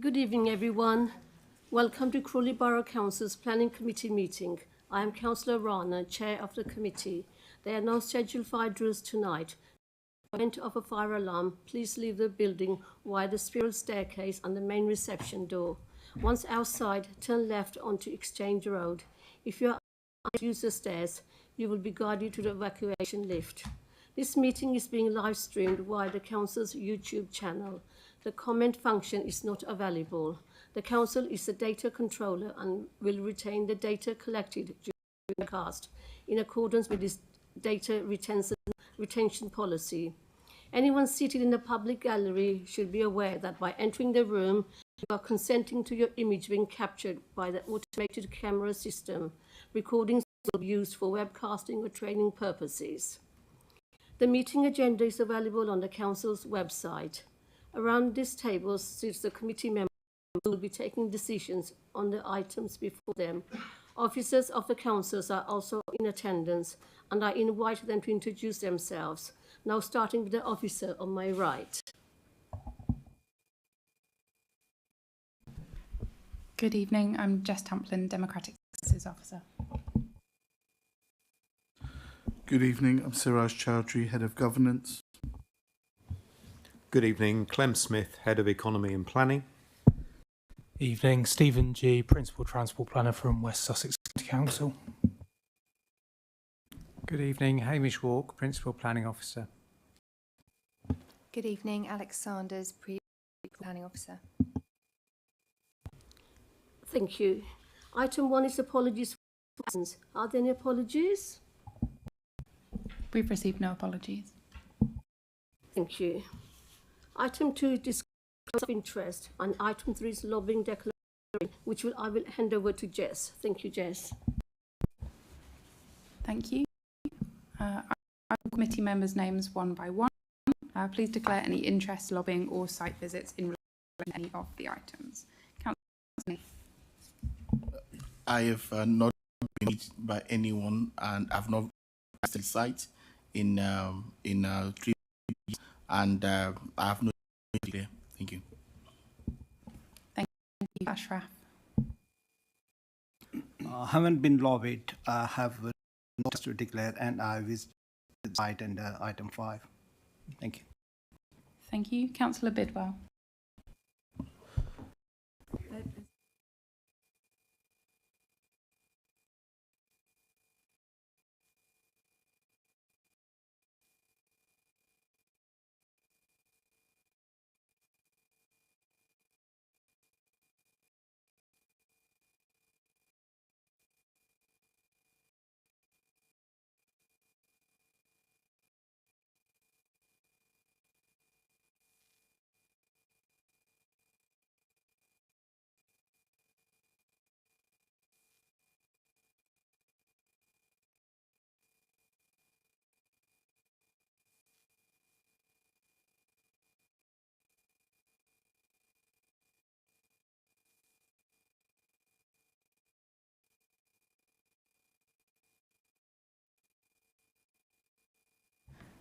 Good evening, everyone. Welcome to Crawley Borough Council's Planning Committee meeting. I am Councillor Rana, Chair of the committee. There are no scheduled fire drills tonight. In the event of a fire alarm, please leave the building via the spiral staircase and the main reception door. Once outside, turn left onto Exchange Road. If you are unable to use the stairs, you will be guided to the evacuation lift. This meeting is being live streamed via the Council's YouTube channel. The comment function is not available. The Council is the data controller and will retain the data collected during the cast in accordance with its data retention policy. Anyone seated in the public gallery should be aware that by entering the room, you are consenting to your image being captured by the automated camera system. Recordings will be used for webcasting or training purposes. The meeting agenda is available on the Council's website. Around this table sits the committee members who will be taking decisions on the items before them. Officers of the councils are also in attendance, and I invite them to introduce themselves. Now starting with the officer on my right. Good evening, I'm Jess Tamplin, Democratic Services Officer. Good evening, I'm Siraj Chowdhury, Head of Governance. Good evening, Clem Smith, Head of Economy and Planning. Evening, Stephen G, Principal Transport Planner from West Sussex County Council. Good evening, Hamish Walk, Principal Planning Officer. Good evening, Alex Sanders, Planning Officer. Thank you. Item 1 is apologies for absence. Are there any apologies? We've received no apologies. Thank you. Item 2 is disclosure of interest, and item 3 is lobbying declaration, which I will hand over to Jess. Thank you, Jess. Thank you. I will committee members' names one by one. Please declare any interest, lobbying or site visits in relation to any of the items. Councillor Smith. I have not been meet by anyone, and I've not visited the site in 3 years, and I have no idea. Thank you. Thank you, Ashraf. I haven't been lobbied. I have notice to declare, and I visited the site under item 5. Thank you. Thank you, Councillor Bidwell.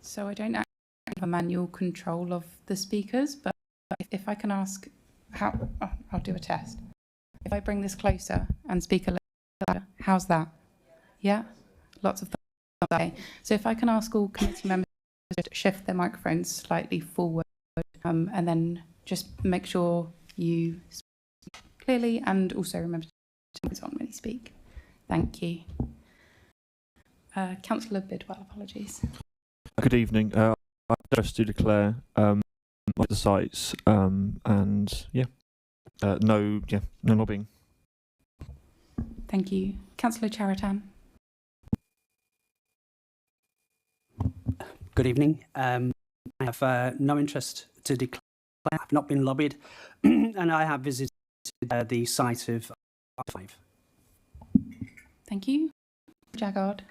So I don't actually have a manual control of the speakers, but if I can ask how, I'll do a test. If I bring this closer and speak a little louder, how's that? Yeah? Lots of thumbs up. Okay. So if I can ask all committee members to shift their microphones slightly forward, and then just make sure you speak clearly, and also remember to turn it on when you speak. Thank you. Councillor Bidwell, apologies. Good evening. I'm just to declare the sites and no lobbying. Thank you. Councillor Charitan. Good evening. I have no interest to declare. I've not been lobbied, and I have visited the site of 5. Thank you. Jagard.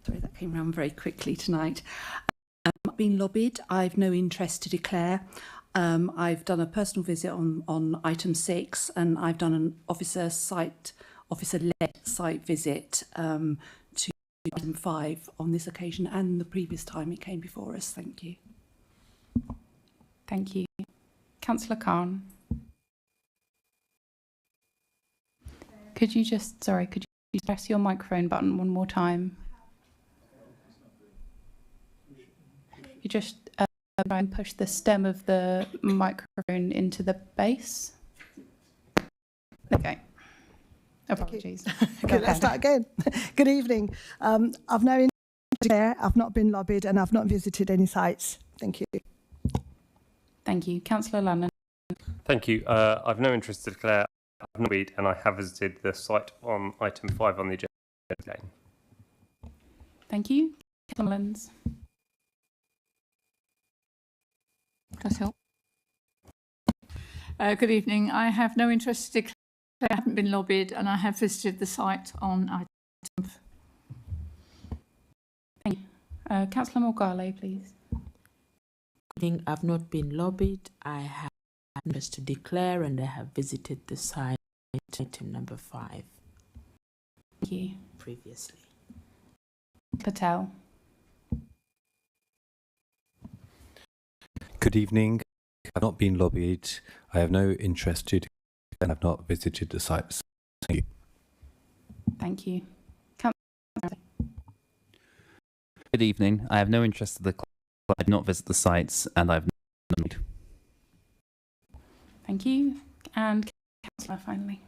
Sorry, that came round very quickly tonight. I've not been lobbied. I've no interest to declare. I've done a personal visit on item 6, and I've done an officer-led site visit to item 5 on this occasion and the previous time it came before us. Thank you. Thank you. Councillor Khan. Could you press your microphone button one more time? You just try and push the stem of the microphone into the base. Okay. Apologies. Okay, let's start again. Good evening. I've now been there. I've not been lobbied and I've not visited any sites. Thank you. Thank you. Councillor Lannan. Thank you. I've no interest to declare. I've not read and I have visited the site on item 5 on the agenda again. Thank you. Councillor Mullins. Does help. Good evening. I have no interest to declare. I haven't been lobbied and I have visited the site on item. Thank you. Councillor Morgale, please. I've not been lobbied. I have interest to declare and I have visited the site item number 5. Thank you. Previously. Patel. Good evening. I've not been lobbied. I have no interest to declare and I've not visited the sites. Thank you. Thank you. Good evening. I have no interest in the club. I did not visit the sites and I've not. Thank you. And Councillor finally.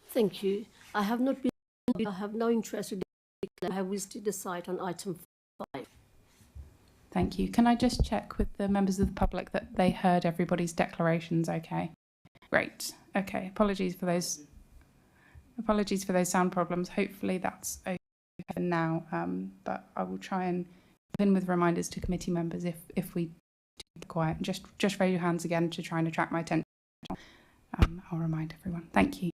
Thank you. I have not been. I have no interest in. I have visited the site on item 5. Thank you. Can I just check with the members of the public that they heard everybody's declarations okay? Great. Okay. Apologies for those sound problems. Hopefully that's okay now. But I will try and in with reminders to committee members if we be quiet. Just raise your hands again to try and attract my attention. I'll remind everyone. Thank you.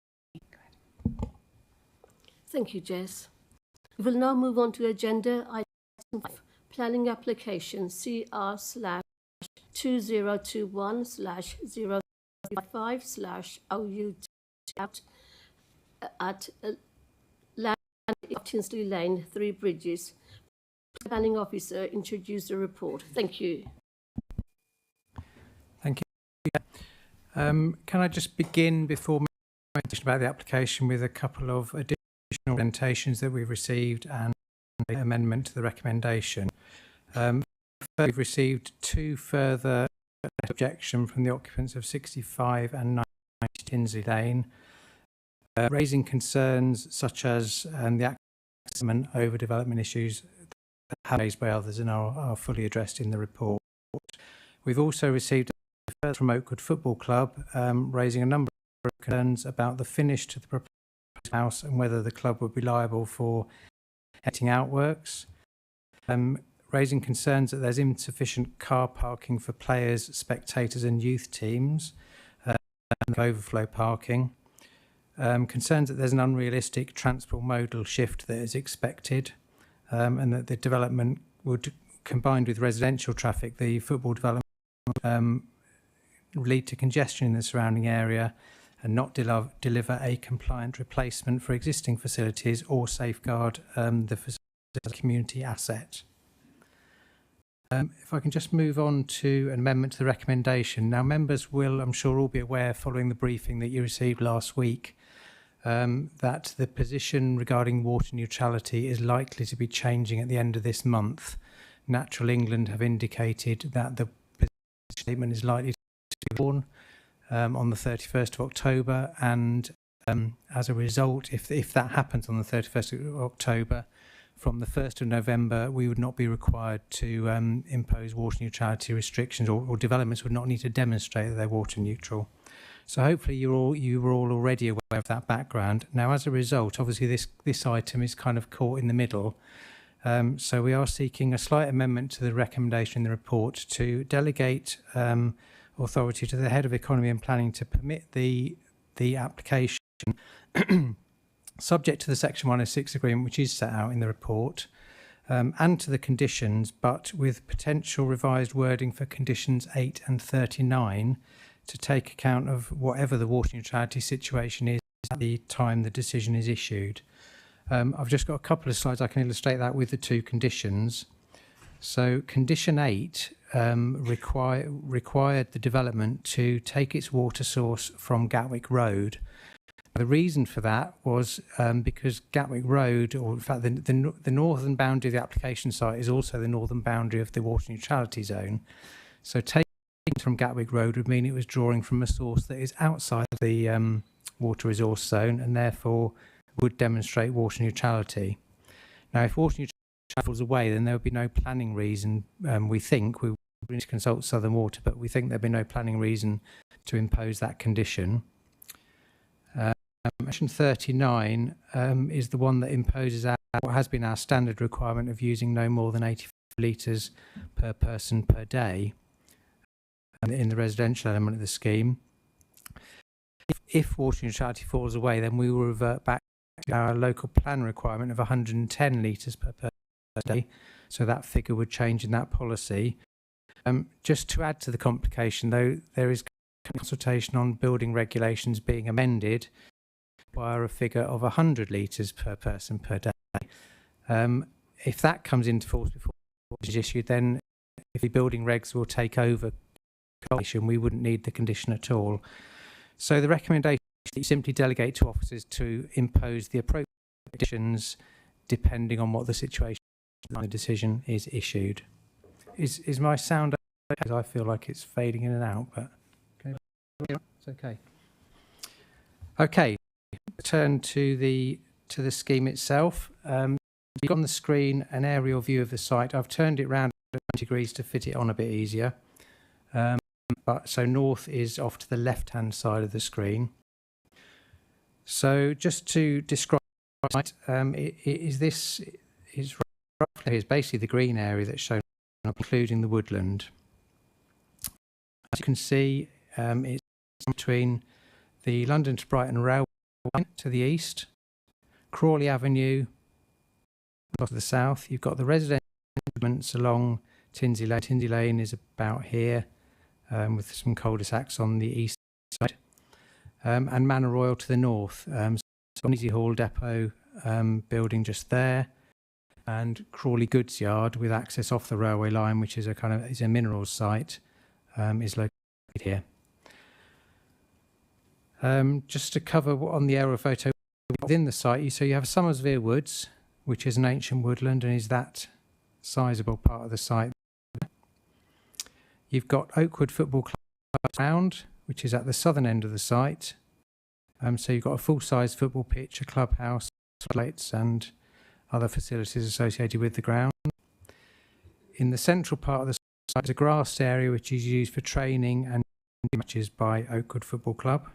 Thank you, Jess. We will now move on to agenda item 5, planning application CR/2021/055/OU at land of Tinsley Lane, 3 Bridges. Planning officer introduce the report. Thank you. Thank you. Can I just begin before mention about the application with a couple of additional presentations that we've received and an amendment to the recommendation. We've received 2 further objections from the occupants of 65 and 90 Tinsley Lane, raising concerns such as the access and overdevelopment issues that have raised by others and are fully addressed in the report. We've also received a further from Oakwood Football Club, raising a number of concerns about the finish to the proposed house and whether the club would be liable for heating out works, raising concerns that there's insufficient car parking for players, spectators and youth teams, overflow parking, concerns that there's an unrealistic transport modal shift that is expected, and that the development would, combined with residential traffic, the football development lead to congestion in the surrounding area and not deliver a compliant replacement for existing facilities or safeguard the facility as a community asset. If I can just move on to an amendment to the recommendation. Now, members will, I'm sure, all be aware following the briefing that you received last week that the position regarding water neutrality is likely to be changing at the end of this month. Natural England have indicated that the statement is likely to be born on the 31st of October, and as a result, if that happens on the 31st of October, from the 1st of November, we would not be required to impose water neutrality restrictions, or developments would not need to demonstrate that they're water neutral. So hopefully you were all already aware of that background. Now, as a result, obviously this item is kind of caught in the middle. So we are seeking a slight amendment to the recommendation in the report to delegate authority to the Head of Economy and Planning to permit the application subject to the Section 106 agreement, which is set out in the report, and to the conditions, but with potential revised wording for conditions 8 and 39 to take account of whatever the water neutrality situation is at the time the decision is issued. I've just got a couple of slides I can illustrate that with the 2 conditions. So condition 8 required the development to take its water source from Gatwick Road. The reason for that was because Gatwick Road, or in fact the northern boundary of the application site is also the northern boundary of the water neutrality zone. So taking from Gatwick Road would mean it was drawing from a source that is outside the water resource zone and therefore would demonstrate water neutrality. Now, if water neutrality falls away, then there would be no planning reason, we think, we need to consult Southern Water, but we think there'd be no planning reason to impose that condition. Section 39 is the one that imposes what has been our standard requirement of using no more than 85 litres per person per day in the residential element of the scheme. If water neutrality falls away, then we will revert back to our local plan requirement of 110 litres per person per day. So that figure would change in that policy. Just to add to the complication, though, there is consultation on building regulations being amended by a figure of 100 litres per person per day. If that comes into force before it is issued, then if the building regs will take over condition, we wouldn't need the condition at all. So the recommendation is that you simply delegate to officers to impose the appropriate conditions depending on what the situation and the decision is issued. Is my sound okay? I feel like it's fading in and out, but okay. It's okay. Okay, turn to the scheme itself. You've got on the screen an aerial view of the site. I've turned it around 20 degrees to fit it on a bit easier. So north is off to the left-hand side of the screen. So just to describe it, is basically the green area that's shown, including the woodland. As you can see, it's between the London to Brighton Railway to the east, Crawley Avenue to the south. You've got the residential developments along Tinsley Lane. Tinsley Lane is about here, with some cul-de-sacs on the east side, and Manor Royal to the north. So Easy Hall Depot building just there, and Crawley Goods Yard with access off the railway line, which is a minerals site, is located here. Just to cover on the aerial photo within the site, so you have Somersvere Woods, which is an ancient woodland and is that sizable part of the site. You've got Oakwood Football Club ground, which is at the southern end of the site. So you've got a full-size football pitch, a clubhouse, lights and other facilities associated with the ground. In the central part of the site is a grassed area which is used for training and matches by Oakwood Football Club.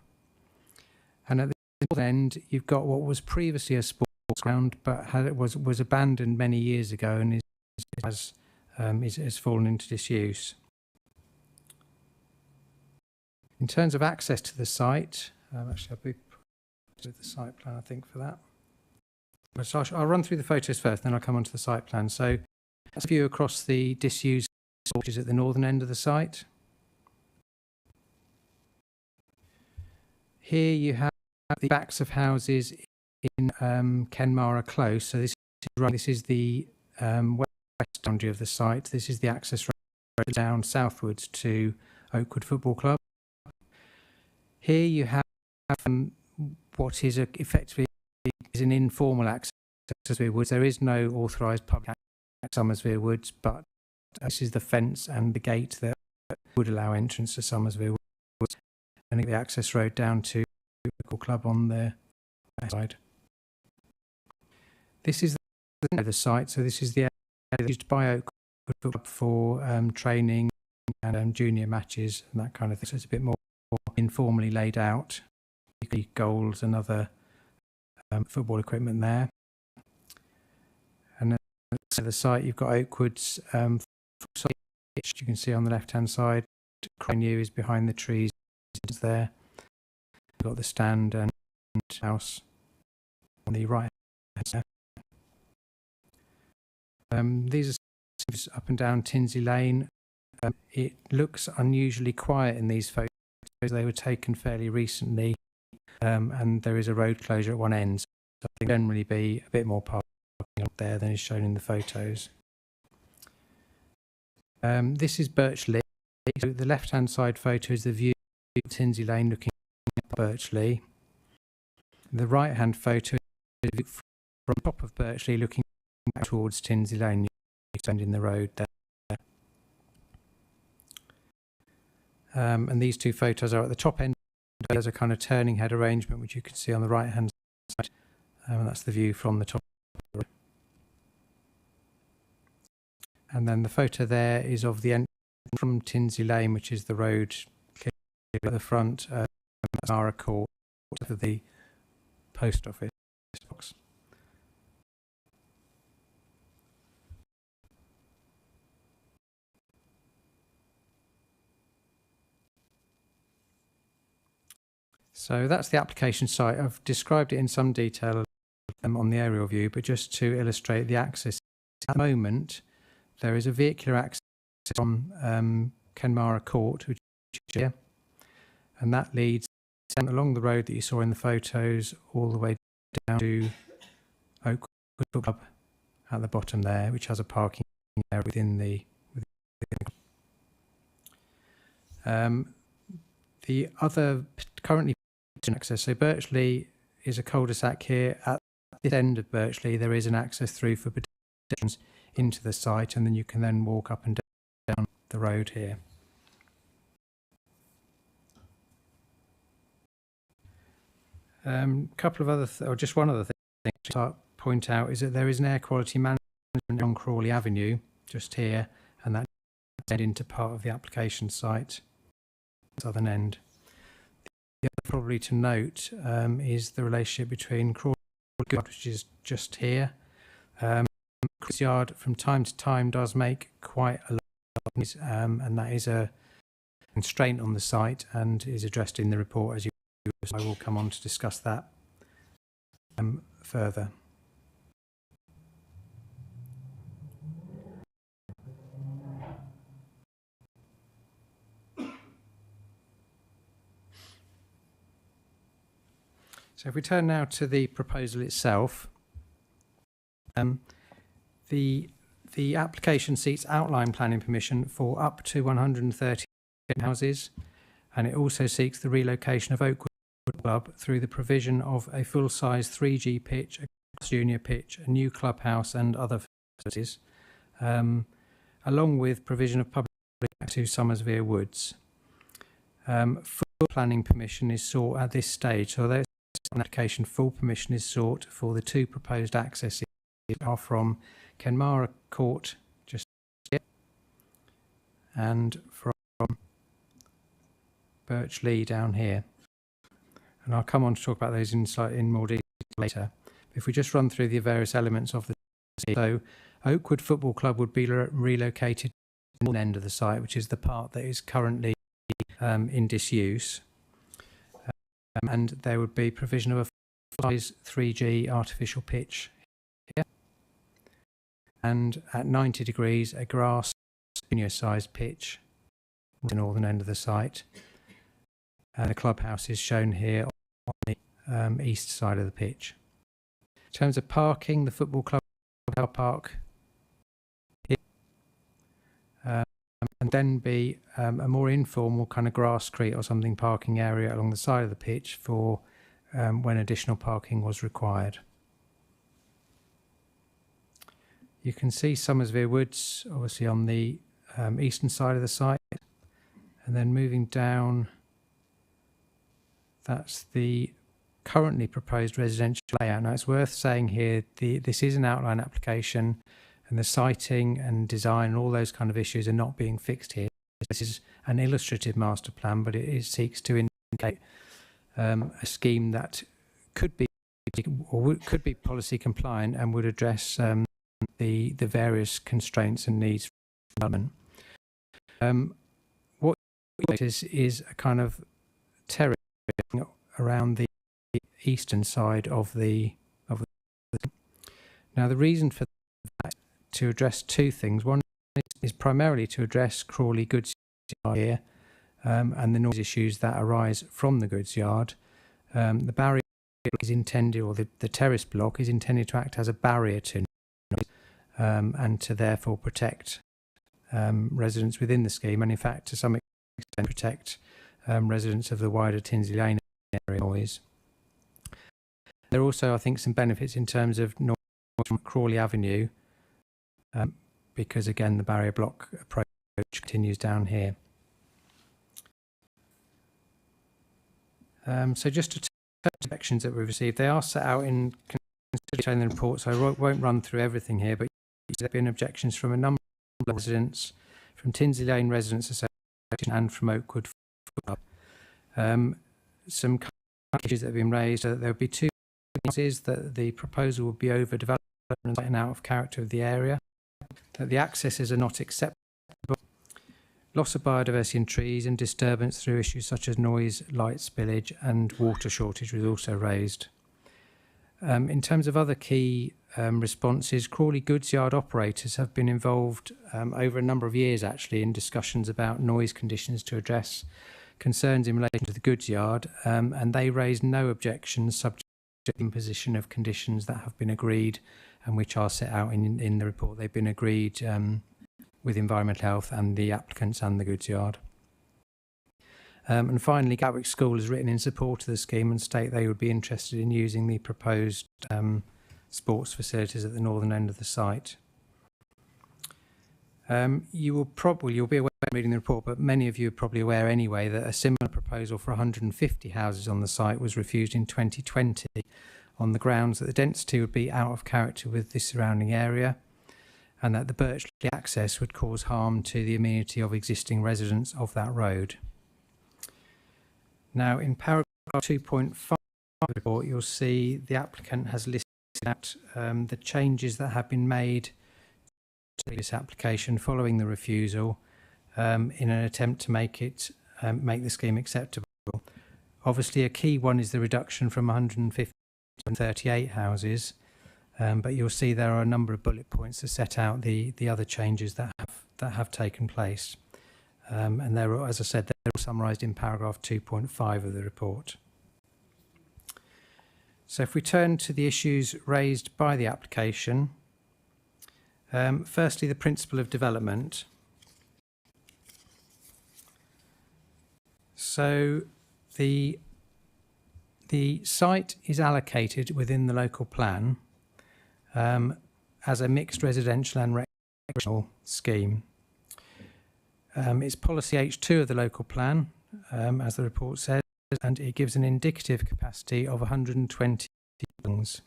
And at the north end, you've got what was previously a sports ground, but was abandoned many years ago and has fallen into disuse. In terms of access to the site, actually I'll be with the site plan, I think, for that. So I'll run through the photos first, then I'll come on to the site plan. So that's a view across the disused, which is at the northern end of the site. Here you have the backs of houses in Kenmara Close. So this is the west boundary of the site. This is the access road down southwards to Oakwood Football Club. Here you have what is effectively an informal access to Somersvere Woods. There is no authorised public access to Somersvere Woods, but this is the fence and the gate that would allow entrance to Somersvere Woods, and the access road down to the Football Club on the west side. This is the site, so this is the area used by Oakwood Football Club for training and junior matches and that kind of thing. So it's a bit more informally laid out. You can see goals and other football equipment there. And then at the site, you've got Oakwood's pitch. You can see on the left-hand side, Cranew is behind the trees there. You've got the stand and house on the right hand side. These are up and down Tinsley Lane. It looks unusually quiet in these photos. They were taken fairly recently, and there is a road closure at one end. So there will generally be a bit more parking up there than is shown in the photos. This is Birchley. So the left-hand side photo is the view of Tinsley Lane looking at Birchley. The right-hand photo is from top of Birchley looking back towards Tinsley Lane, extending the road there. And these two photos are at the top end. There's a kind of turning head arrangement which you can see on the right-hand side, and that's the view from the top. And then the photo there is of the entrance from Tinsley Lane, which is the road at the front, Mara Court, for the post office box. So that's the application site. I've described it in some detail on the aerial view, but just to illustrate the access. At the moment, there is a vehicular access from Kenmara Court, which is here, and that leads along the road that you saw in the photos all the way down to Oakwood Football Club at the bottom there, which has a parking area within the the other currently access. So Birchley is a cul-de-sac here. At this end of Birchley, there is an access through for pedestrians into the site, and then you can then walk up and down the road here. Couple of other, or just one other thing to point out is that there is an air quality management on Crawley Avenue just here, and that extends into part of the application site. Southern end. The other probably to note is the relationship between Crawley Yard, which is just here. Crawley Yard from time to time does make quite a lot of noise, and that is a constraint on the site and is addressed in the report, as you. I will come on to discuss that further. So if we turn now to the proposal itself, the application seeks outline planning permission for up to 130 houses, and it also seeks the relocation of Oakwood Club through the provision of a full-size 3G pitch, a junior pitch, a new clubhouse and other facilities, along with provision of public access to Somersvere Woods. Full planning permission is sought at this stage, so there's an application. Full permission is sought for the two proposed accesses are from Kenmara Court, just here, and from Birchley down here. And I'll come on to talk about those in more detail later. If we just run through the various elements of the site. So Oakwood Football Club would be relocated to one end of the site, which is the part that is currently in disuse. And there would be provision of a size 3G artificial pitch here. And at 90 degrees, a grass junior sized pitch at the northern end of the site. And the clubhouse is shown here on the east side of the pitch. In terms of parking, the football club car park here, and then be a more informal kind of grasscrete or something parking area along the side of the pitch for when additional parking was required. You can see Somersvere Woods obviously on the eastern side of the site, and then moving down, that's the currently proposed residential layout. Now it's worth saying here, this is an outline application, and the siting and design and all those kind of issues are not being fixed here. This is an illustrative master plan, but it seeks to indicate a scheme that could be policy compliant and would address the various constraints and needs for development. What is a kind of terrace around the eastern side of the. Now the reason for that, to address two things. One is primarily to address Crawley goods yard here and the noise issues that arise from the goods yard. The barrier is intended, or the terrace block is intended to act as a barrier to noise and to therefore protect residents within the scheme, and in fact to some extent protect residents of the wider Tinsley Lane area noise. There are also, I think, some benefits in terms of noise from Crawley Avenue, because again, the barrier block approach continues down here. So just to the sections that we've received, they are set out in the report, so I won't run through everything here, but there have been objections from a number of residents, from Tinsley Lane Residents Association and from Oakwood Football Club. Some issues that have been raised are that there would be two is that the proposal would be overdeveloped and out of character of the area, that the accesses are not acceptable, loss of biodiversity in trees, and disturbance through issues such as noise, light spillage and water shortage was also raised. In terms of other key responses, Crawley Goods Yard operators have been involved over a number of years actually in discussions about noise conditions to address concerns in relation to the goods yard, and they raised no objections subject to the imposition of conditions that have been agreed and which are set out in the report. They've been agreed with Environmental Health and the applicants and the goods yard. And finally, Gatwick School has written in support of the scheme and state they would be interested in using the proposed sports facilities at the northern end of the site. You'll be aware reading the report, but many of you are probably aware anyway that a similar proposal for 150 houses on the site was refused in 2020 on the grounds that the density would be out of character with the surrounding area and that the Birchley access would cause harm to the amenity of existing residents of that road. Now, in paragraph 2.5 of the report, you'll see the applicant has listed out the changes that have been made to this application following the refusal in an attempt to make the scheme acceptable. Obviously, a key one is the reduction from 150 to 38 houses, but you'll see there are a number of bullet points that set out the other changes that have taken place. And they're, as I said, they're all summarised in paragraph 2.5 of the report. So if we turn to the issues raised by the application, firstly, the principle of development. So the site is allocated within the local plan as a mixed residential and recreational scheme. It's policy H2 of the local plan, as the report says, and it gives an indicative capacity of 120 buildings.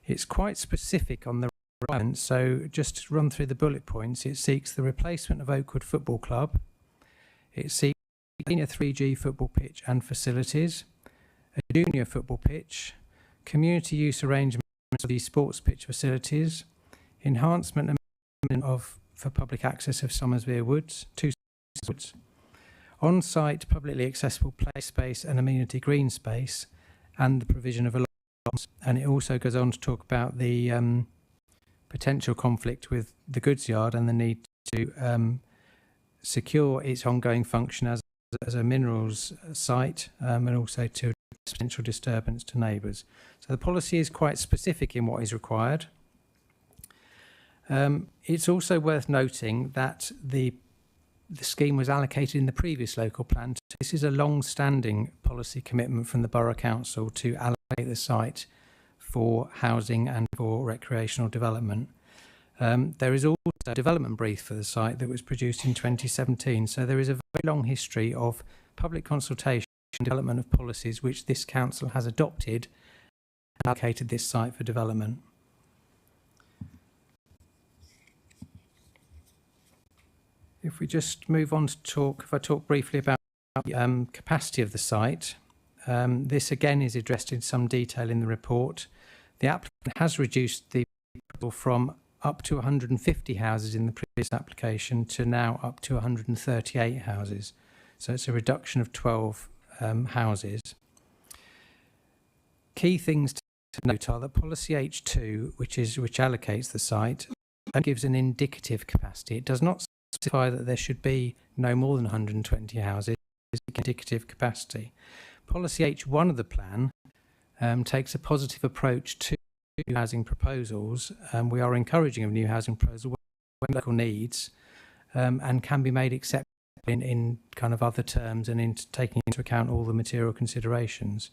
It's quite specific on the requirements, so just to run through the bullet points, it seeks the replacement of Oakwood Football Club, it seeks a senior 3G football pitch and facilities, a junior football pitch, community use arrangements of the sports pitch facilities, enhancement for public access of Somersby Woods, on-site publicly accessible play space and amenity green space, and the provision of alarms. And it also goes on to talk about the potential conflict with the goods yard and the need to secure its ongoing function as a minerals site, and also to address potential disturbance to neighbours. So the policy is quite specific in what is required. It's also worth noting that the scheme was allocated in the previous local plan. This is a long-standing policy commitment from the Borough Council to allocate the site for housing and for recreational development. There is also a development brief for the site that was produced in 2017, so there is a very long history of public consultation and development of policies which this council has adopted and allocated this site for development. If we just move on to if I talk briefly about the capacity of the site, this again is addressed in some detail in the report. The applicant has reduced the from up to 150 houses in the previous application to now up to 138 houses. So it's a reduction of 12 houses. Key things to note are that policy H2, which allocates the site, and gives an indicative capacity. It does not specify that there should be no more than 120 houses. It's indicative capacity. Policy H1 of the plan takes a positive approach to housing proposals. We are encouraging of new housing proposals when local needs and can be made acceptable in kind of other terms and in taking into account all the material considerations.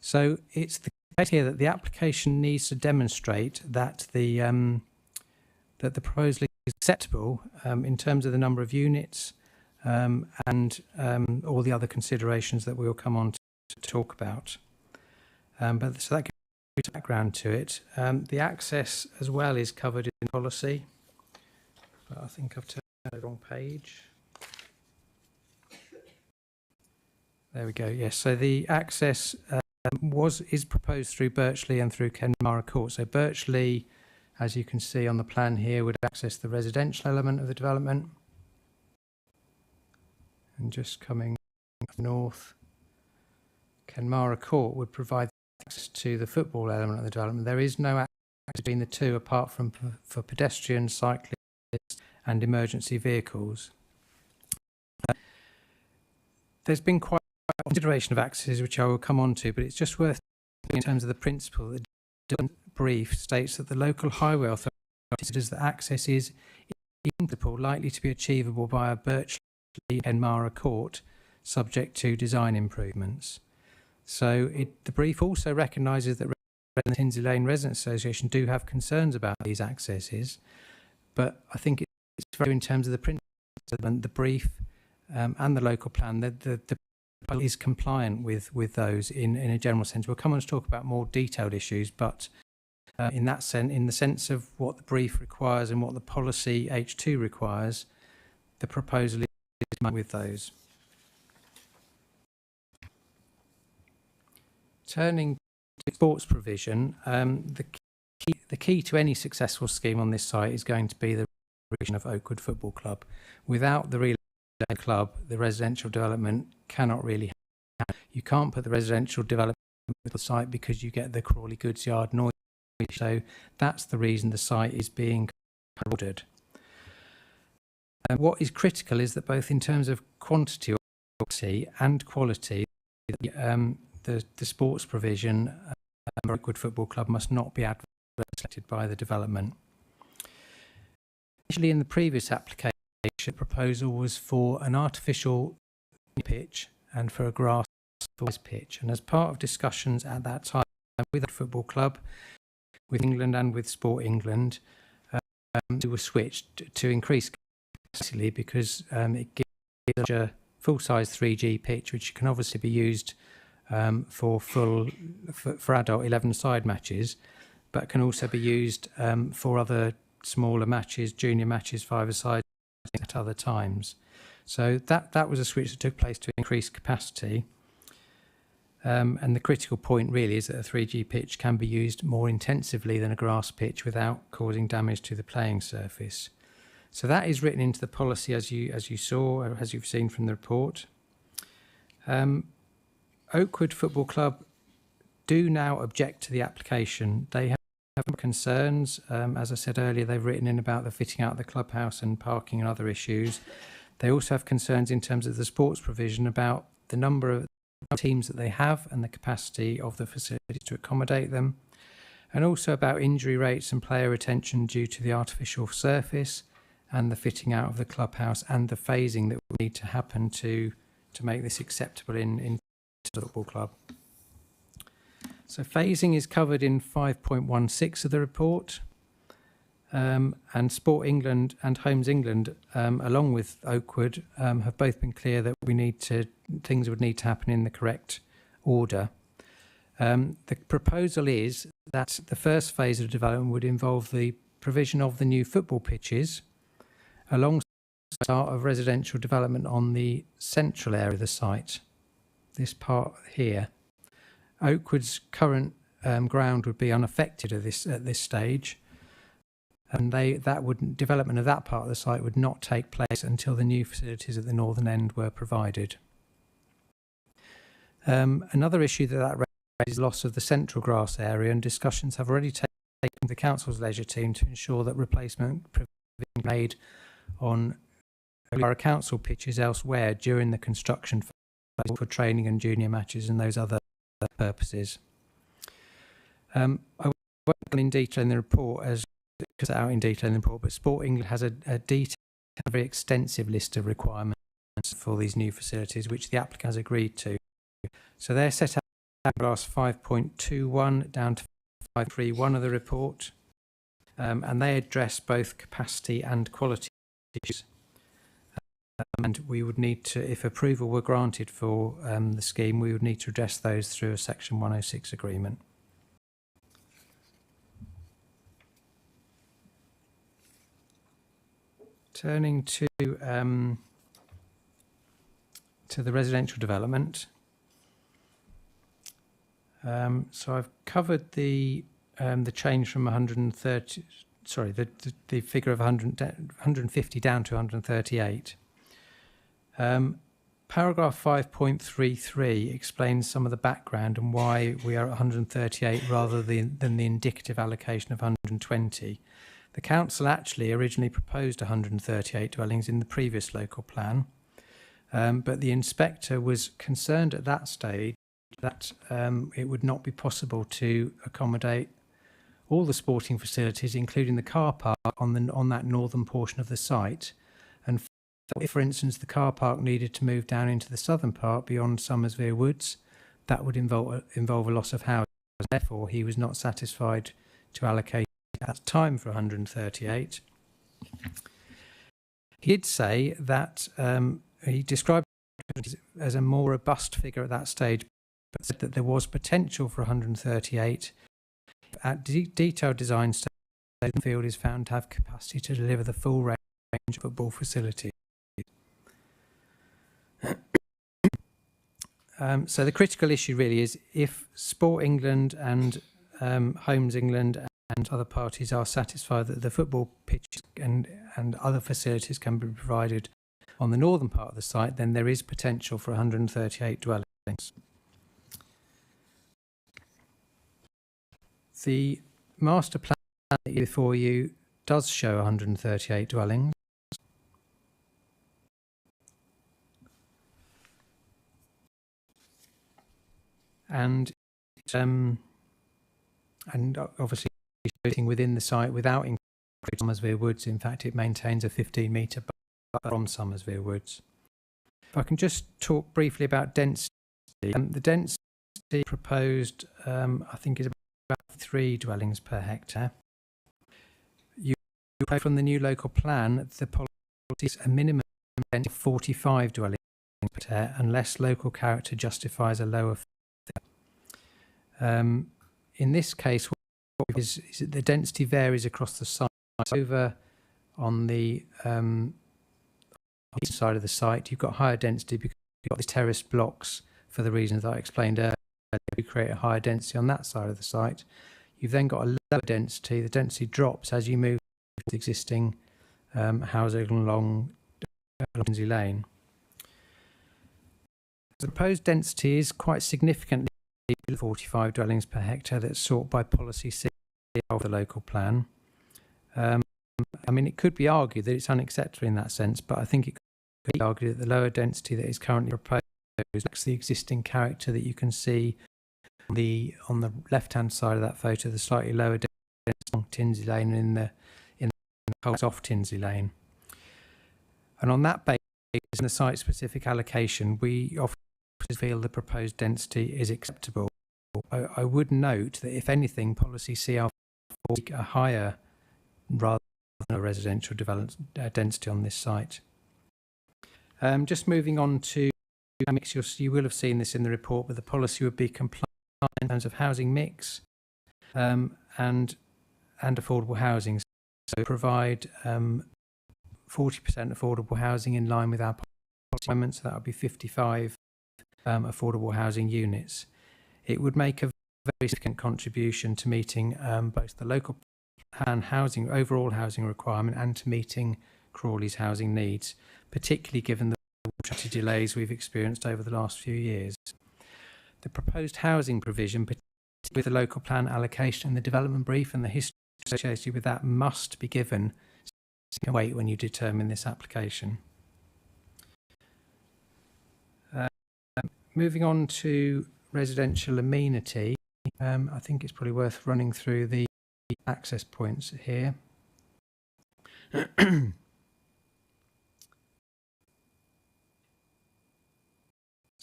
So it's the here that the application needs to demonstrate that the proposal is acceptable in terms of the number of units and all the other considerations that we'll come on to talk about. But so that gives you background to it. The access as well is covered in policy. But I think I've turned the wrong page. There we go. Yes. So the access is proposed through Birchley and through Kenmara Court. So Birchley, as you can see on the plan here, would access the residential element of the development. And just coming north, Kenmara Court would provide access to the football element of the development. There is no access between the two apart from for pedestrians, cyclists and emergency vehicles. There's been quite a consideration of accesses which I will come on to, but it's just worth in terms of the principle. The brief states that the local highway authority considers that access is in principle likely to be achievable by a Birchley Kenmara Court subject to design improvements. So the brief also recognises that the Tinsley Lane Residents Association do have concerns about these accesses, but I think it's very in terms of the principle, the brief and the local plan, the is compliant with those in a general sense. We'll come on to talk about more detailed issues, but in that sense, in the sense of what the brief requires and what the policy H2 requires, the proposal is with those. Turning to sports provision, the key to any successful scheme on this site is going to be the provision of Oakwood Football Club. Without the real club, the residential development cannot really happen. You can't put the residential development on the site because you get the Crawley Goods Yard noise. So that's the reason the site is being ordered. What is critical is that both in terms of quantity and quality, the sports provision of Oakwood Football Club must not be adversely affected by the development. Initially, in the previous application, the proposal was for an artificial pitch and for a grass pitch. And as part of discussions at that time with the football club, with England and with Sport England, we were switched to increase capacity because it gives a full-size 3G pitch, which can obviously be used for adult 11-side matches, but can also be used for other smaller matches, junior matches, 5-a-side at other times. So that was a switch that took place to increase capacity. And the critical point really is that a 3G pitch can be used more intensively than a grass pitch without causing damage to the playing surface. So that is written into the policy as you saw, or as you've seen from the report. Oakwood Football Club do now object to the application. They have concerns. As I said earlier, they've written in about the fitting out of the clubhouse and parking and other issues. They also have concerns in terms of the sports provision about the number of teams that they have and the capacity of the facilities to accommodate them, and also about injury rates and player retention due to the artificial surface and the fitting out of the clubhouse and the phasing that will need to happen to make this acceptable in the football club. So phasing is covered in 5.16 of the report, and Sport England and Homes England, along with Oakwood, have both been clear that things would need to happen in the correct order. The proposal is that the first phase of development would involve the provision of the new football pitches, alongside the start of residential development on the central area of the site, this part here. Oakwood's current ground would be unaffected at this stage, and development of that part of the site would not take place until the new facilities at the northern end were provided. Another issue that raises is loss of the central grass area, and discussions have already taken the council's leisure team to ensure that replacement provision made on Borough Council pitches elsewhere during the construction phase for training and junior matches and those other purposes. I won't go in detail in the report but Sport England has a detailed, very extensive list of requirements for these new facilities, which the applicant has agreed to. So they're set out paragraphs 5.21 down to 5.31 of the report, and they address both capacity and quality issues. And we would need to, if approval were granted for the scheme, we would need to address those through a Section 106 agreement. Turning to the residential development. So I've covered the change from 130, sorry, the figure of 150 down to 138. Paragraph 5.33 explains some of the background and why we are at 138 rather than the indicative allocation of 120. The council actually originally proposed 138 dwellings in the previous local plan, but the inspector was concerned at that stage that it would not be possible to accommodate all the sporting facilities, including the car park, on that northern portion of the site. And if, for instance, the car park needed to move down into the southern part beyond Summersvere Woods, that would involve a loss of housing. Therefore, he was not satisfied to allocate at the time for 138. He did say that he described it as a more robust figure at that stage, but said that there was potential for 138 at detailed design stage. The field is found to have capacity to deliver the full range of football facilities. So the critical issue really is if Sport England and Homes England and other parties are satisfied that the football pitch and other facilities can be provided on the northern part of the site, then there is potential for 138 dwellings. The master plan before you does show 138 dwellings. And obviously within the site without including Summersvere Woods. In fact, it maintains a 15-metre buffer from Summersvere Woods. If I can just talk briefly about density. The density proposed, I think, is about 3 dwellings per hectare. You pay from the new local plan, the policy is a minimum density of 45 dwellings per hectare unless local character justifies a lower figure. In this case, what is that the density varies across the site. Over on the east side of the site, you've got higher density because you've got the terraced blocks for the reasons that I explained earlier. You create a higher density on that side of the site. You've then got a lower density. The density drops as you move to the existing housing along Lindsay Lane. The proposed density is quite significantly 45 dwellings per hectare that's sought by policy C of the local plan. I mean, it could be argued that it's unacceptable in that sense, but I think it could be argued that the lower density that is currently proposed lacks the existing character that you can see on the left-hand side of that photo, the slightly lower density on Tinsley Lane and in the off Tinsley Lane. And on that basis, in the site-specific allocation, we often feel the proposed density is acceptable. I would note that if anything, policy CR4 a higher rather than a residential development density on this site. Just moving on to mix, you will have seen this in the report, but the policy would be compliant in terms of housing mix and affordable housing. So provide 40% affordable housing in line with our policy requirements. So that would be 55 affordable housing units. It would make a very significant contribution to meeting both the local plan housing, overall housing requirement, and to meeting Crawley's housing needs, particularly given the strategy delays we've experienced over the last few years. The proposed housing provision, particularly with the local plan allocation and the development brief and the history associated with that, must be given weight when you determine this application. Moving on to residential amenity, I think it's probably worth running through the access points here.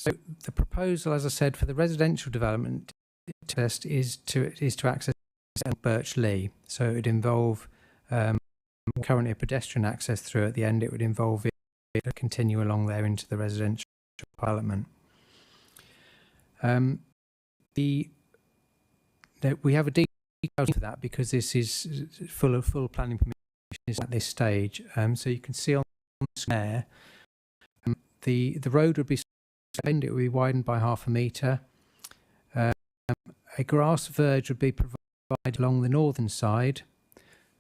So the proposal, as I said, for the residential development test is to access Birch Lee. So it would involve currently a pedestrian access through at the end. It would involve it to continue along there into the residential development. We have a detail for that because this is full planning permission at this stage. So you can see on the square, the road would be it would be widened by 0.5 metre. A grass verge would be provided along the northern side,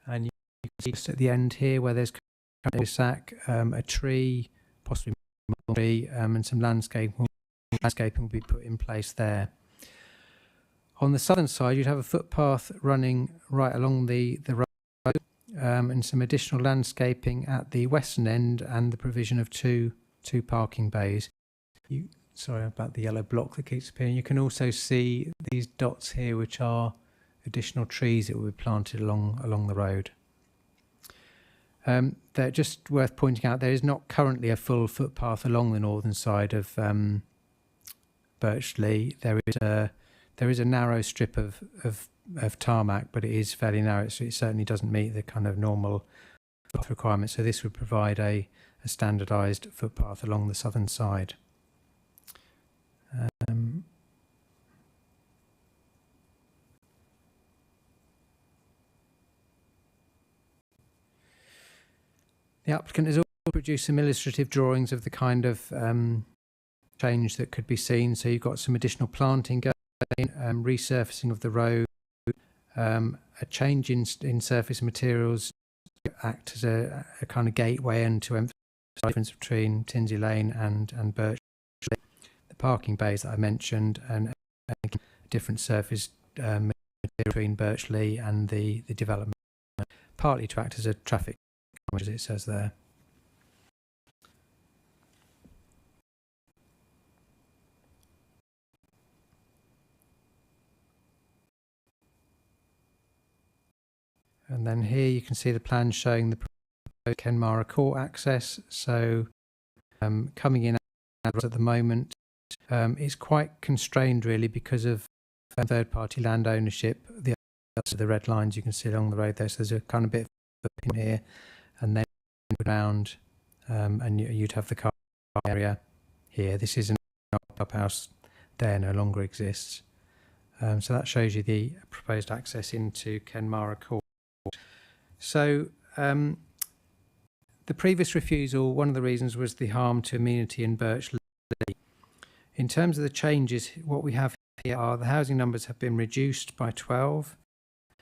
and you can see just at the end here where there's a tree, possibly a tree, and some landscaping will be put in place there. On the southern side, you'd have a footpath running right along the road, and some additional landscaping at the western end, and the provision of two parking bays. Sorry about the yellow block that keeps appearing. You can also see these dots here, which are additional trees that will be planted along the road. They're just worth pointing out, there is not currently a full footpath along the northern side of Birch Lee. There is a narrow strip of tarmac, but it is fairly narrow, so it certainly doesn't meet the kind of normal requirements. So this would provide a standardised footpath along the southern side. The applicant has also produced some illustrative drawings of the kind of change that could be seen. So you've got some additional planting going, resurfacing of the road, a change in surface materials act as a kind of gateway and to emphasise the difference between Tinsey Lane and Birch Lee. The parking bays that I mentioned, and a different surface material between Birch Lee and the development, partly to act as a traffic, as it says there. And then here you can see the plan showing the proposed Kenmara Court access. So coming in at the moment, it's quite constrained really because of third-party land ownership. The red lines you can see along the road there. So there's a kind of bit of in here, and then around, and you'd have the car area here. This is an clubhouse there, no longer exists. So that shows you the proposed access into Kenmara Court. So the previous refusal, one of the reasons was the harm to amenity in Birch Lee. In terms of the changes, what we have here are the housing numbers have been reduced by 12,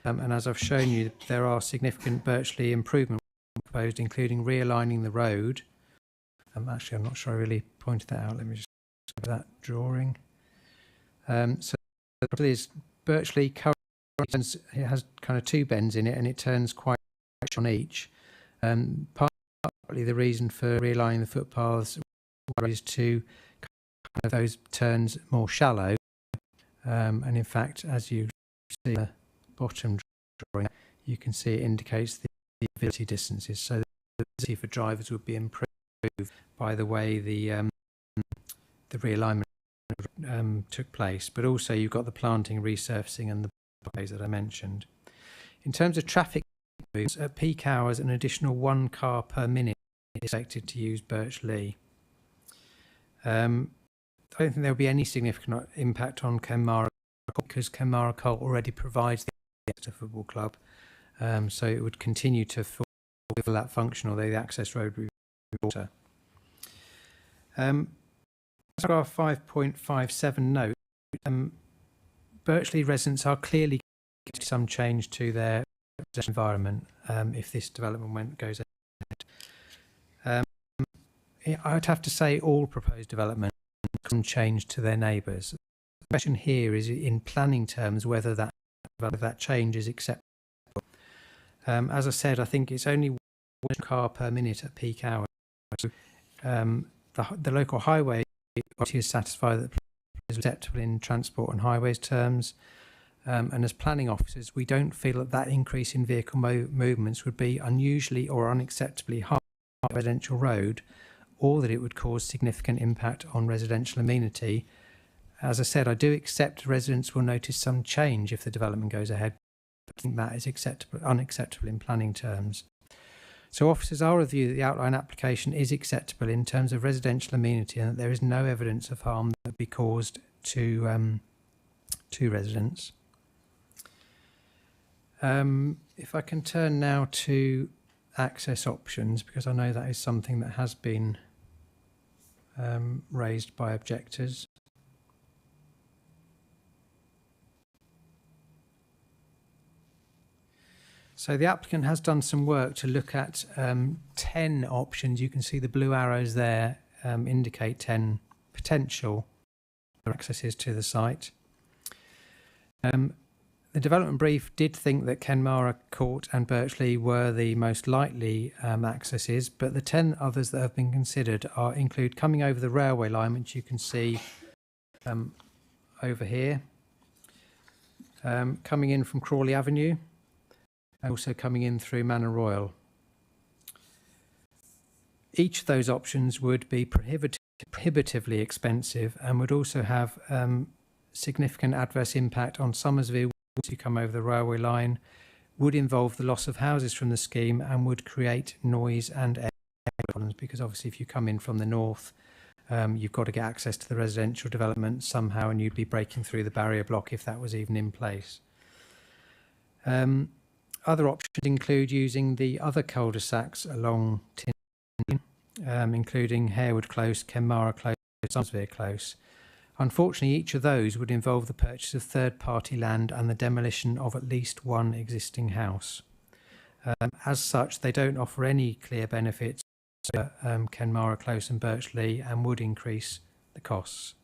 and as I've shown you, there are significant Birch Lee improvements proposed, including realigning the road. Actually, I'm not sure I really pointed that out. Let me just go to that drawing. So Birch Lee currently it has kind of two bends in it, and it turns quite on each. Partly the reason for realigning the footpaths is to kind of those turns more shallow, and in fact, as you see the bottom drawing, you can see it indicates the visibility distances. So the visibility for drivers would be improved by the way the realignment took place. But also you've got the planting, resurfacing, and the ways that I mentioned. In terms of traffic movements, at peak hours, an additional 1 car per minute is expected to use Birch Lee. I don't think there will be any significant impact on Kenmara because Kenmara Court already provides the football club, so it would continue to fulfill that function, although the access road would be shorter. Paragraph 5.57 note, Birch Lee residents are clearly getting some change to their environment if this development goes ahead. I'd have to say all proposed development can change to their neighbours. The question here is, in planning terms, whether that change is acceptable. As I said, I think it's only 1 car per minute at peak hours. The local highway authority is satisfied that is acceptable in transport and highways terms, and as planning officers, we don't feel that increase in vehicle movements would be unusually or unacceptably high on a residential road, or that it would cause significant impact on residential amenity. As I said, I do accept residents will notice some change if the development goes ahead. I think that is unacceptable in planning terms. So officers are of the view that the outline application is acceptable in terms of residential amenity and that there is no evidence of harm that would be caused to residents. If I can turn now to access options, because I know that is something that has been raised by objectors. So the applicant has done some work to look at 10 options. You can see the blue arrows there indicate 10 potential accesses to the site. The development brief did think that Kenmara Court and Birchley were the most likely accesses, but the 10 others that have been considered include coming over the railway line, which you can see over here, coming in from Crawley Avenue, and also coming in through Manor Royal. Each of those options would be prohibitively expensive and would also have significant adverse impact on Somersville once you come over the railway line, would involve the loss of houses from the scheme and would create noise and air problems, because obviously if you come in from the north, you've got to get access to the residential development somehow, and you'd be breaking through the barrier block if that was even in place. Other options include using the other cul-de-sacs along Tin, including Harewood Close, Kenmara Close, Somersville Close. Unfortunately, each of those would involve the purchase of third-party land and the demolition of at least one existing house. As such, they don't offer any clear benefits to Kenmara Close and Birchley and would increase the costs.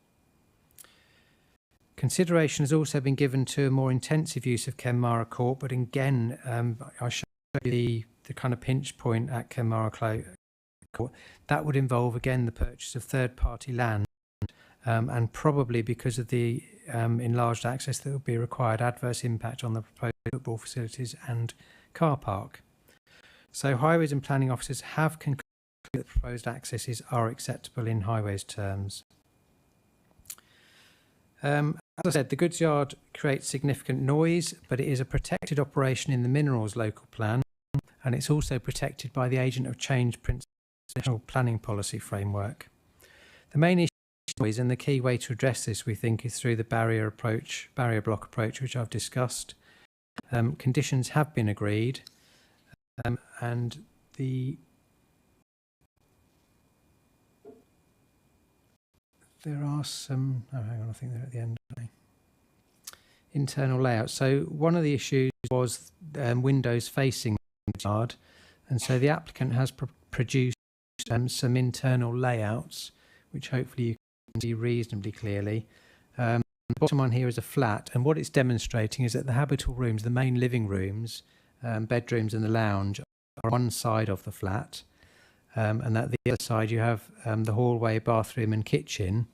Consideration has also been given to a more intensive use of Kenmara Court, but again, I showed you the kind of pinch point at Kenmara Court. That would involve, again, the purchase of third-party land, and probably because of the enlarged access that would be required, adverse impact on the proposed football facilities and car park. So highways and planning officers have concluded that proposed accesses are acceptable in highways terms. As I said, the goods yard creates significant noise, but it is a protected operation in the Minerals Local Plan, and it's also protected by the Agent of Change Principle National Planning Policy Framework. The main issue is, and the key way to address this, we think, is through the barrier block approach, which I've discussed. Conditions have been agreed, and there are some, oh hang on, I think they're at the end. Internal layout. So one of the issues was windows facing the yard, and so the applicant has produced some internal layouts, which hopefully you can see reasonably clearly. The bottom one here is a flat, and what it's demonstrating is that the habitable rooms, the main living rooms, bedrooms and the lounge, are on one side of the flat, and at the other side you have the hallway, bathroom and kitchen.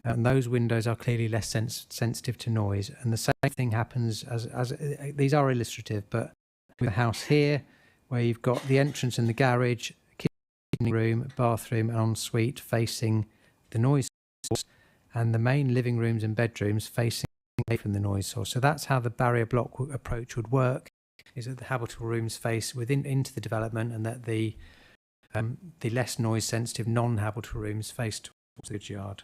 And those windows are clearly less sensitive to noise. And the same thing happens as these are illustrative, but with the house here, where you've got the entrance and the garage, kitchen room, bathroom and ensuite facing the noise source, and the main living rooms and bedrooms facing away from the noise source. So that's how the barrier block approach would work, is that the habitable rooms face into the development, and that the less noise sensitive non-habitable rooms face towards the goods yard.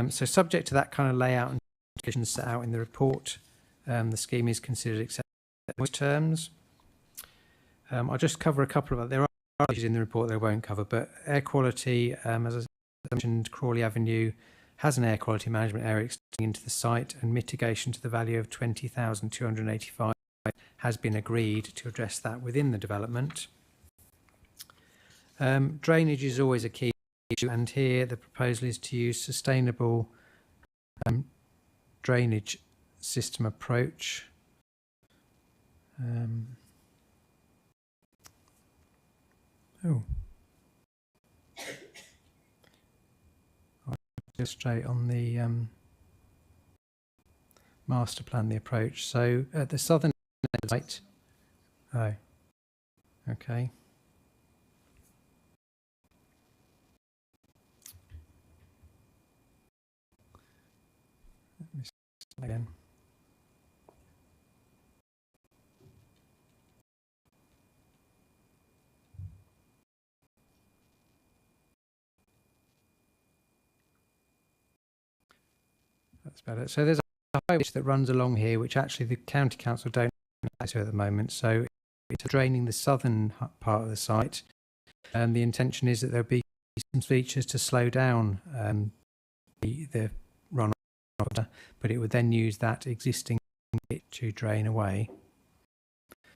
So subject to that kind of layout and conditions set out in the report, the scheme is considered acceptable in terms. I'll just cover a couple of, there are issues in the report that I won't cover, but air quality, as I mentioned, Crawley Avenue has an air quality management area extending into the site, and mitigation to the value of 20,285 has been agreed to address that within the development. Drainage is always a key issue, and here the proposal is to use sustainable drainage system approach. I'll illustrate on the master plan the approach. So at the southern site, oh, okay. again. That's better. So there's a highway that runs along here, which actually the county council don't have to at the moment. So it's draining the southern part of the site. And the intention is that there'll be some features to slow down the runoff, but it would then use that existing bit to drain away.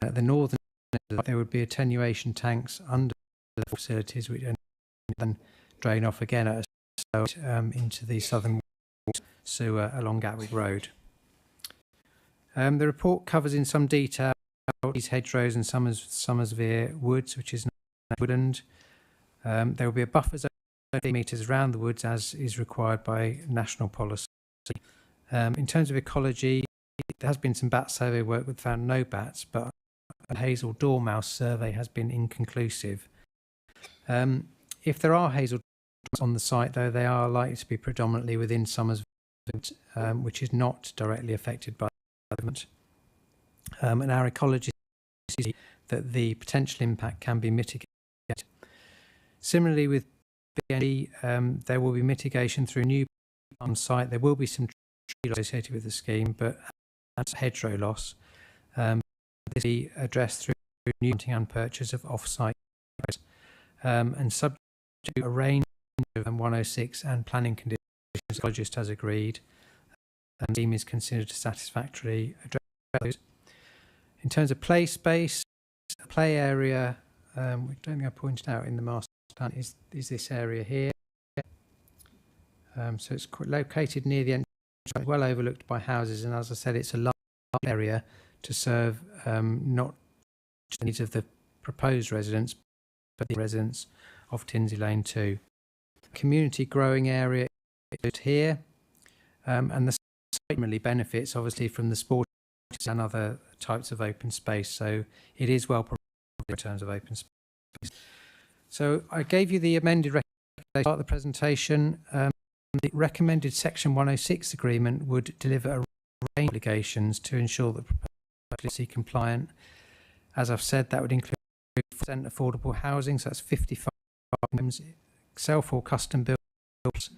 At the northern end, there would be attenuation tanks under the facilities, which then drain off again at a slow into the southern sewer along Gatwick Road. The report covers in some detail these hedgerows and Somersvere Woods, which is woodland. There will be a buffer zone 30 metres around the woods as is required by national policy. In terms of ecology, there has been some bat survey work that found no bats, but a hazel dormouse survey has been inconclusive. If there are hazel dormouse on the site, though, they are likely to be predominantly within Somersville, which is not directly affected by the development. And our ecologists see that the potential impact can be mitigated. Similarly, with BNE, there will be mitigation through new on site. There will be some tree loss associated with the scheme, but that's hedgerow loss. This will be addressed through new hunting and purchase of off-site and subject to a range of 106 and planning conditions. The ecologist has agreed, and the scheme is considered to satisfactorily address those. In terms of play space, play area, which I don't think I pointed out in the master plan, is this area here. So it's located near the entrance, well overlooked by houses, and as I said, it's a large area to serve not just the needs of the proposed residents, but the residents of Tinsey Lane too. Community growing area is here, and the site really benefits obviously from the sport and other types of open space, so it is well provided in terms of open space. So I gave you the amended recommendation at the presentation. The recommended Section 106 agreement would deliver a range of obligations to ensure that policy compliant. As I've said, that would include 4% affordable housing, so that's 55 homes, self or custom builds,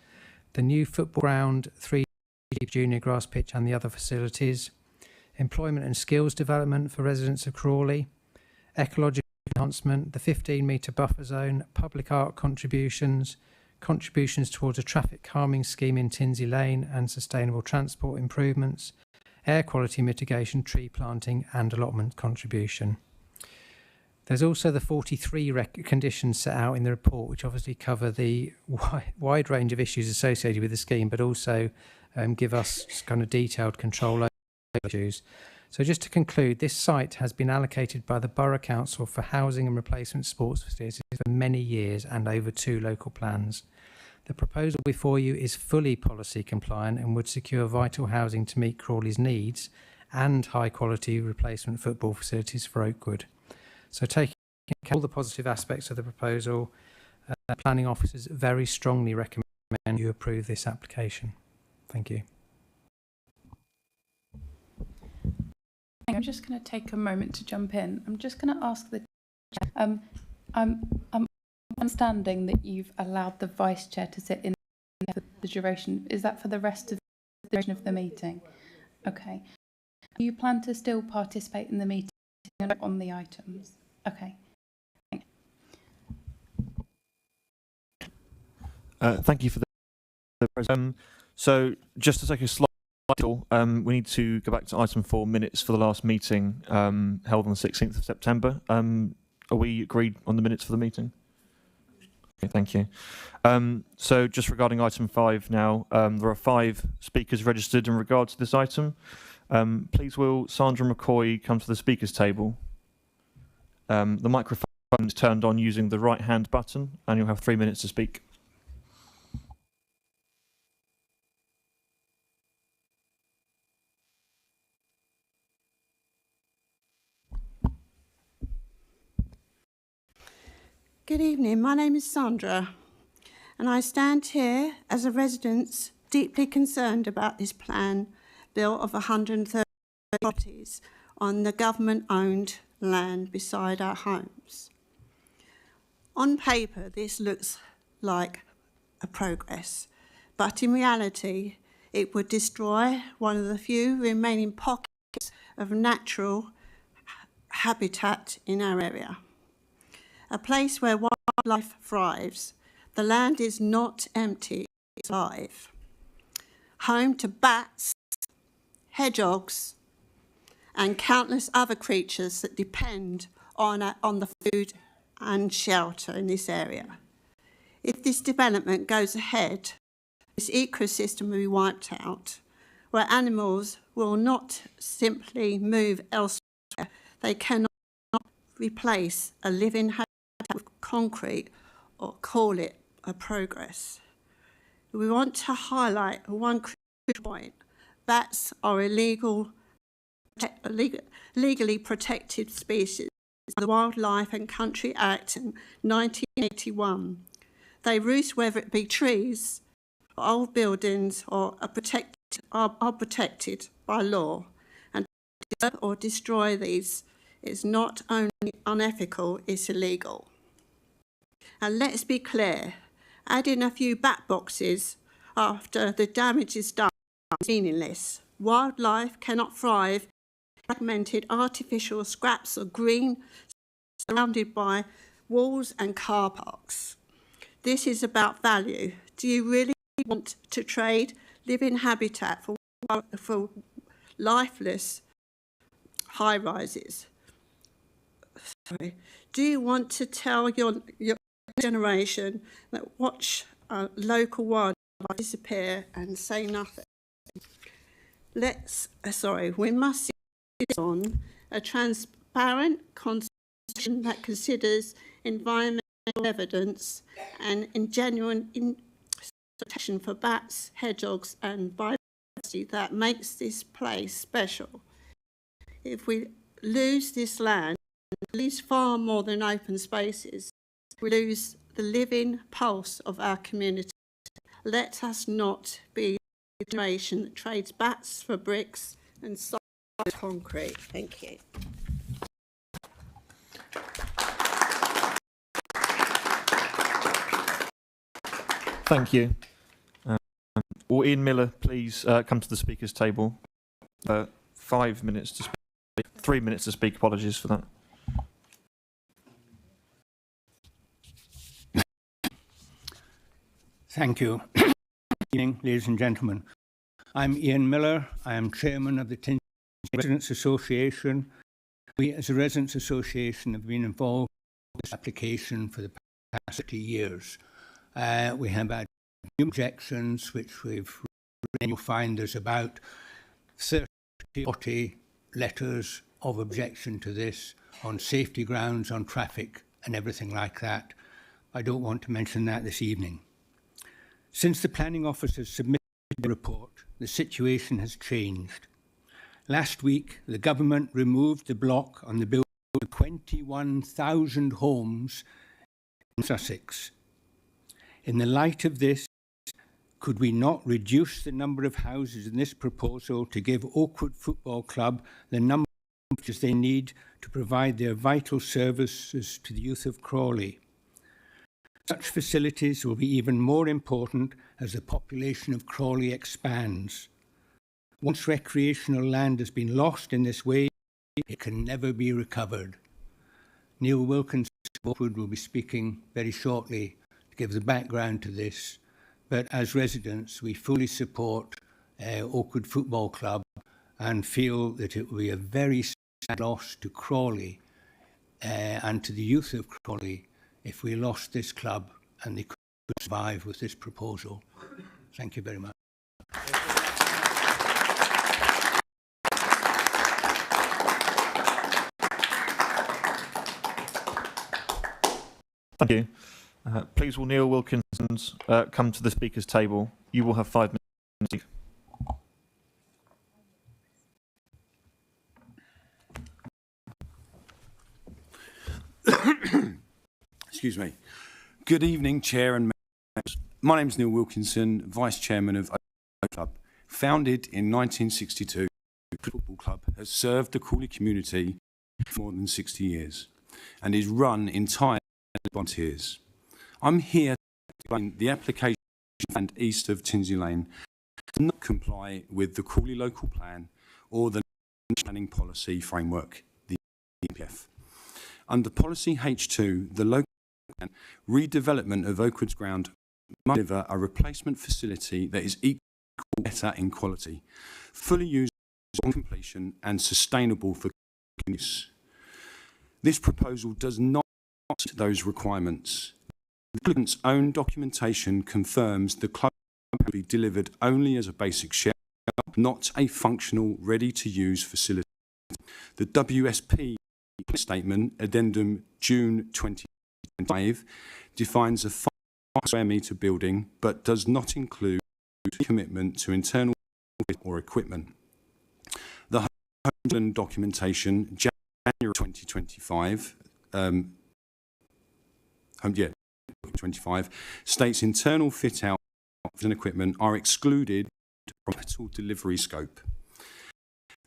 the new football ground, 3 junior grass pitch and the other facilities, employment and skills development for residents of Crawley, ecological enhancement, the 15-metre buffer zone, public art contributions, contributions towards a traffic calming scheme in Tinsey Lane and sustainable transport improvements, air quality mitigation, tree planting and allotment contribution. There's also the 43 conditions set out in the report, which obviously cover the wide range of issues associated with the scheme, but also give us kind of detailed control over issues. So just to conclude, this site has been allocated by the Borough Council for housing and replacement sports facilities for many years and over 2 local plans. The proposal before you is fully policy compliant and would secure vital housing to meet Crawley's needs and high quality replacement football facilities for Oakwood. So taking all the positive aspects of the proposal, planning officers very strongly recommend you approve this application. Thank you. I'm just going to take a moment to jump in. I'm just going to ask the I'm understanding that you've allowed the vice chair to sit in for the duration. Is that for the rest of the duration of the meeting? Okay. Do you plan to still participate in the meeting on the items? Okay. Thank you for the so just to take a slight we need to go back to item 4 minutes for the last meeting held on the 16th of September. Are we agreed on the minutes for the meeting? Okay, thank you. So just regarding item 5 now, there are 5 speakers registered in regard to this item. Please will Sandra McCoy come to the speakers table. The microphone is turned on using the right hand button and you'll have 3 minutes to speak. Good evening, my name is Sandra and I stand here as a resident deeply concerned about this plan built of 130 properties on the government-owned land beside our homes. On paper, this looks like a progress, but in reality, it would destroy one of the few remaining pockets of natural habitat in our area. A place where wildlife thrives. The land is not empty, it's alive. Home to bats, hedgehogs, and countless other creatures that depend on the food and shelter in this area. If this development goes ahead, this ecosystem will be wiped out, where animals will not simply move elsewhere. They cannot replace a living habitat with concrete or call it a progress. We want to highlight one crucial point. Bats are legally protected species by the Wildlife and Country Act in 1981. They roost whether it be trees, old buildings, or are protected by law, and to disturb or destroy these is not only unethical, it's illegal. And let's be clear, adding a few bat boxes after the damage is done is meaningless. Wildlife cannot thrive in fragmented artificial scraps of green surrounded by walls and car parks. This is about value. Do you really want to trade living habitat for lifeless high-rises? Do you want to tell your generation that watch local wildlife disappear and say nothing? We must sit on a transparent constitution that considers environmental evidence and in genuine protection for bats, hedgehogs and biodiversity that makes this place special. If we lose this land, we lose far more than open spaces. We lose the living pulse of our community. Let us not be a generation that trades bats for bricks and solid concrete. Thank you. Thank you. Will Ian Miller please come to the speakers table? 5 minutes to speak. 3 minutes to speak. Apologies for that. Thank you. Good evening, ladies and gentlemen. I'm Ian Miller. I am chairman of the Tinsbury Residents Association. We, as a Residents Association, have been involved with this application for the past 30 years. We have had new objections, which you'll find there's about 30 or 40 letters of objection to this on safety grounds, on traffic and everything like that. I don't want to mention that this evening. Since the planning officers submitted the report, the situation has changed. Last week, the government removed the block on the building of 21,000 homes in Sussex. In the light of this, could we not reduce the number of houses in this proposal to give Oakwood Football Club the number of houses they need to provide their vital services to the youth of Crawley? Such facilities will be even more important as the population of Crawley expands. Once recreational land has been lost in this way, it can never be recovered. Neil Wilkinson will be speaking very shortly to give the background to this, but as residents, we fully support Oakwood Football Club and feel that it will be a very sad loss to Crawley and to the youth of Crawley if we lost this club and they could survive with this proposal. Thank you very much. Thank you. Please will Neil Wilkinson come to the speakers table. You will have 5 minutes. Excuse me. Good evening, Chair and members. My name is Neil Wilkinson, Vice Chairman of Oakwood Club. Founded in 1962, the football club has served the Crawley community for more than 60 years and is run entirely by volunteers. I'm here to explain the application and east of Tinsley Lane does not comply with the Crawley Local Plan or the Planning Policy Framework, the EPF. Under Policy H2, the local plan redevelopment of Oakwoods Ground must deliver a replacement facility that is equal or better in quality, fully used on completion and sustainable for use. This proposal does not meet those requirements. The applicant's own documentation confirms the club will be delivered only as a basic shell, not a functional, ready-to-use facility. The WSP statement, addendum June 2025, defines a 5 square metre building, but does not include commitment to internal or equipment. The Home documentation, January 2025, 25 states internal fit-out and equipment are excluded from capital delivery scope.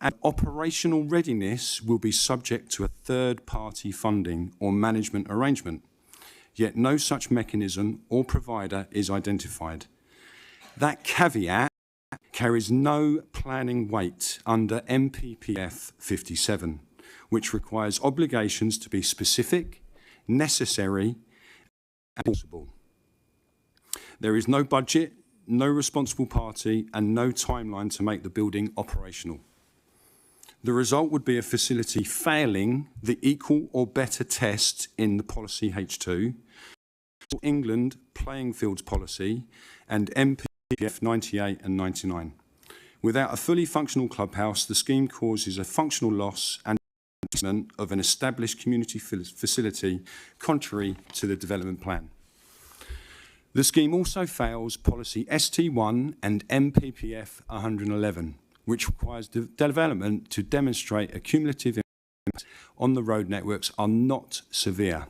And operational readiness will be subject to a third-party funding or management arrangement, yet no such mechanism or provider is identified. That caveat carries no planning weight under MPPF 57, which requires obligations to be specific, necessary, and enforceable. There is no budget, no responsible party, and no timeline to make the building operational. The result would be a facility failing the equal or better test in the Policy H2, England Playing Fields Policy, and MPPF 98 and 99. Without a fully functional clubhouse, the scheme causes a functional loss and of an established community facility contrary to the development plan. The scheme also fails Policy ST1 and MPPF 111, which requires development to demonstrate a cumulative impact on the road networks are not severe.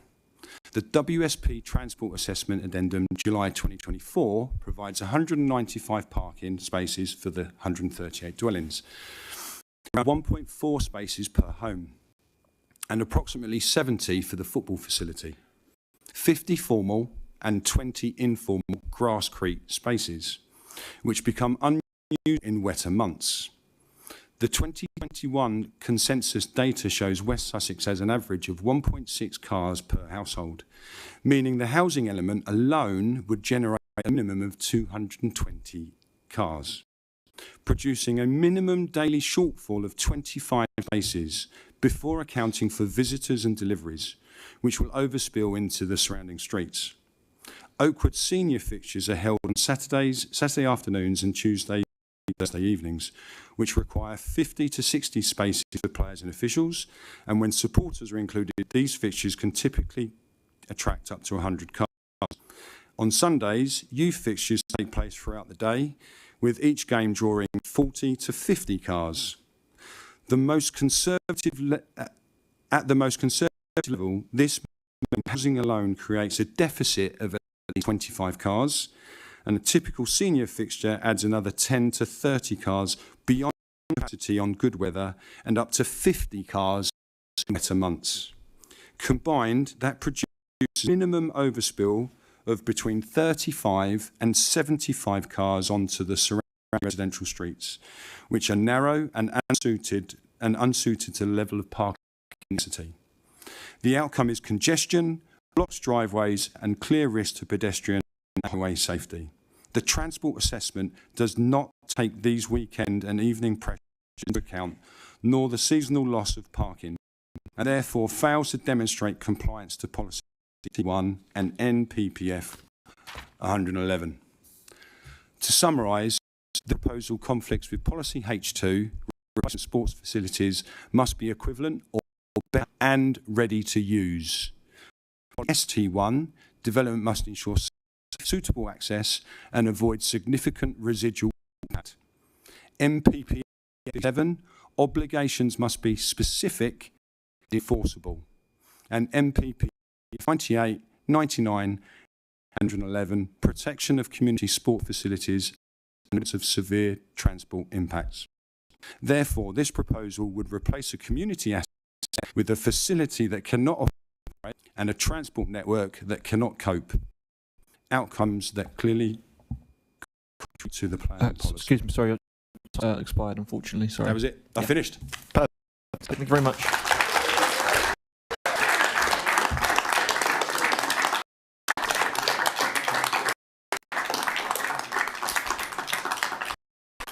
The WSP Transport Assessment Addendum July 2024 provides 195 parking spaces for the 138 dwellings, around 1.4 spaces per home, and approximately 70 for the football facility, 50 formal and 20 informal grasscrete spaces, which become unused in wetter months. The 2021 consensus data shows West Sussex has an average of 1.6 cars per household, meaning the housing element alone would generate a minimum of 220 cars, producing a minimum daily shortfall of 25 spaces before accounting for visitors and deliveries, which will overspill into the surrounding streets. Oakwood senior fixtures are held on Saturday afternoons and Thursday evenings, which require 50 to 60 spaces for players and officials, and when supporters are included, these fixtures can typically attract up to 100 cars. On Sundays, youth fixtures take place throughout the day, with each game drawing 40 to 50 cars. At the most conservative level, this housing alone creates a deficit of at least 25 cars, and a typical senior fixture adds another 10 to 30 cars beyond capacity on good weather and up to 50 cars in better months. Combined, that produces a minimum overspill of between 35 and 75 cars onto the surrounding residential streets, which are narrow and unsuited to the level of parking density. The outcome is congestion, blocked driveways, and clear risk to pedestrian and highway safety. The transport assessment does not take these weekend and evening pressures into account, nor the seasonal loss of parking, and therefore fails to demonstrate compliance to Policy 1 and NPPF 111. To summarise, the proposal conflicts with Policy H2, sports facilities must be equivalent or better and ready to use. ST1, development must ensure suitable access and avoid significant residual impact. MPP 7, obligations must be specific and enforceable. And MPP 98, 99, 111, protection of community sport facilities of severe transport impacts. Therefore, this proposal would replace a community asset with a facility that cannot operate and a transport network that cannot cope. Outcomes that clearly contribute to the plan policy. Excuse me, sorry, expired, unfortunately. Sorry. That was it. I finished. Perfect. Thank you very much.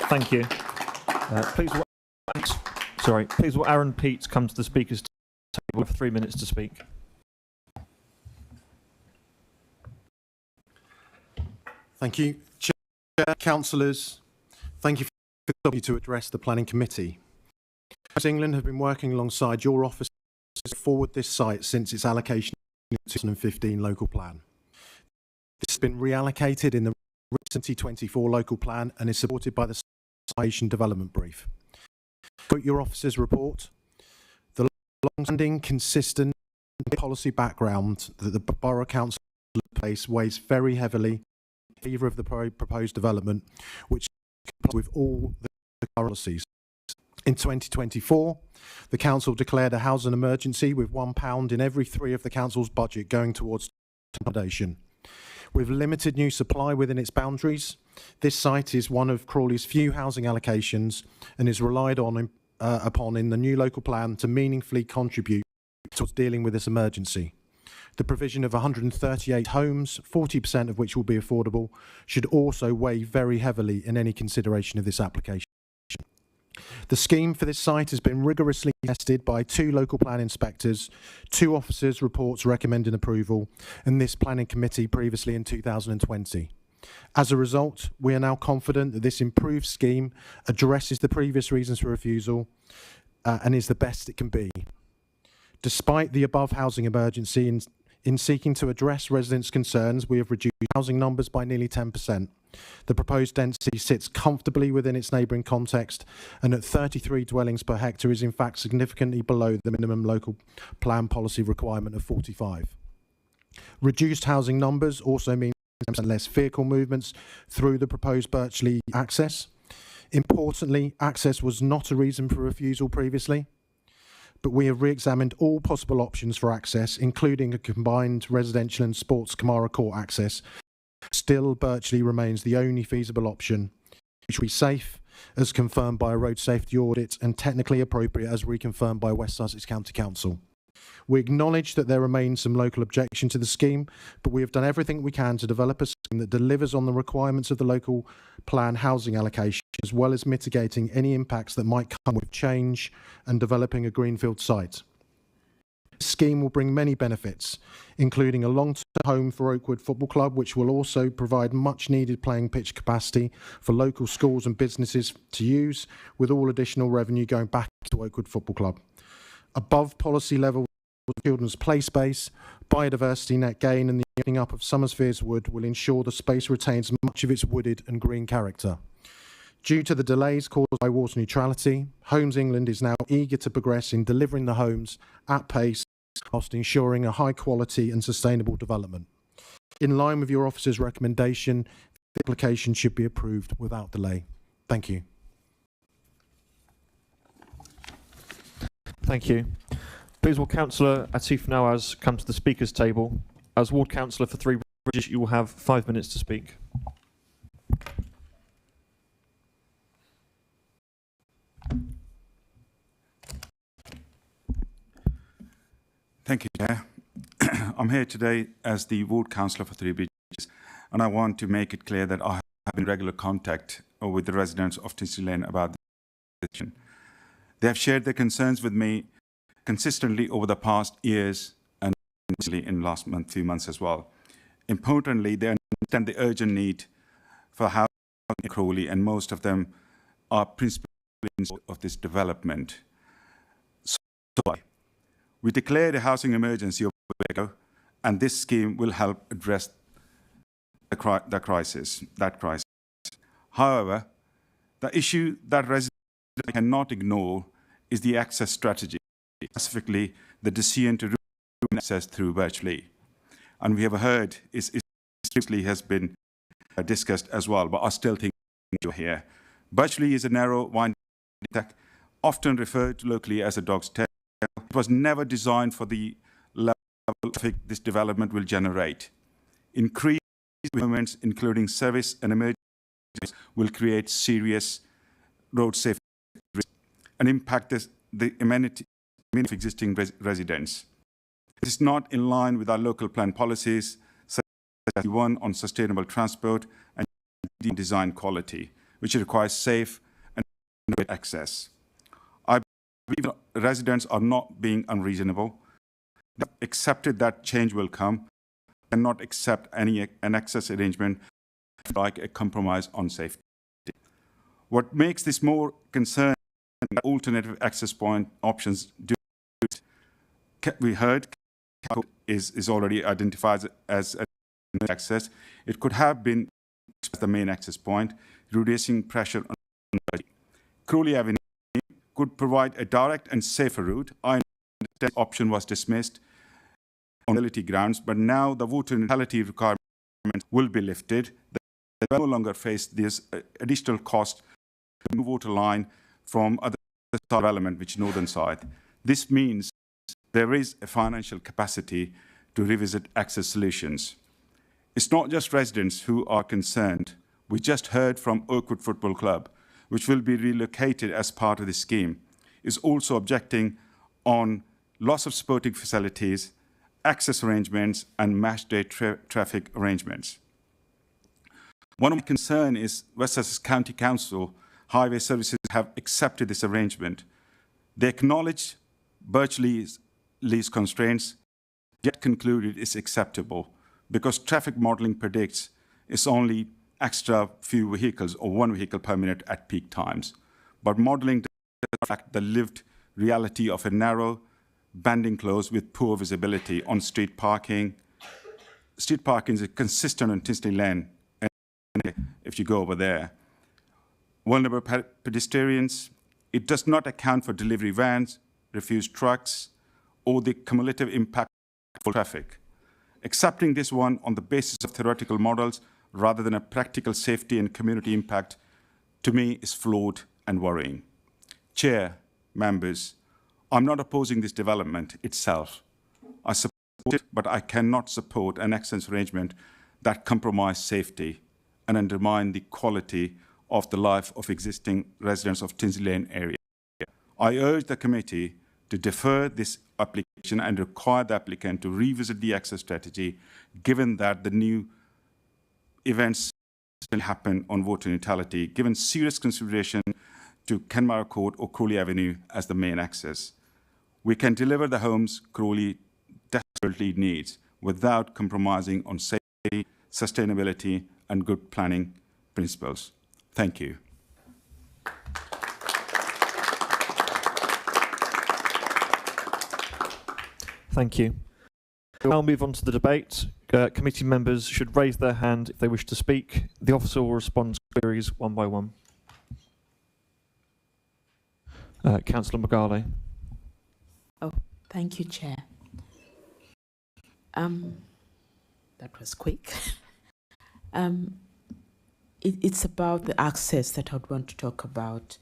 Thank you. Please will Aaron Peats come to the speakers table for 3 minutes to speak. Thank you. Chair, councillors, thank you for the opportunity to address the Planning Committee. Homes England have been working alongside your office to forward this site since its allocation in the 2015 local plan. This has been reallocated in the 2024 local plan and is supported by the Site Development Brief. Quote your officer's report, the long-standing, consistent policy background that the Borough Council place weighs very heavily in favour of the proposed development, which complies with all the policies. In 2024, the Council declared a housing emergency with £1 in every 3 of the Council's budget going towards accommodation. With limited new supply within its boundaries, this site is one of Crawley's few housing allocations and is relied on upon in the new local plan to meaningfully contribute towards dealing with this emergency. The provision of 138 homes, 40% of which will be affordable, should also weigh very heavily in any consideration of this application. The scheme for this site has been rigorously tested by 2 local plan inspectors, 2 officers' reports recommending approval, and this planning committee previously in 2020. As a result, we are now confident that this improved scheme addresses the previous reasons for refusal and is the best it can be. Despite the above housing emergency, in seeking to address residents' concerns, we have reduced housing numbers by nearly 10%. The proposed density sits comfortably within its neighbouring context, and at 33 dwellings per hectare is in fact significantly below the minimum local plan policy requirement of 45. Reduced housing numbers also mean less vehicle movements through the proposed Birchley access. Importantly, access was not a reason for refusal previously, but we have re-examined all possible options for access, including a combined residential and sports Kamara Court access. Still, Birchley remains the only feasible option, which will be safe, as confirmed by a road safety audit, and technically appropriate, as reconfirmed by West Sussex County Council. We acknowledge that there remains some local objection to the scheme, but we have done everything we can to develop a scheme that delivers on the requirements of the local plan housing allocation, as well as mitigating any impacts that might come with change and developing a greenfield site. This scheme will bring many benefits, including a long-term home for Oakwood Football Club, which will also provide much-needed playing pitch capacity for local schools and businesses to use, with all additional revenue going back to Oakwood Football Club. Above policy level children's play space, biodiversity net gain and the opening up of Summersfields Wood will ensure the space retains much of its wooded and green character. Due to the delays caused by water neutrality, Homes England is now eager to progress in delivering the homes at pace whilst ensuring a high quality and sustainable development. In line with your officer's recommendation, the application should be approved without delay. Thank you. Thank you. Please will Councillor Atif Nawaz come to the speakers table. As Ward Councillor for 3 Bridges, you will have 5 minutes to speak. Thank you, Chair. I'm here today as the Ward Councillor for 3 Bridges, and I want to make it clear that I have been in regular contact with the residents of Tinsley Lane about this decision. They have shared their concerns with me consistently over the past years and in the last few months as well. Importantly, they understand the urgent need for housing in Crawley, and most of them are principally of this development. So we declared a housing emergency a week ago, and this scheme will help address that crisis. However, the issue that residents cannot ignore is the access strategy, specifically the decision to access through Birchley. And we have heard it has been discussed as well, but I still think here. Birchley is a narrow, winding track, often referred to locally as a dog's tail. It was never designed for the level of traffic this development will generate. Increased movements, including service and emergency, will create serious road safety risks and impact the amenity of existing residents. It is not in line with our local plan policies, such as the one on sustainable transport and design quality, which requires safe and adequate access. I believe residents are not being unreasonable. They have accepted that change will come and not accept an access arrangement like a compromise on safety. What makes this more concerning that alternative access point options do it. We heard is already identified as access. It could have been the main access point, reducing pressure on Crawley Avenue could provide a direct and safer route. I understand the option was dismissed on mobility grounds, but now the water neutrality requirement will be lifted. They will no longer face this additional cost to move water line from other development, which northern side. This means there is a financial capacity to revisit access solutions. It's not just residents who are concerned. We just heard from Oakwood Football Club, which will be relocated as part of the scheme, is also objecting on loss of sporting facilities, access arrangements, and match day traffic arrangements. One of my concerns is West Sussex County Council Highway Services have accepted this arrangement. They acknowledge Birchley's lease constraints, yet concluded it's acceptable because traffic modelling predicts it's only extra few vehicles or one vehicle per minute at peak times. But modelling does reflect the lived reality of a narrow, bending close with poor visibility on street parking. Street parking is consistent on Tinsley Lane if you go over there. Vulnerable pedestrians, it does not account for delivery vans, refuse trucks, or the cumulative impact of traffic. Accepting this one on the basis of theoretical models rather than a practical safety and community impact, to me, is flawed and worrying. Chair, members, I'm not opposing this development itself. I support it, but I cannot support an access arrangement that compromises safety and undermine the quality of the life of existing residents of Tinsley Lane area. I urge the committee to defer this application and require the applicant to revisit the access strategy, given that the new events will happen on water neutrality, given serious consideration to Kenmare Court or Crawley Avenue as the main access. We can deliver the homes Crawley desperately needs without compromising on safety, sustainability, and good planning principles. Thank you. Thank you. We'll now move on to the debate. Committee members should raise their hand if they wish to speak. The officer will respond to queries one by one. Councillor Magale. Oh, thank you, Chair. That was quick. It's about the access that I'd want to talk about.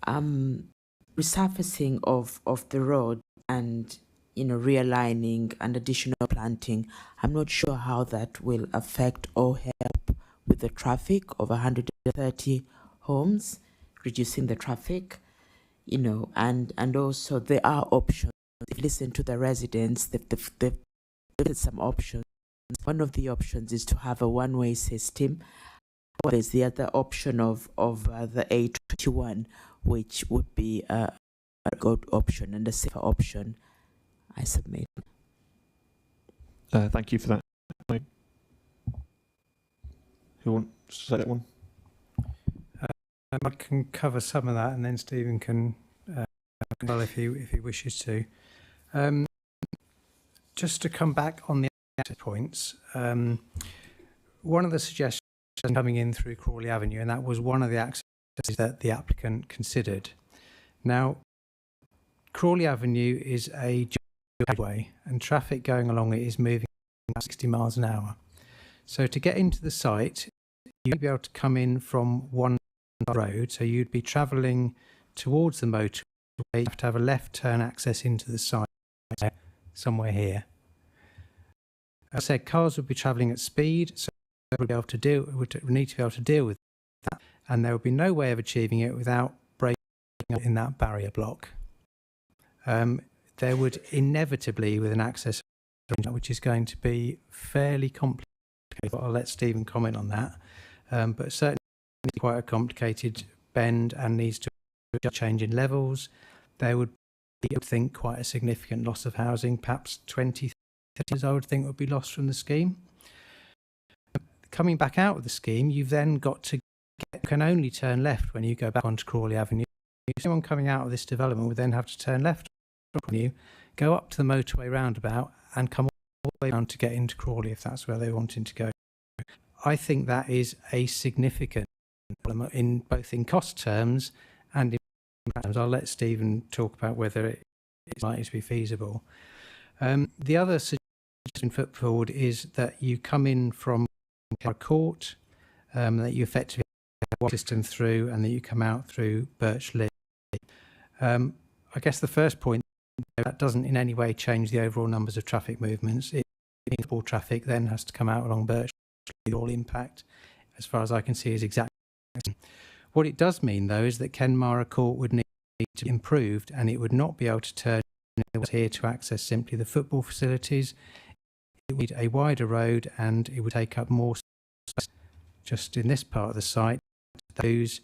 Resurfacing of the road and realigning and additional planting. I'm not sure how that will affect or help with the traffic of 130 homes, reducing the traffic, and also there are options. If you listen to the residents, they've some options. One of the options is to have a one-way system. There's the other option of the A21, which would be a good option and a safer option. I submit. Thank you for that. Who wants to say that one? I can cover some of that, and then Stephen can, well, if he wishes to. Just to come back on the access points, one of the suggestions coming in through Crawley Avenue, and that was one of the accesses that the applicant considered. Now, Crawley Avenue is a highway, and traffic going along it is moving at 60 miles an hour. So to get into the site, you'll be able to come in from one road, so you'd be travelling towards the motorway. You have to have a left turn access into the site somewhere here. As I said, cars would be travelling at speed, so they would need to be able to deal with that, and there would be no way of achieving it without breaking up in that barrier block. There would inevitably, with an access which is going to be fairly complicated, I'll let Stephen comment on that, but certainly quite a complicated bend and needs to change in levels. There would be, I would think, quite a significant loss of housing, perhaps 20, 30 I would think would be lost from the scheme. Coming back out of the scheme, you've then got to can only turn left when you go back onto Crawley Avenue. Anyone coming out of this development would then have to turn left on you, go up to the motorway roundabout and come all the way down to get into Crawley if that's where they're wanting to go. I think that is a significant problem in both in cost terms and in terms. I'll let Stephen talk about whether it's likely to be feasible. The other suggestion put forward is that you come in from a court, that you effectively have one system through and that you come out through Birch Lee. I guess the first point, that doesn't in any way change the overall numbers of traffic movements. All traffic then has to come out along Birch Lee. All impact, as far as I can see, is exactly the same. What it does mean, though, is that Kenmara Court would need to be improved, and it would not be able to turn here to access simply the football facilities. It would need a wider road, and it would take up more space just in this part of the site. Those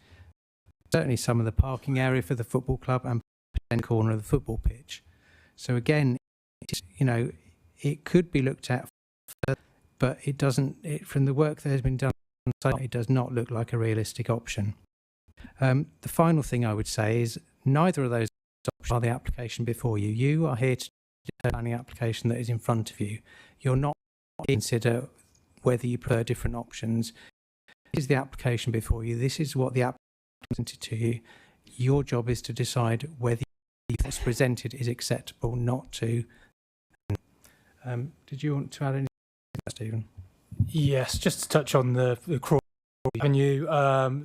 certainly some of the parking area for the football club and the corner of the football pitch. So again, it could be looked at further, but it doesn't. From the work that has been done on site, it does not look like a realistic option. The final thing I would say is neither of those options are the application before you. You are here to do the planning application that is in front of you. You're not here to consider whether you prefer different options. This is the application before you. This is what the applicant presented to you. Your job is to decide whether what's presented is acceptable, not to. Did you want to add anything, Stephen? Yes, just to touch on the Crawley Avenue,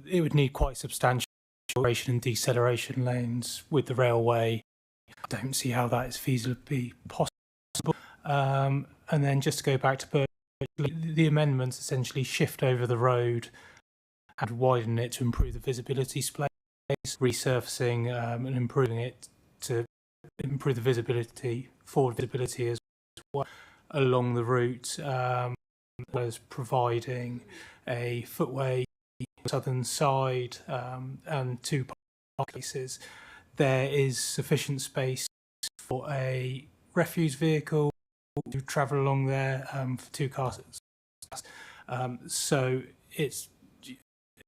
it would need quite substantial acceleration and deceleration lanes with the railway. I don't see how that is feasibly possible. And then just to go back to Birch, the amendments essentially shift over the road and widen it to improve the visibility space, resurfacing and improving it to improve the visibility, forward visibility as well along the route, as well as providing a footway on the southern side and two park places. There is sufficient space for a refuse vehicle to travel along there for two cars. So it's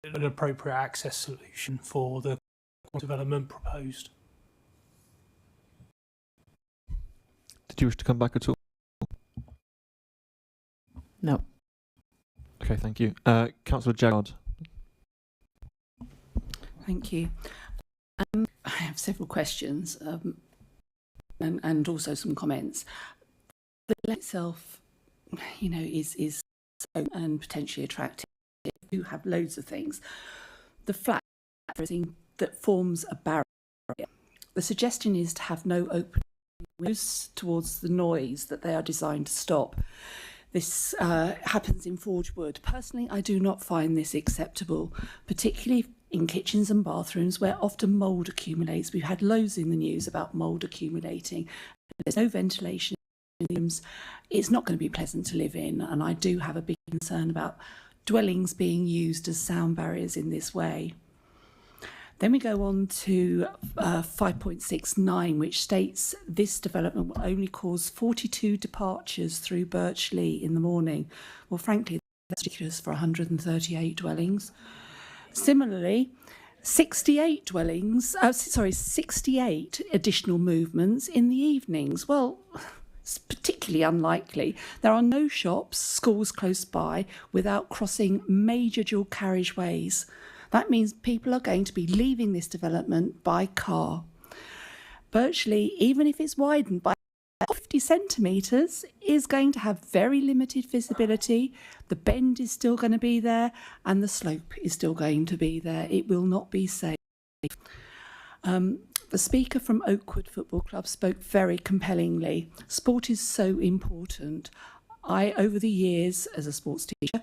an appropriate access solution for the development proposed. Did you wish to come back at all? No. Okay, thank you. Councillor Jaggard. Thank you. I have several questions and also some comments. The land itself, is and potentially attractive. You have loads of things. The flat, everything that forms a barrier. The suggestion is to have no open windows towards the noise that they are designed to stop. This happens in Forge Wood. Personally, I do not find this acceptable, particularly in kitchens and bathrooms where often mould accumulates. We've had loads in the news about mould accumulating. There's no ventilation in rooms. It's not going to be pleasant to live in, and I do have a big concern about dwellings being used as sound barriers in this way. Then we go on to 5.69, which states this development will only cause 42 departures through Birch Lee in the morning. Well, frankly, that's ridiculous for 138 dwellings. Similarly, 68 additional movements in the evenings. Well, it's particularly unlikely. There are no shops, schools close by without crossing major dual carriageways. That means people are going to be leaving this development by car. Birch Lee, even if it's widened by 50 centimetres is going to have very limited visibility. The bend is still going to be there and the slope is still going to be there. It will not be safe. The speaker from Oakwood Football Club spoke very compellingly. Sport is so important. I, over the years as a sports teacher,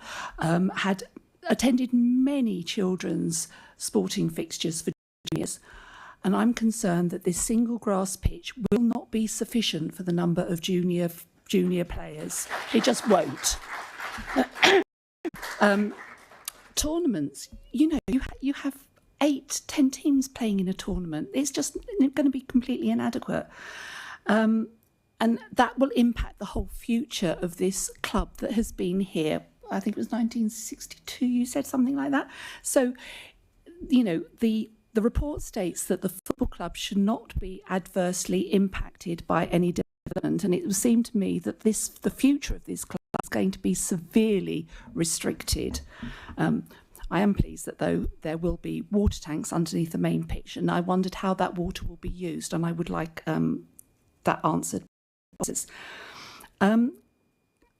had attended many children's sporting fixtures for juniors, and I'm concerned that this single grass pitch will not be sufficient for the number of junior players. It just won't. Tournaments, you know, you have 8-10 teams playing in a tournament. It's just going to be completely inadequate. And that will impact the whole future of this club that has been here. I think it was 1962, you said something like that. So, you know, the report states that the football club should not be adversely impacted by any development. And it would seem to me that the future of this club is going to be severely restricted. I am pleased that, though, there will be water tanks underneath the main pitch, and I wondered how that water will be used, and I would like that answered.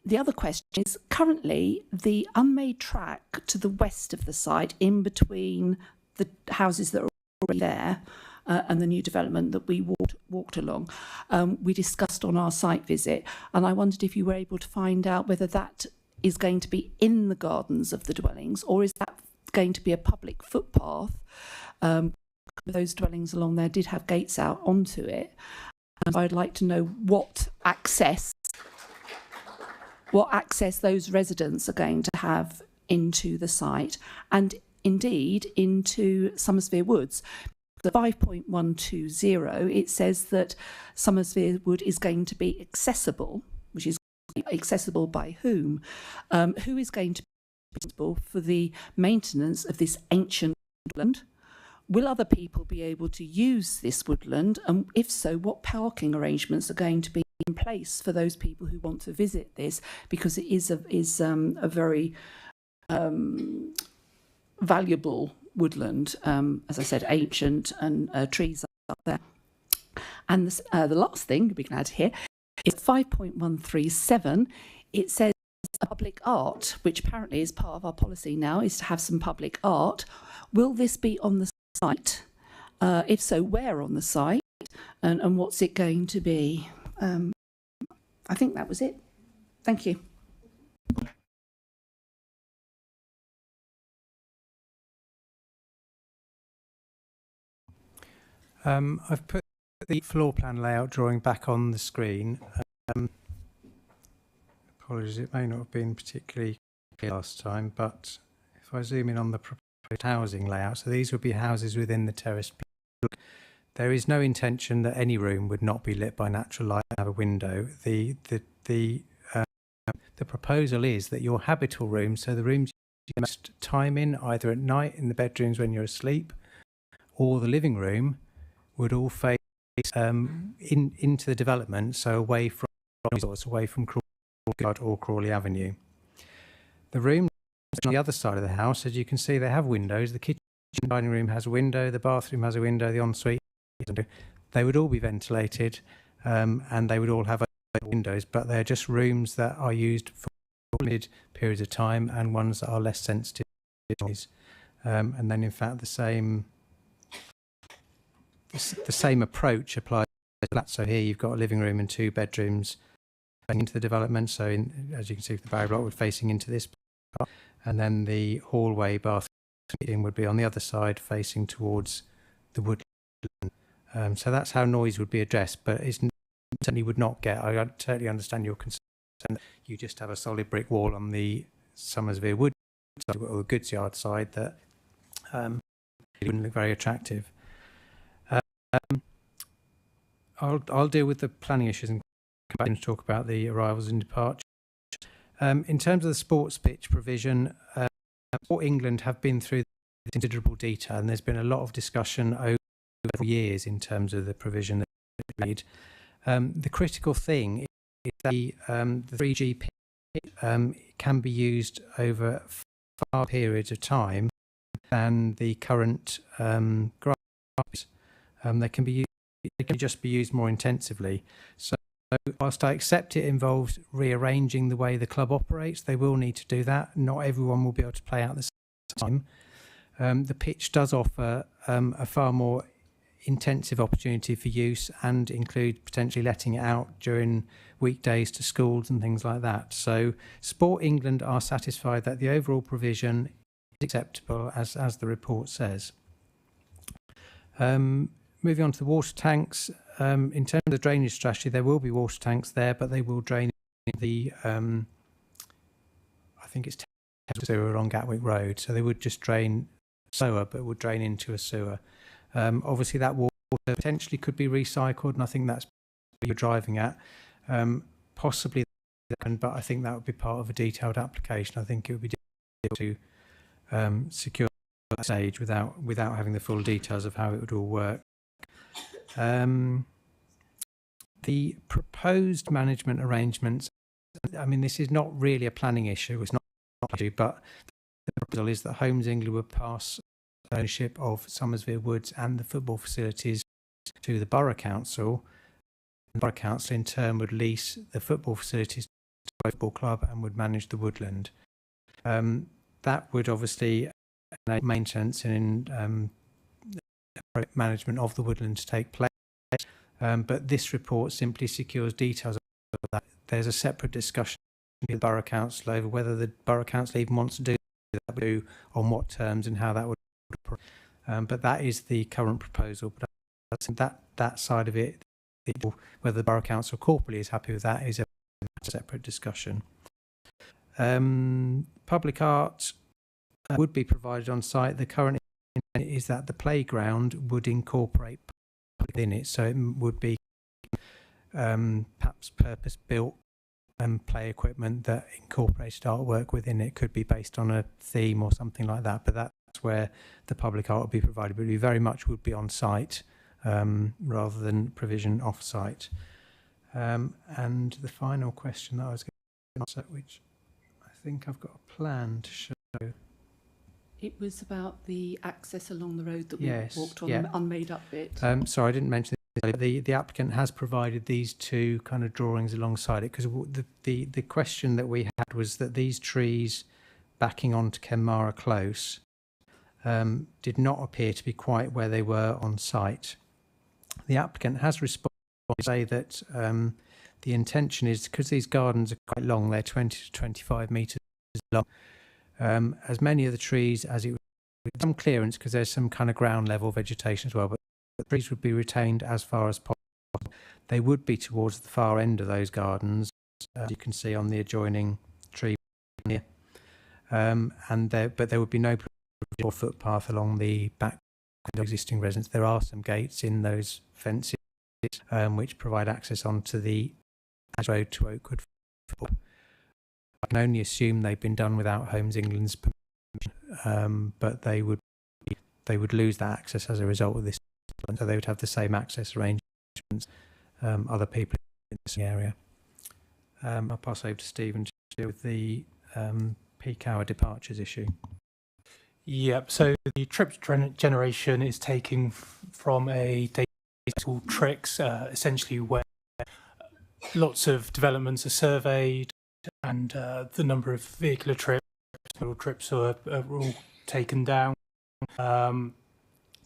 The other question is, currently, the unmade track to the west of the site, in between the houses that are already there and the new development that we walked along, we discussed on our site visit, and I wondered if you were able to find out whether that is going to be in the gardens of the dwellings, or is that going to be a public footpath? Those dwellings along there did have gates out onto it. I'd like to know what access those residents are going to have into the site, and indeed into Somersvere Woods. The 5.120, it says that Somersvere Wood is going to be accessible, which is accessible by whom? Who is going to be responsible for the maintenance of this ancient woodland? Will other people be able to use this woodland? And if so, what parking arrangements are going to be in place for those people who want to visit this? Because it is a very valuable woodland, as I said, ancient, and trees are up there. And the last thing we can add here is 5.137. It says public art, which apparently is part of our policy now, is to have some public art. Will this be on the site? If so, where on the site? And what's it going to be? I think that was it. Thank you. I've put the floor plan layout drawing back on the screen. Apologies, it may not have been particularly clear last time, but if I zoom in on the proposed housing layout, so these would be houses within the terraced block. There is no intention that any room would not be lit by natural light and have a window. The proposal is that your habitable rooms, so the rooms you must time in either at night in the bedrooms when you're asleep, or the living room, would all face into the development, so away from Crawley or Crawley Avenue. The rooms on the other side of the house, as you can see, they have windows. The kitchen dining room has a window, the bathroom has a window, the ensuite, they would all be ventilated, and they would all have windows, but they're just rooms that are used for limited periods of time and ones that are less sensitive to noise. And then, in fact, the same approach applies to that. So here you've got a living room and 2 bedrooms into the development. So as you can see, the Barry block would facing into this part, and then the hallway bathroom would be on the other side facing towards the woodland. So that's how noise would be addressed, but it certainly would not get, I totally understand your concern, you just have a solid brick wall on the Somersvere Wood side or the goods yard side that it wouldn't look very attractive. I'll deal with the planning issues and come back to talk about the arrivals and departures. In terms of the sports pitch provision, Sport England have been through considerable detail, and there's been a lot of discussion over years in terms of the provision that they made. The critical thing is that the 3G pitch can be used over far periods of time than the current grass. They can just be used more intensively. So whilst I accept it involves rearranging the way the club operates, they will need to do that. Not everyone will be able to play out the same time. The pitch does offer a far more intensive opportunity for use and include potentially letting it out during weekdays to schools and things like that. So Sport England are satisfied that the overall provision is acceptable as the report says. Moving on to the water tanks, in terms of the drainage strategy, there will be water tanks there, but they will drain in the, I think it's sewer along Gatwick Road. So they would just drain slower, but would drain into a sewer. Obviously, that water potentially could be recycled, and I think that's what you're driving at. Possibly, but I think that would be part of a detailed application. I think it would be difficult to secure that stage without having the full details of how it would all work. The proposed management arrangements, I mean, this is not really a planning issue, it's not an issue, but the proposal is that Homes England would pass ownership of Somersville Woods and the football facilities to the Borough Council. The Borough Council in turn would lease the football facilities to the football club and would manage the woodland. That would obviously enable maintenance and management of the woodland to take place. But this report simply secures details of that. There's a separate discussion with the Borough Council over whether the Borough Council even wants to do that, on what terms and how that would. But that is the current proposal. But I think that side of it, whether the Borough Council corporately is happy with that, is a separate discussion. Public art would be provided on site. The current is that the playground would incorporate within it, so it would be perhaps purpose-built play equipment that incorporated artwork within it. Could be based on a theme or something like that, but that's where the public art would be provided, but it very much would be on site rather than provision off site. And the final question that I was going to answer, which I think I've got a plan to show. It was about the access along the road that we walked on, yeah. the unmade up bit. Sorry, I didn't mention this. The applicant has provided these two kind of drawings alongside it, because the question that we had was that these trees backing onto Kenmara Close did not appear to be quite where they were on site. The applicant has responded to say that the intention is, because these gardens are quite long, they're 20 to 25 metres long, as many of the trees as it would, some clearance because there's some kind of ground level vegetation as well, but the trees would be retained as far as possible. They would be towards the far end of those gardens, as you can see on the adjoining tree here. But there would be no footpath along the back of the existing residence. There are some gates in those fences which provide access onto the road to Oakwood. I can only assume they've been done without Homes England's permission, but they would lose that access as a result of this. So they would have the same access arrangements other people in this area. I'll pass over to Stephen to deal with the peak hour departures issue. Yep, so the trip generation is taken from a data called TRIX, essentially where lots of developments are surveyed and the number of vehicular trips are all taken down.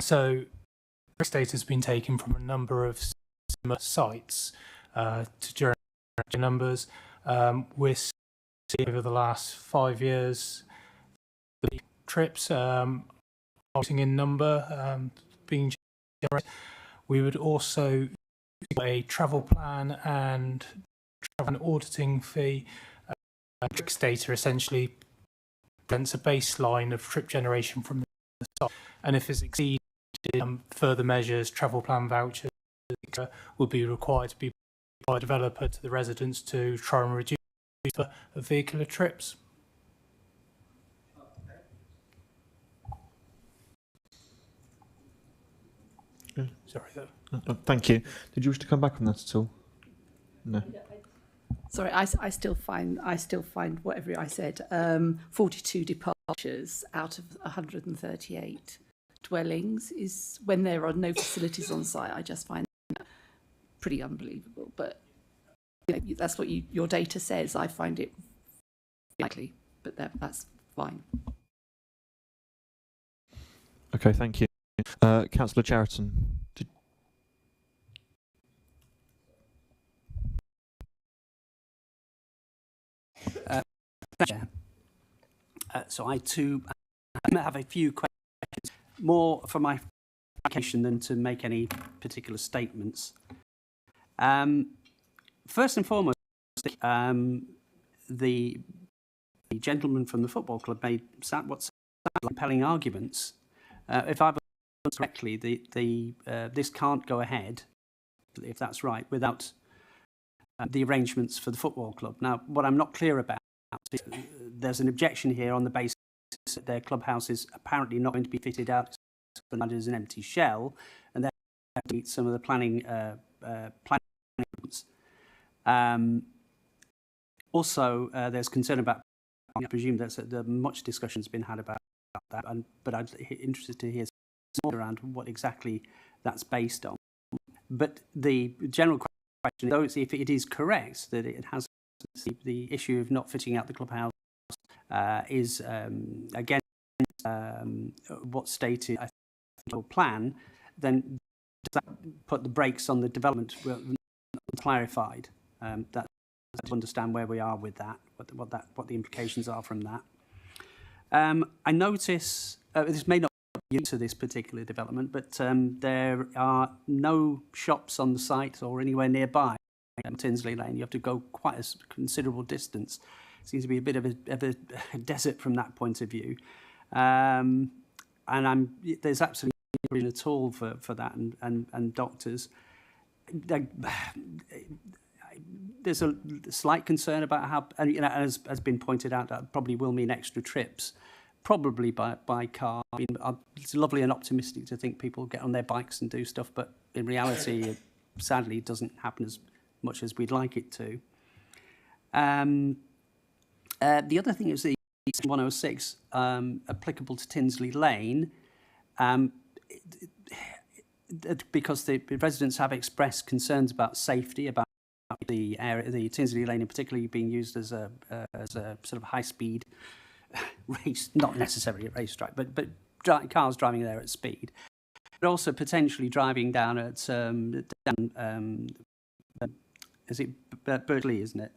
So TRIX data has been taken from a number of similar sites to generate numbers. We're seeing over the last 5 years the trips increasing in number being generated. We would also do a travel plan and travel auditing fee. TRIX data essentially presents a baseline of trip generation from the start, and if it's exceeded, further measures, travel plan vouchers, etc., will be required to be by a developer to the residents to try and reduce the vehicular trips. Sorry. Thank you. Did you wish to come back on that at all? No. Sorry, I still find whatever I said. 42 departures out of 138 dwellings is when there are no facilities on site. I just find that pretty unbelievable. But that's what your data says. I find it likely, but that's fine. Okay, thank you. Councillor Cheriton. Chair. So I too have a few questions, more for my application than to make any particular statements. First and foremost, the gentleman from the football club made what sound like compelling arguments. If I've understood correctly, this can't go ahead, if that's right, without the arrangements for the football club. Now, what I'm not clear about is there's an objection here on the basis that their clubhouse is apparently not going to be fitted out as an empty shell, and they have to meet some of the planning requirements. Also, there's concern about, I presume that much discussion has been had about that, but I'm interested to hear more around what exactly that's based on. But the general question, though, if it is correct that it has the issue of not fitting out the clubhouse is again what's stated in the plan, then does that put the brakes on the development? Clarified. That's to understand where we are with that, what the implications are from that. I notice this may not be to this particular development, but there are no shops on the site or anywhere nearby Tinsley Lane. You have to go quite a considerable distance. Seems to be a bit of a desert from that point of view. And there's absolutely no reason at all for that, and doctors. There's a slight concern about how, and as has been pointed out, that probably will mean extra trips, probably by car. I mean, it's lovely and optimistic to think people get on their bikes and do stuff, but in reality, it sadly doesn't happen as much as we'd like it to. The other thing is the 106 applicable to Tinsley Lane, because the residents have expressed concerns about safety, about the area, the Tinsley Lane in particular, being used as a sort of high-speed race, not necessarily a racetrack, but cars driving there at speed, but also potentially driving down at is it Birchley, isn't it?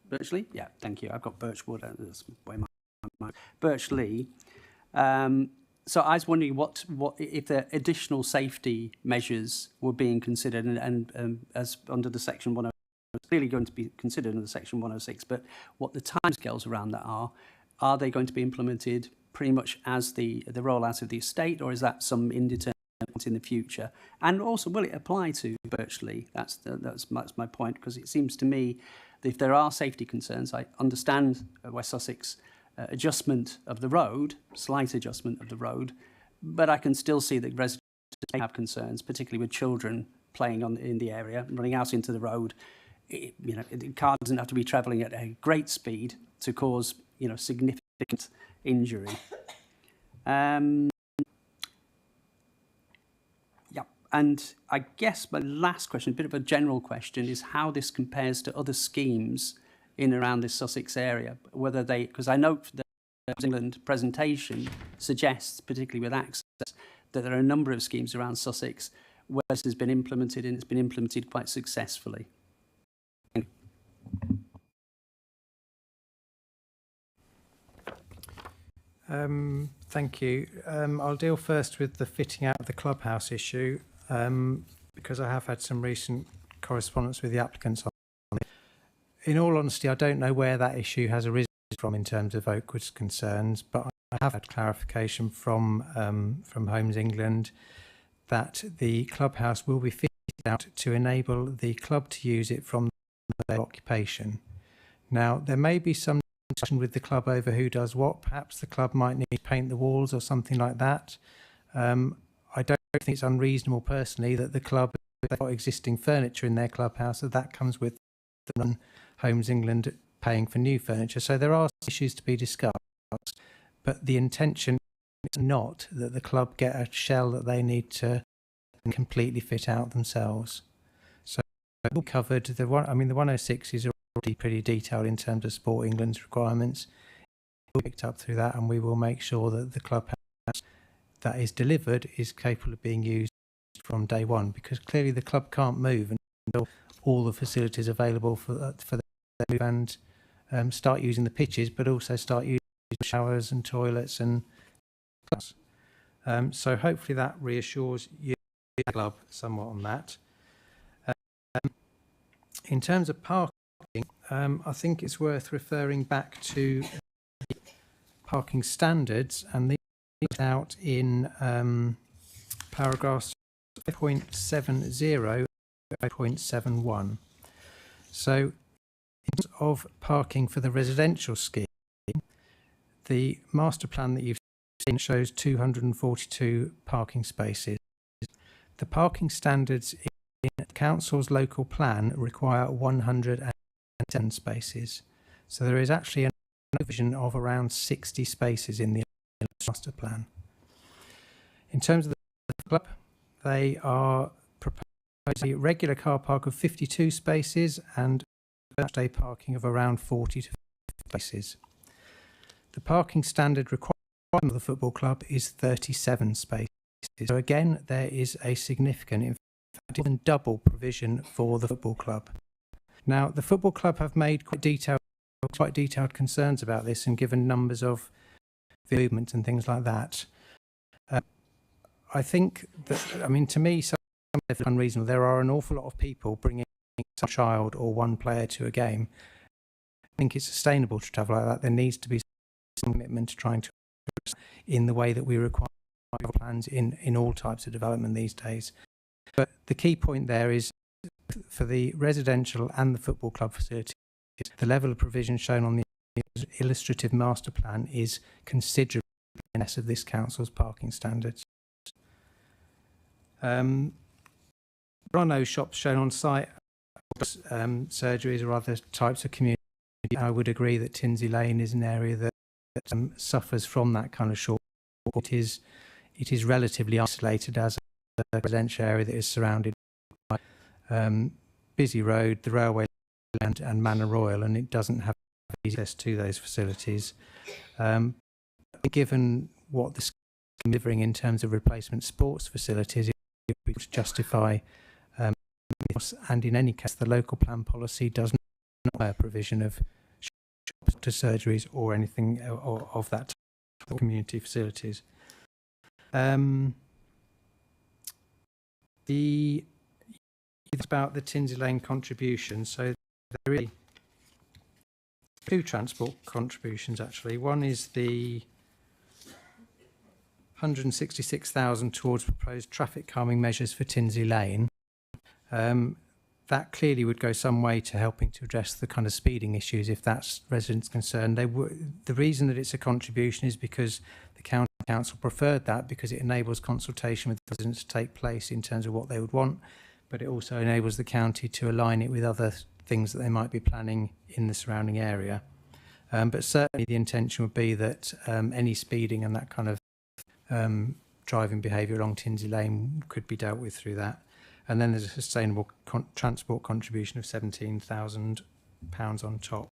Birchley? Yeah, thank you. I've got Birchwood. That's where my Birchley. So I was wondering what if the additional safety measures were being considered, and as under the section 106, clearly going to be considered under section 106, but what the timescales around that are they going to be implemented pretty much as the rollout of the estate, or is that some indeterminate in the future? And also, will it apply to Birchley? That's my point, because it seems to me that if there are safety concerns, I understand West Sussex adjustment of the road, slight adjustment of the road, but I can still see that residents may have concerns, particularly with children playing in the area, running out into the road. The car doesn't have to be travelling at a great speed to cause significant injury. And I guess my last question, a bit of a general question, is how this compares to other schemes in and around this Sussex area. Whether because I know the England presentation suggests, particularly with access, that there are a number of schemes around Sussex where this has been implemented, and it's been implemented quite successfully. Thank you. I'll deal first with the fitting out of the clubhouse issue, because I have had some recent correspondence with the applicants on it. In all honesty, I don't know where that issue has arisen from in terms of Oakwood's concerns, but I have had clarification from Homes England that the clubhouse will be fitted out to enable the club to use it from their occupation. Now, there may be some discussion with the club over who does what. Perhaps the club might need to paint the walls or something like that. I don't think it's unreasonable personally that the club, if they've got existing furniture in their clubhouse, that comes with the Homes England paying for new furniture. So there are issues to be discussed, but the intention is not that the club get a shell that they need to completely fit out themselves. So we covered the one. I mean, the 106 is already pretty detailed in terms of Sport England's requirements. We'll picked up through that, and we will make sure that the clubhouse that is delivered is capable of being used from day one, because clearly the club can't move until all the facilities available for them move and start using the pitches, but also start using showers and toilets and clubs. So hopefully that reassures you, the club, somewhat on that. In terms of parking, I think it's worth referring back to parking standards, and these are out in paragraphs 5.70 and 5.71. So in terms of parking for the residential scheme, the master plan that you've seen shows 242 parking spaces. The parking standards in the council's local plan require 110 spaces. So there is actually an provision of around 60 spaces in the master plan. In terms of the club, they are proposing a regular car park of 52 spaces and match day parking of around 40 to 50 spaces. The parking standard requirement of the football club is 37 spaces. So again, there is a significant, in fact, even double provision for the football club. Now, the football club have made quite detailed concerns about this and given numbers of movements and things like that. I think that, I mean, to me, some of it unreasonable. There are an awful lot of people bringing some child or one player to a game. I think it's sustainable to travel like that. There needs to be some commitment to trying to in the way that we require plans in all types of development these days. But the key point there is for the residential and the football club facilities, the level of provision shown on the illustrative master plan is considerably less of this council's parking standards. There are no shops shown on site, surgeries or other types of community. I would agree that Tinsey Lane is an area that suffers from that kind of short. It is relatively isolated as a residential area that is surrounded by busy road, the railway land and Manor Royal, and it doesn't have access to those facilities. Given what the scheme is delivering in terms of replacement sports facilities, it would justify, and in any case, the local plan policy does not require provision of shops to surgeries or anything of that type of community facilities. It's about the Tinsey Lane contribution. So there are two transport contributions actually. One is the 166,000 towards proposed traffic calming measures for Tinsey Lane. That clearly would go some way to helping to address the kind of speeding issues if that's residents' concern. The reason that it's a contribution is because the county council preferred that because it enables consultation with residents to take place in terms of what they would want, but it also enables the county to align it with other things that they might be planning in the surrounding area. But certainly the intention would be that any speeding and that kind of driving behaviour along Tinsey Lane could be dealt with through that. And then there's a sustainable transport contribution of £17,000 on top.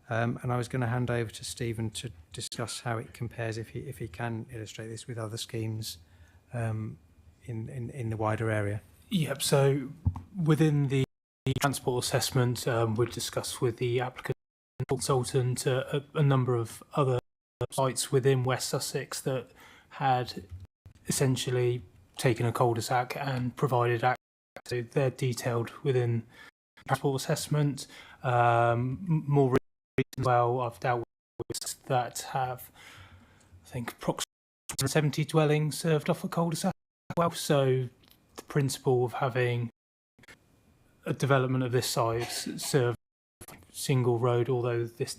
And I was going to hand over to Stephen to discuss how it compares, if he can illustrate this with other schemes in the wider area. Yep, so within the transport assessment, we discussed with the applicant consultant a number of other sites within West Sussex that had essentially taken a cul-de-sac and provided access. So they're detailed within transport assessment. More recently as well, I've dealt with that have, I think, approximately 70 dwellings served off a cul-de-sac as well. So the principle of having a development of this size serve single road, although this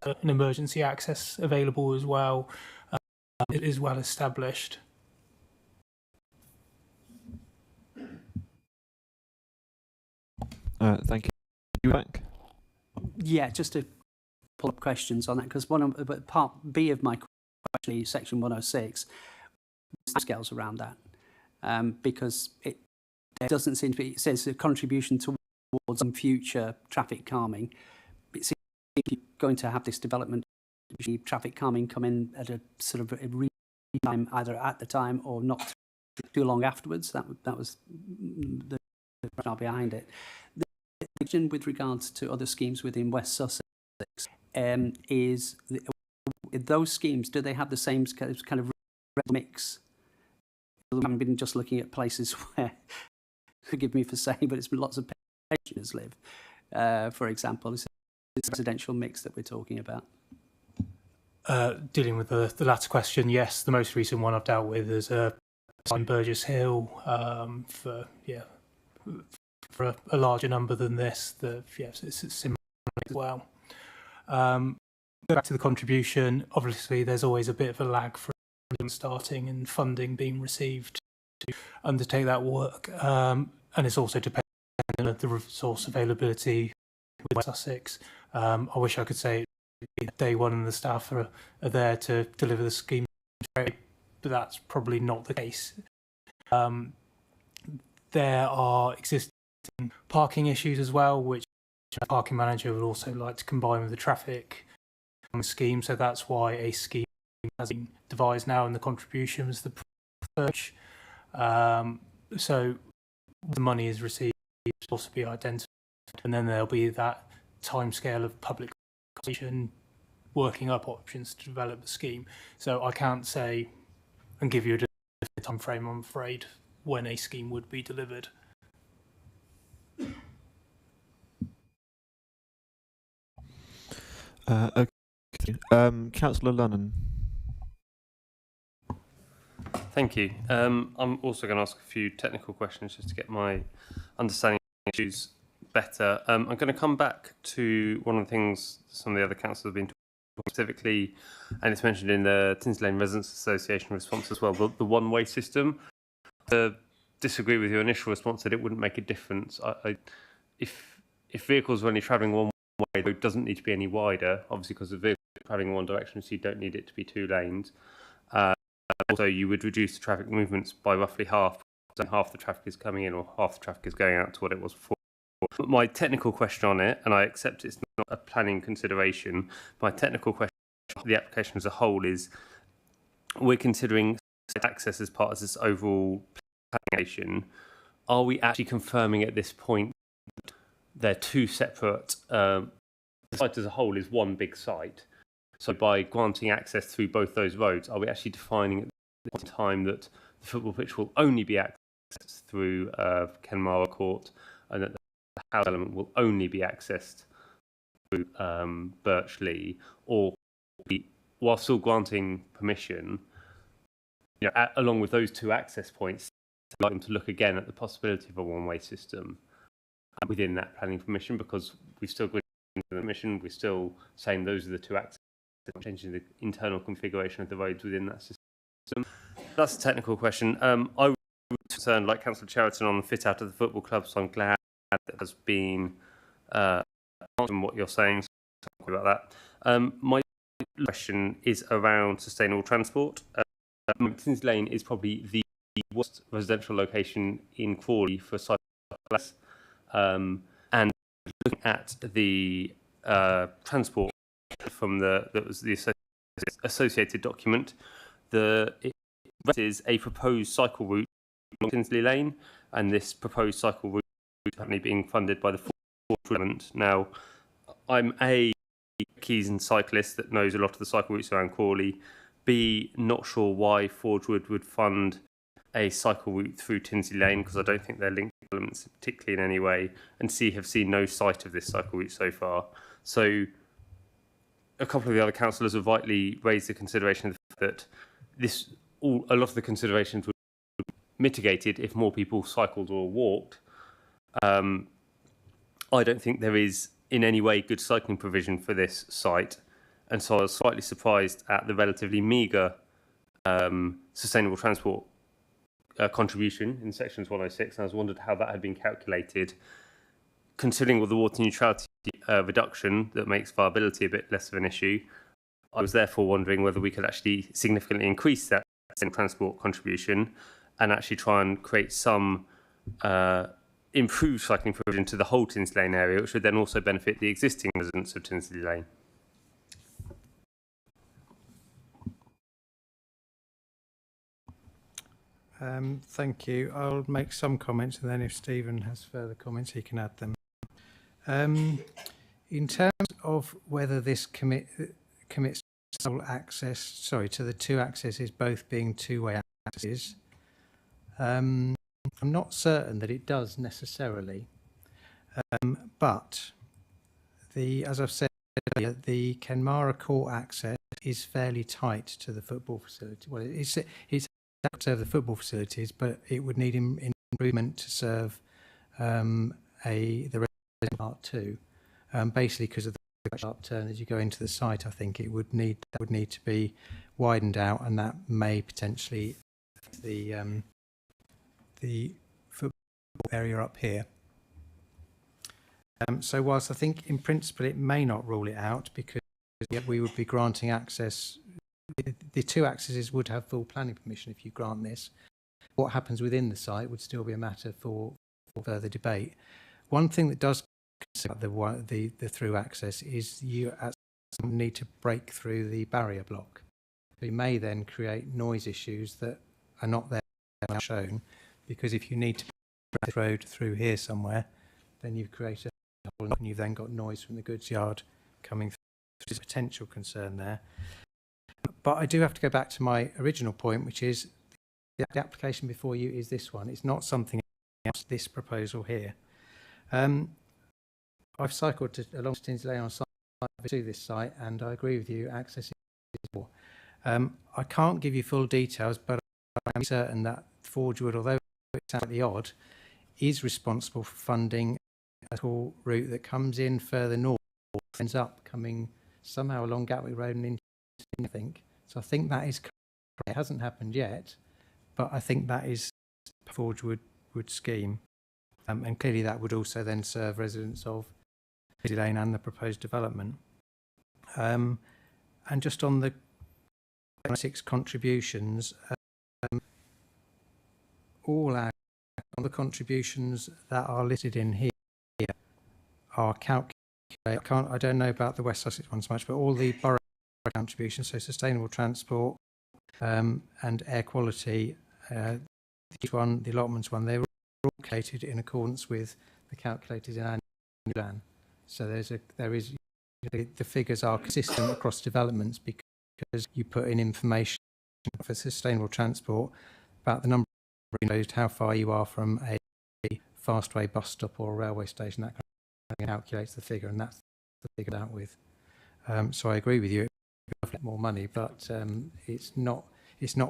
an emergency access available as well, it is well established. Thank you. Back. Yeah, just to pull up questions on that, because but part B of my question, section 106, scales around that, because it doesn't seem to be. It says a contribution to towards some future traffic calming. It seems you're going to have this development, traffic calming come in at a sort of a time, either at the time or not too long afterwards. That was the rationale behind it. The question with regards to other schemes within West Sussex is those schemes, do they have the same kind of mix? I haven't been just looking at places where, forgive me for saying, but it's lots of pensioners live. For example, it's a residential mix that we're talking about. Dealing with the latter question, yes, the most recent one I've dealt with is in Burgess Hill for a larger number than this. It's similar as well. Back to the contribution, obviously there's always a bit of a lag from starting and funding being received to undertake that work, and it's also dependent on the resource availability with West Sussex. I wish I could say day one and the staff are there to deliver the scheme, but that's probably not the case. There are existing parking issues as well, which the parking manager would also like to combine with the traffic scheme, so that's why a scheme has been devised now, and the contribution was the approach. So the money is received, it's supposed to be identified, and then there'll be that timescale of public consultation, working up options to develop the scheme. So I can't say and give you a time frame, I'm afraid, when a scheme would be delivered. Okay. Councillor Lunnan. Thank you. I'm also going to ask a few technical questions just to get my understanding of issues better. I'm going to come back to one of the things some of the other councillors have been talking about specifically, and it's mentioned in the Tinsley Lane Residents Association response as well, the one-way system. To disagree with your initial response that it wouldn't make a difference. If vehicles are only travelling one way, it doesn't need to be any wider, obviously because the vehicle is travelling one direction, so you don't need it to be 2 lanes. Also, you would reduce the traffic movements by roughly half, so half the traffic is coming in or half the traffic is going out to what it was before. But my technical question on it, and I accept it's not a planning consideration, my technical question for the application as a whole is, we're considering access as part of this overall planning. Are we actually confirming at this point that they're 2 separate, the site as a whole is one big site? So by granting access through both those roads, are we actually defining at the time that the football pitch will only be accessed through Kenmara Court, and that the house element will only be accessed through Birchley, or while still granting permission, along with those 2 access points, I'd like them to look again at the possibility of a one-way system within that planning permission, because we've still got the permission, we're still saying those are the 2 access, changing the internal configuration of the roads within that system. That's a technical question. I was concerned, like Councillor Cheriton, on the fit out of the football club, so I'm glad that has been answered what you're saying. So sorry about that. My question is around sustainable transport. Tinsley Lane is probably the worst residential location in Crawley for cyclists, and looking at the transport from that was the associated document, it is a proposed cycle route along Tinsley Lane, and this proposed cycle route is currently being funded by the Ford Government. Now, I'm a keen cyclist that knows a lot of the cycle routes around Crawley. B, not sure why Forgewood would fund a cycle route through Tinsley Lane, because I don't think they're linked elements particularly in any way, and C, have seen no sight of this cycle route so far. So a couple of the other councillors have rightly raised the consideration that a lot of the considerations would be mitigated if more people cycled or walked. I don't think there is in any way good cycling provision for this site, and so I was slightly surprised at the relatively meagre sustainable transport contribution in sections 106, and I was wondered how that had been calculated, considering all the water neutrality reduction that makes viability a bit less of an issue. I was therefore wondering whether we could actually significantly increase that transport contribution and actually try and create some improve cycling provision to the whole Tinsley Lane area, which would then also benefit the existing residents of Tinsley Lane. Thank you. I'll make some comments, and then if Stephen has further comments, he can add them. In terms of whether this commits sole access, to the two accesses both being two-way accesses, I'm not certain that it does necessarily, but as I've said earlier, the Kenmara Court access is fairly tight to the football facility. Well, it's to serve the football facilities, but it would need improvement to serve the resident part too. Basically, because of the sharp turn as you go into the site, I think that would need to be widened out, and that may potentially the football area up here. So whilst I think in principle it may not rule it out, because we would be granting access. The two accesses would have full planning permission if you grant this. What happens within the site would still be a matter for further debate. One thing that does consider the through access is you need to break through the barrier block. You may then create noise issues that are not there shown, because if you need to break the road through here somewhere, then you've created a hole and you've then got noise from the goods yard coming through. There's a potential concern there. But I do have to go back to my original point, which is the application before you is this one. It's not something else, this proposal here. I've cycled along Tinsley Lane on site to this site, and I agree with you, access is poor. I can't give you full details, but I'm certain that Forgewood, although it's slightly odd, is responsible for funding a whole route that comes in further north, ends up coming somehow along Gatwick Road and into, I think. So I think that is correct. It hasn't happened yet, but I think that is Forgewood scheme. And clearly that would also then serve residents of Tinsley Lane and the proposed development. And just on the 6 contributions, all our contributions that are listed in here are calculated. I don't know about the West Sussex one so much, but all the borough contributions, so sustainable transport and air quality, each one, the allotments one, they're all calculated in accordance with the calculated in our plan. So there is the figures are consistent across developments, because you put in information for sustainable transport about the number of roads, how far you are from a fastway bus stop or a railway station. That kind of thing calculates the figure, and that's the figure out with. So I agree with you. It more money, but it's not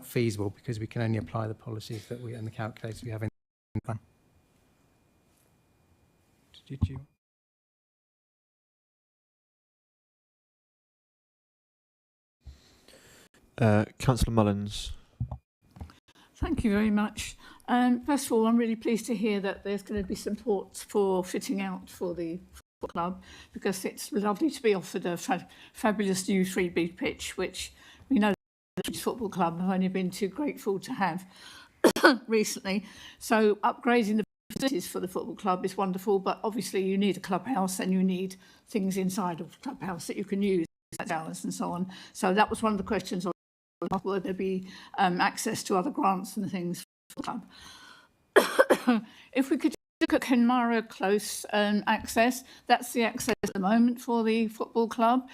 feasible, because we can only apply the policies that and the calculators we have in the plan. Did you? Councillor Mullins. Thank you very much. First of all, I'm really pleased to hear that there's going to be support for fitting out for the football club, because it's lovely to be offered a fabulous new 3B pitch, which we know the football club have only been too grateful to have recently. So upgrading the facilities for the football club is wonderful, but obviously you need a clubhouse and you need things inside of the clubhouse that you can use, hours and so on. So that was one of the questions. Will there be access to other grants and things for the club? If we could look at Kenmara Close access, that's the access at the moment for the football club.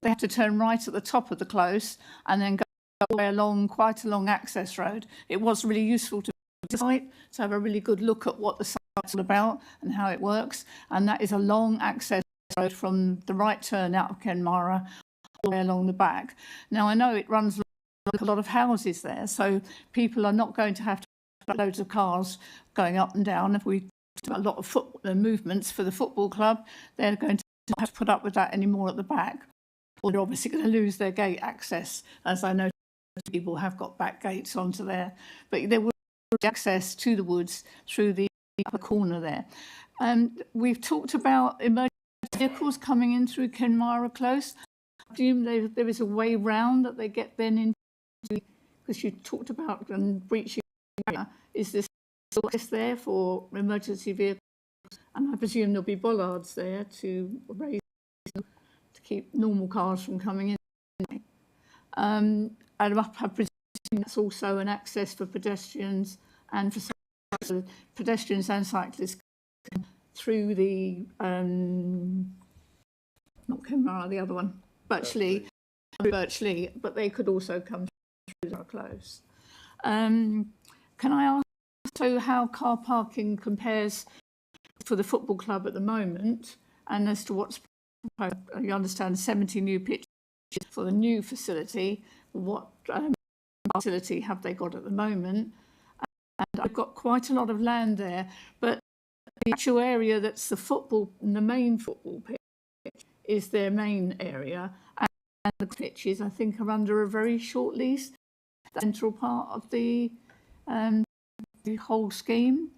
They have to turn right at the top of the close and then go away along quite a long access road. It was really useful to the site to have a really good look at what the site's all about and how it works. And that is a long access road from the right turn out of Kenmara all the way along the back. Now I know it runs a lot of houses there, so people are not going to have to have loads of cars going up and down. If we do a lot of movements for the football club, they're going to not have to put up with that anymore at the back, or they're obviously going to lose their gate access, as I know people have got back gates onto there. But there will be access to the woods through the upper corner there. We've talked about emergency vehicles coming in through Kenmara Close. I assume there is a way round that they get then into, because you talked about breaching. Is this access there for emergency vehicles and I presume there'll be bollards there to raise to keep normal cars from coming in. And I presume that's also an access for pedestrians and for pedestrians and cyclists through the not Kenmare, the other one, Birchley, but they could also come through our close. Can I ask so how car parking compares for the football club at the moment, and as to what's proposed? You understand 70 new pitches for the new facility. What facility have they got at the moment? And I've got quite a lot of land there, but the actual area that's the football, the main football pitch, is their main area, and the pitches I think are under a very short lease. The central part of the whole scheme,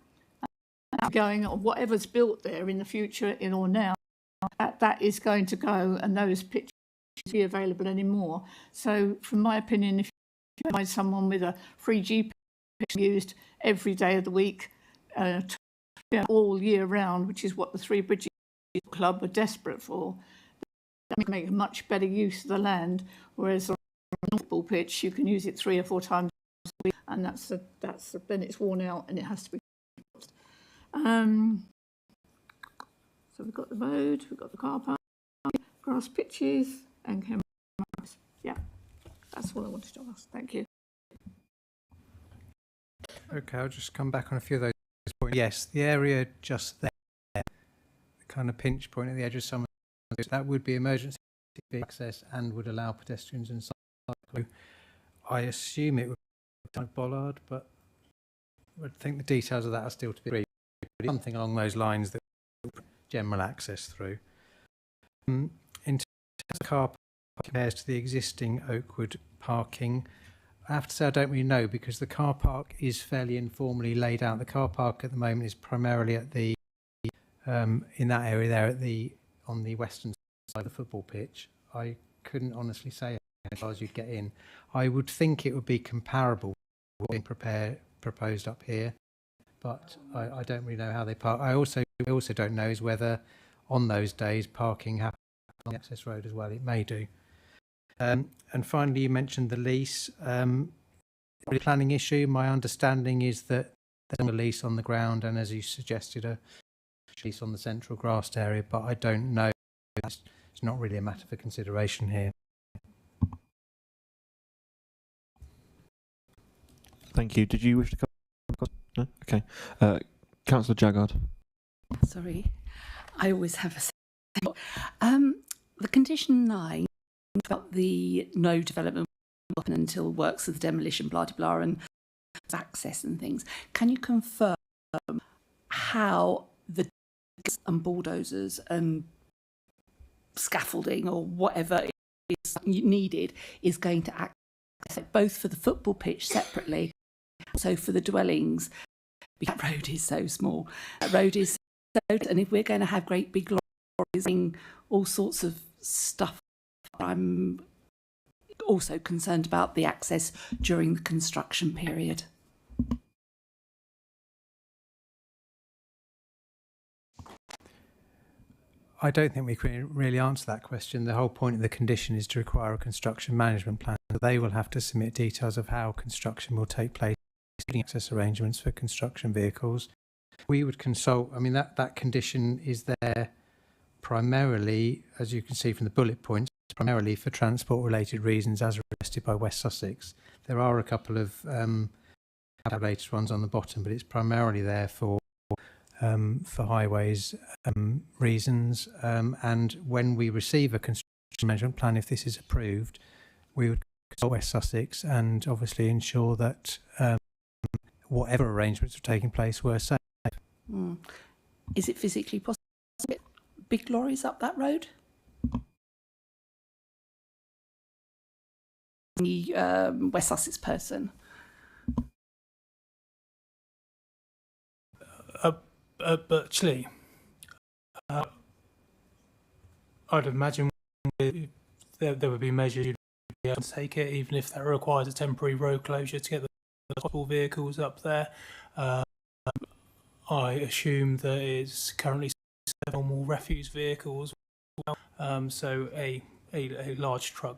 going on whatever's built there in the future, in or now, that is going to go, and those pitches won't be available anymore. So, from my opinion, if you find someone with a 3G pitch used every day of the week, all year round, which is what the Three Bridges Club are desperate for, that make a much better use of the land. Whereas on a football pitch, you can use it 3 or 4 times a week, and then it's worn out and it has to be. So we've got the road, we've got the car park, grass pitches, and cameras. Yeah, that's all I wanted to ask. Thank you. Okay, I'll just come back on a few of those points. Yes, the area just there, the kind of pinch point at the edge of some of those, that would be emergency access and would allow pedestrians and cyclists. I assume it would be a bollard, but I think the details of that are still to be agreed. Something along those lines that general access through. In terms of car park compares to the existing Oakwood parking, I have to say I don't really know, because the car park is fairly informally laid out. The car park at the moment is primarily at the in that area there at the on the western side of the football pitch. I couldn't honestly say how far as you'd get in. I would think it would be comparable to what's being proposed up here, but I don't really know how they park. I also don't know is whether on those days parking happens on the access road as well. It may do. And finally, you mentioned the lease. The planning issue, my understanding is that there's a lease on the ground, and as you suggested, a lease on the central grassed area, but I don't know. It's not really a matter for consideration here. Thank you. Did you wish to come? No? Okay. Councillor Jaggard. Sorry, I always have a second. The condition 9 about the no development will happen until works of the demolition, blah blah blah, and access and things. Can you confirm how the and bulldozers and scaffolding or whatever is needed is going to access both for the football pitch separately, so for the dwellings? That road is so small. That road is so, and if we're going to have great big lorries, all sorts of stuff, I'm also concerned about the access during the construction period. I don't think we can really answer that question. The whole point of the condition is to require a construction management plan. They will have to submit details of how construction will take place, including access arrangements for construction vehicles. We would consult, I mean, that condition is there primarily, as you can see from the bullet points, primarily for transport-related reasons as requested by West Sussex. There are a couple of related ones on the bottom, but it's primarily there for highways reasons. And when we receive a construction management plan, if this is approved, we would consult West Sussex and obviously ensure that whatever arrangements are taking place were safe. Is it physically possible to get big lorries up that road? The West Sussex person. Birchley, I'd imagine there would be measures you'd be able to take it, even if that requires a temporary road closure to get the hospital vehicles up there. I assume that it's currently normal refuse vehicles. So a large truck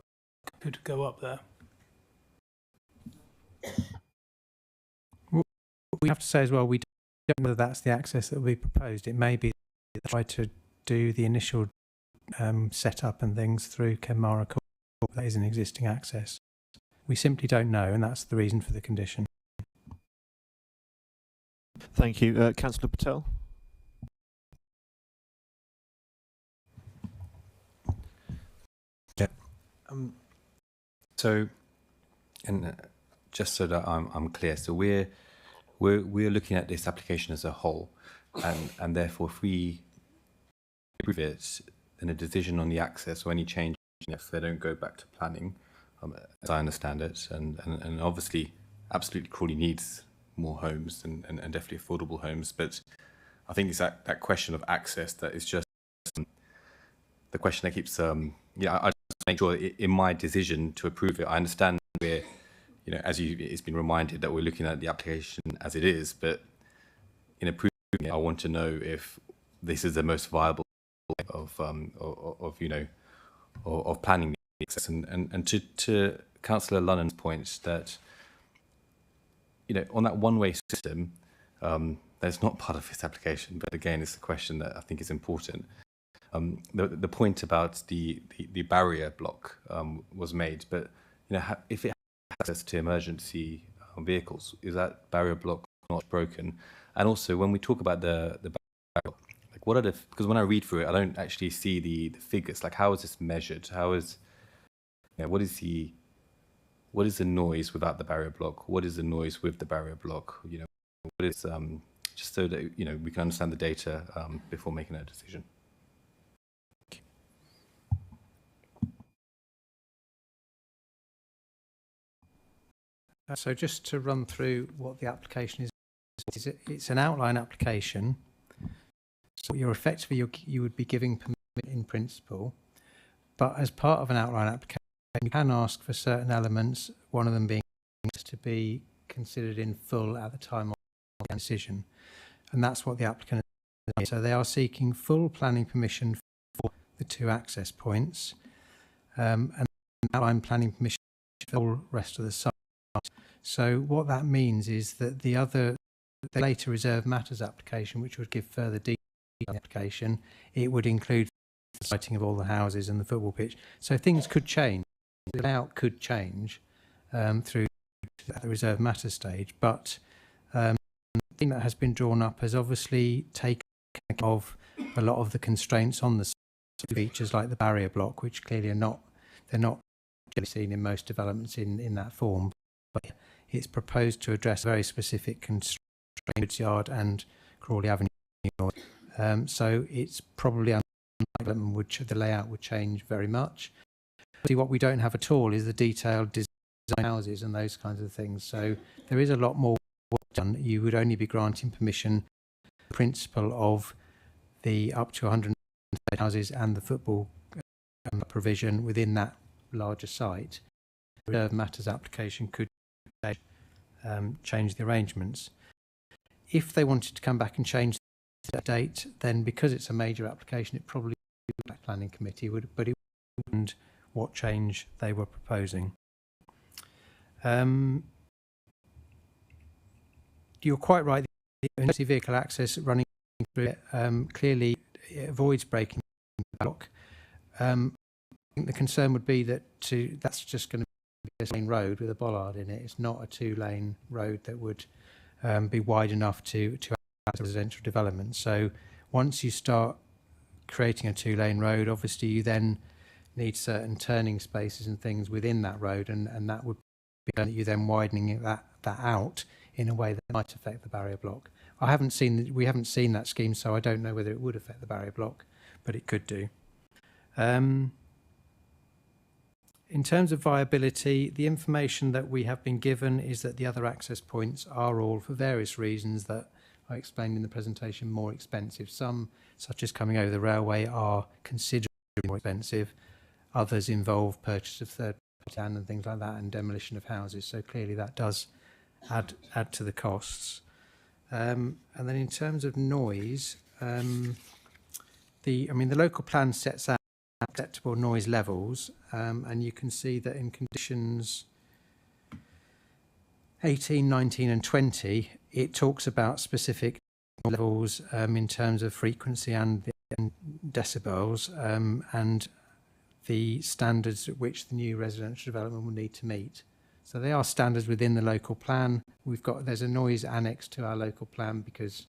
could go up there. We have to say as well, we don't know whether that's the access that will be proposed. It may be they try to do the initial setup and things through Kenmara Court. That is an existing access. We simply don't know, and that's the reason for the condition. Thank you. Councillor Patel. Yeah. So, and just so that I'm clear, so we're looking at this application as a whole, and therefore, if we approve it, then a decision on the access or any change, if they don't go back to planning, as I understand it, and obviously, absolutely Crawley needs more homes and definitely affordable homes, but I think it's that question of access that is just the question that keeps I just make sure in my decision to approve it, I understand we're, it's been reminded that we're looking at the application as it is, but in approving it, I want to know if this is the most viable way of planning the access. And to Councillor Lunnon's point that, on that one-way system, that's not part of this application, but again, it's a question that I think is important. The point about the barrier block was made, but if it has access to emergency vehicles, is that barrier block not broken? And also, when we talk about the barrier block, like what are because when I read through it, I don't actually see the figures. Like, how is this measured? How is what is the noise without the barrier block? What is the noise with the barrier block? What is just so that we can understand the data before making a decision. So just to run through what the application is, it's an outline application. So you're effectively you would be giving permission in principle, but as part of an outline application, you can ask for certain elements. One of them being to be considered in full at the time of the decision, and that's what the applicant is. So they are seeking full planning permission for the 2 access points, and outline planning permission for the whole rest of the site. So what that means is that the later reserve matters application, which would give further detail on the application, it would include the siting of all the houses and the football pitch. So things could change. The layout could change through the reserve matters stage, but the thing that has been drawn up has obviously taken account of a lot of the constraints on the features, like the barrier block, which clearly they're not generally seen in most developments in that form. But it's proposed to address very specific constraints, Woods Yard and Crawley Avenue. So it's probably the layout would change very much. See, what we don't have at all is the detailed design houses and those kinds of things. So there is a lot more work done. You would only be granting permission, the principle of the up to 100 houses and the football provision within that larger site. The reserve matters application could change the arrangements. If they wanted to come back and change the date, then because it's a major application, it probably would be the planning committee, but it wouldn't what change they were proposing. You're quite right. The emergency vehicle access running through it clearly it avoids breaking the block. I think the concern would be that that's just going to be a lane road with a bollard in it. It's not a 2-lane road that would be wide enough to add to residential development. So once you start creating a 2-lane road, obviously you then need certain turning spaces and things within that road, and that would be you then widening that out in a way that might affect the barrier block. We haven't seen that scheme, so I don't know whether it would affect the barrier block, but it could do. In terms of viability, the information that we have been given is that the other access points are all, for various reasons that I explained in the presentation, more expensive. Some, such as coming over the railway, are considerably more expensive. Others involve purchase of third-party land and things like that, and demolition of houses. So clearly that does add to the costs. And then in terms of noise, the local plan sets out acceptable noise levels, and you can see that in conditions 18, 19 and 20, it talks about specific levels in terms of frequency and decibels, and the standards at which the new residential development will need to meet. So they are standards within the local plan. There's a noise annex to our local plan because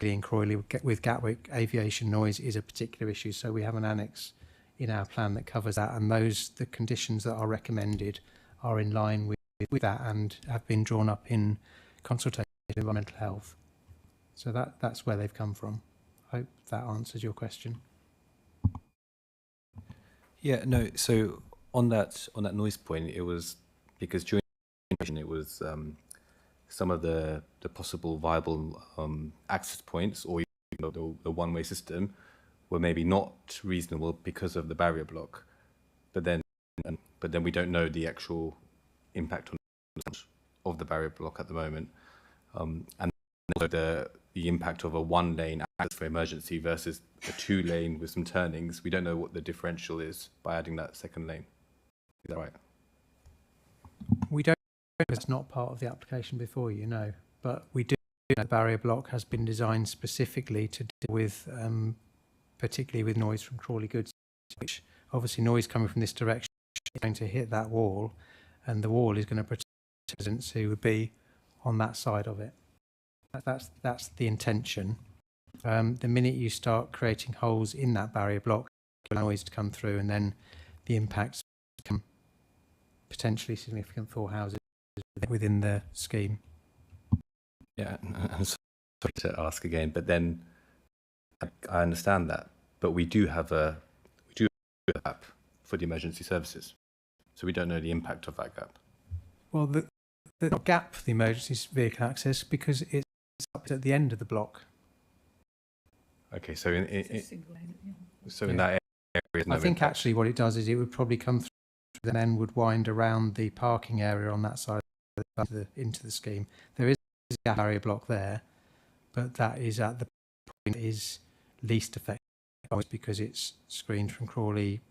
in Croyley with Gatwick, aviation noise is a particular issue. So we have an annex in our plan that covers that, and the conditions that are recommended are in line with that and have been drawn up in consultation with environmental health. So that's where they've come from. I hope that answers your question. Yeah, no. So on that noise point, it was because during it was some of the possible viable access points or the one-way system were maybe not reasonable because of the barrier block, but then we don't know the actual impact of the barrier block at the moment, and also the impact of a one-lane access for emergency versus a two-lane with some turnings. We don't know what the differential is by adding that second lane. Is that right? We don't. It's not part of the application before you know, but we do know the barrier block has been designed specifically to deal with, particularly with noise from Crawley goods, which obviously noise coming from this direction is going to hit that wall, and the wall is going to protect residents who would be on that side of it. That's the intention. The minute you start creating holes in that barrier block, noise to come through, and then the impacts become potentially significant for houses within the scheme. Yeah, I'm sorry to ask again, but then I understand that, but we do have a gap for the emergency services, so we don't know the impact of that gap. Well, the gap for the emergency vehicle access because it's up at the end of the block. Okay, so in that area, I think actually what it does is it would probably come through and then would wind around the parking area on that side into the scheme. There is a barrier block there, but that is at the point it is least effective because it's screened from Crawley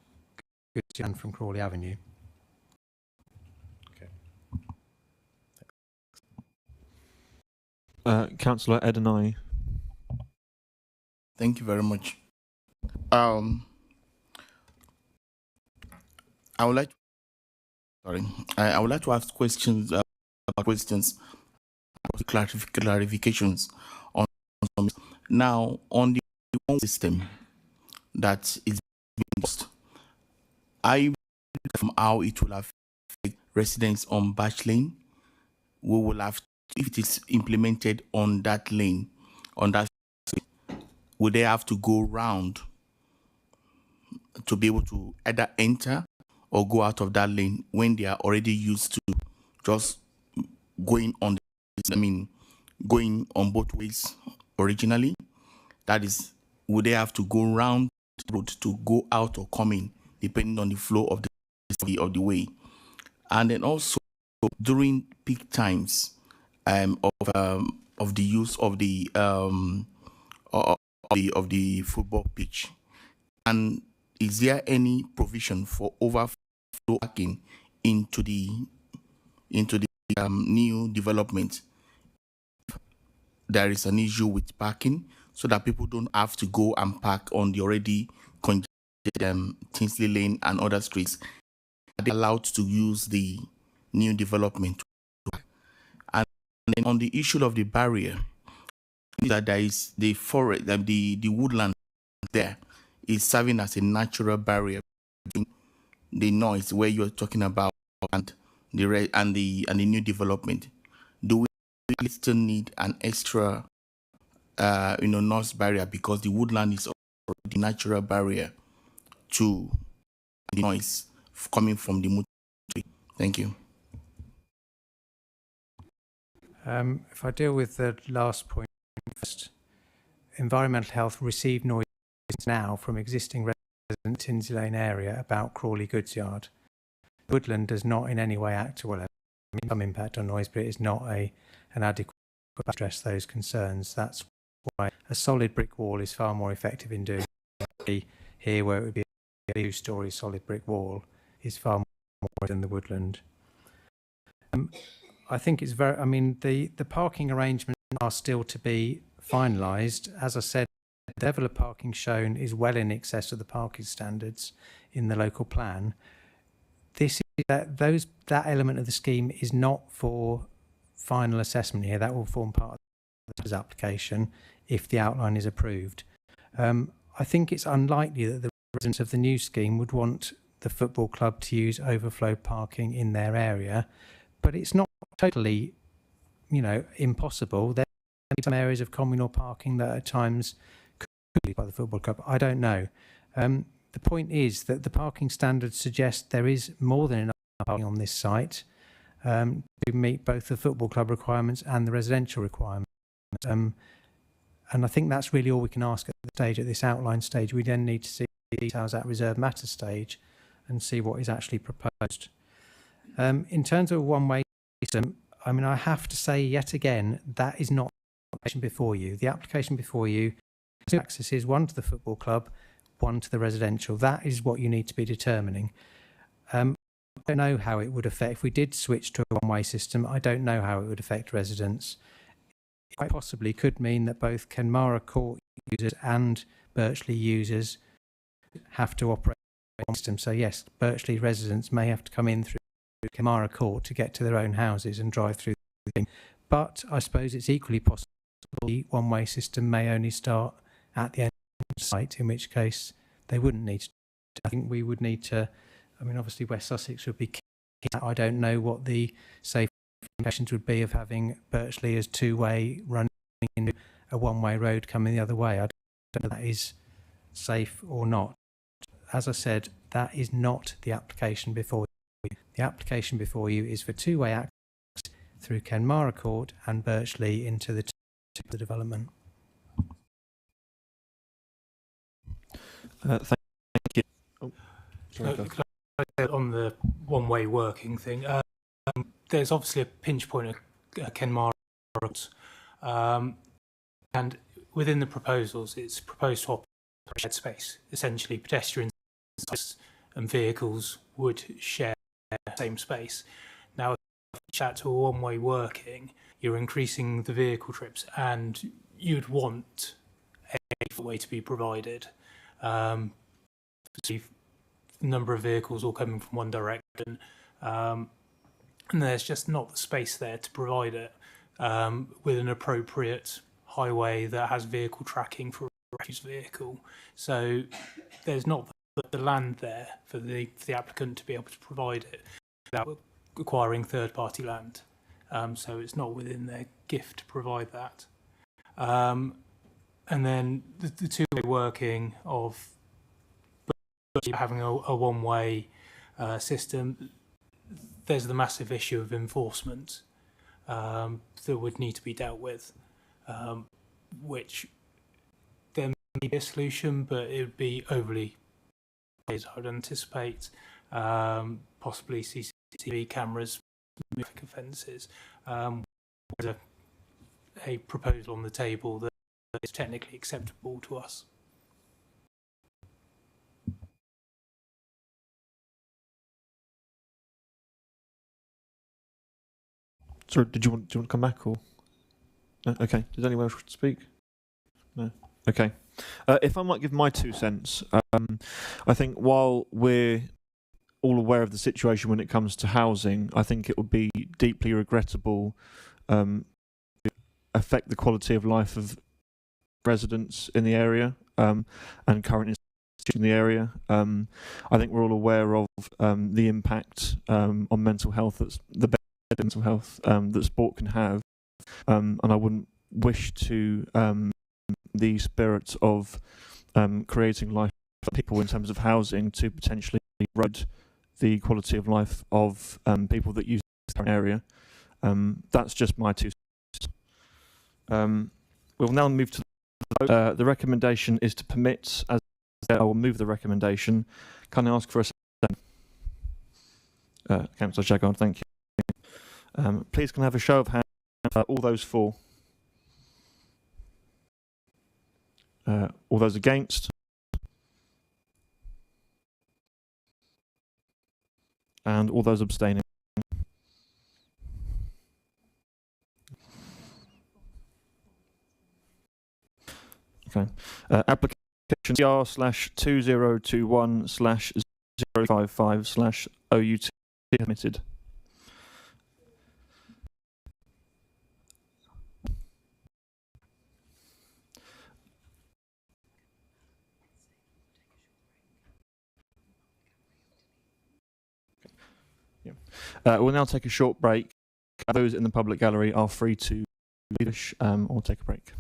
and from Crawley Avenue. Councillor Edenai. Thank you very much. I would like to ask questions clarifications on some. Now on the system that is being used, I from how it will affect residents on Batch Lane. We will have, if it is implemented on that lane, on that street, will they have to go round to be able to either enter or go out of that lane when they are already used to just going on going on both ways originally? That is, would they have to go round the road to go out or come in depending on the flow of the way? And then also during peak times of the use of the football pitch, and is there any provision for overflow parking into the new development? There is an issue with parking, so that people don't have to go and park on the already congested Tinsley Lane and other streets. Are they allowed to use the new development? And then on the issue of the barrier, that there is the forest, the woodland there is serving as a natural barrier between the noise where you're talking about and the new development. Do we still need an extra noise barrier because the woodland is the natural barrier to the noise coming from the motor? Thank you. If I deal with the last point first, environmental health receive noise now from existing residents in Tinsley Lane area about Crawley Goods Yard. Woodland does not in any way act, well, some impact on noise, but it is not an adequate address those concerns. That's why a solid brick wall is far more effective in doing it. Here, where it would be a 2-storey solid brick wall, is far more than the woodland. I think it's very, I mean, the parking arrangements are still to be finalised. As I said, the level of parking shown is well in excess of the parking standards in the local plan. This is that element of the scheme is not for final assessment here. That will form part of the application if the outline is approved. I think it's unlikely that the residents of the new scheme would want the football club to use overflow parking in their area, but it's not totally, impossible. There are some areas of communal parking that at times could be used by the football club. I don't know. The point is that the parking standards suggest there is more than enough parking on this site to meet both the football club requirements and the residential requirements. And I think that's really all we can ask at the stage, at this outline stage. We then need to see the details at reserve matter stage and see what is actually proposed. In terms of a one-way system, I mean, I have to say yet again, that is not the application before you. The application before you has 2 accesses, one to the football club, one to the residential. That is what you need to be determining. I don't know how it would affect, if we did switch to a one-way system, I don't know how it would affect residents. It quite possibly could mean that both Kenmara Court users and Birchley users have to operate one system. So yes, Birchley residents may have to come in through Kenmara Court to get to their own houses and drive through the thing. But I suppose it's equally possible the one-way system may only start at the end of the site, in which case they wouldn't need to. I think we would need to, I mean, obviously West Sussex would be key. I don't know what the safe implications would be of having Birchley as two-way running into a one-way road coming the other way. I don't know if that is safe or not. As I said, that is not the application before you. The application before you is for two-way access through Kenmara Court and Birchley into the development. Thank you. Oh, sorry, on the one-way working thing, there's obviously a pinch point at Kenmara Road, and within the proposals, it's proposed to operate shared space. Essentially, pedestrians and vehicles would share the same space. Now, if you chat to a one-way working, you're increasing the vehicle trips, and you'd want a way to be provided. The number of vehicles all coming from one direction, and there's just not the space there to provide it with an appropriate highway that has vehicle tracking for a refuse vehicle. So there's not the land there for the applicant to be able to provide it without acquiring third-party land. So it's not within their gift to provide that. And then the two-way working of having a one-way system, there's the massive issue of enforcement that would need to be dealt with, which there may be a solution, but it would be overly, as I would anticipate, possibly CCTV cameras, traffic offences. There's a proposal on the table that is technically acceptable to us. Sorry, do you want to come back or? No? Okay. Does anyone else want to speak? No. Okay. If I might give my 2 cents, I think while we're all aware of the situation when it comes to housing, I think it would be deeply regrettable to affect the quality of life of residents in the area and current institutions in the area. I think we're all aware of the impact on mental health, that's the mental health that sport can have, and I wouldn't wish to the spirit of creating life for people in terms of housing to potentially erode the quality of life of people that use the area. That's just my 2 cents. We'll now move to the vote. The recommendation is to permit, as I will move the recommendation. Can I ask for a second? Councillor Jaggard, thank you. Please can I have a show of hands for all those for? All those against? And all those abstaining? Okay. Application CR/2021/055/OUT submitted. We'll now take a short break. Those in the public gallery are free to leave or take a break.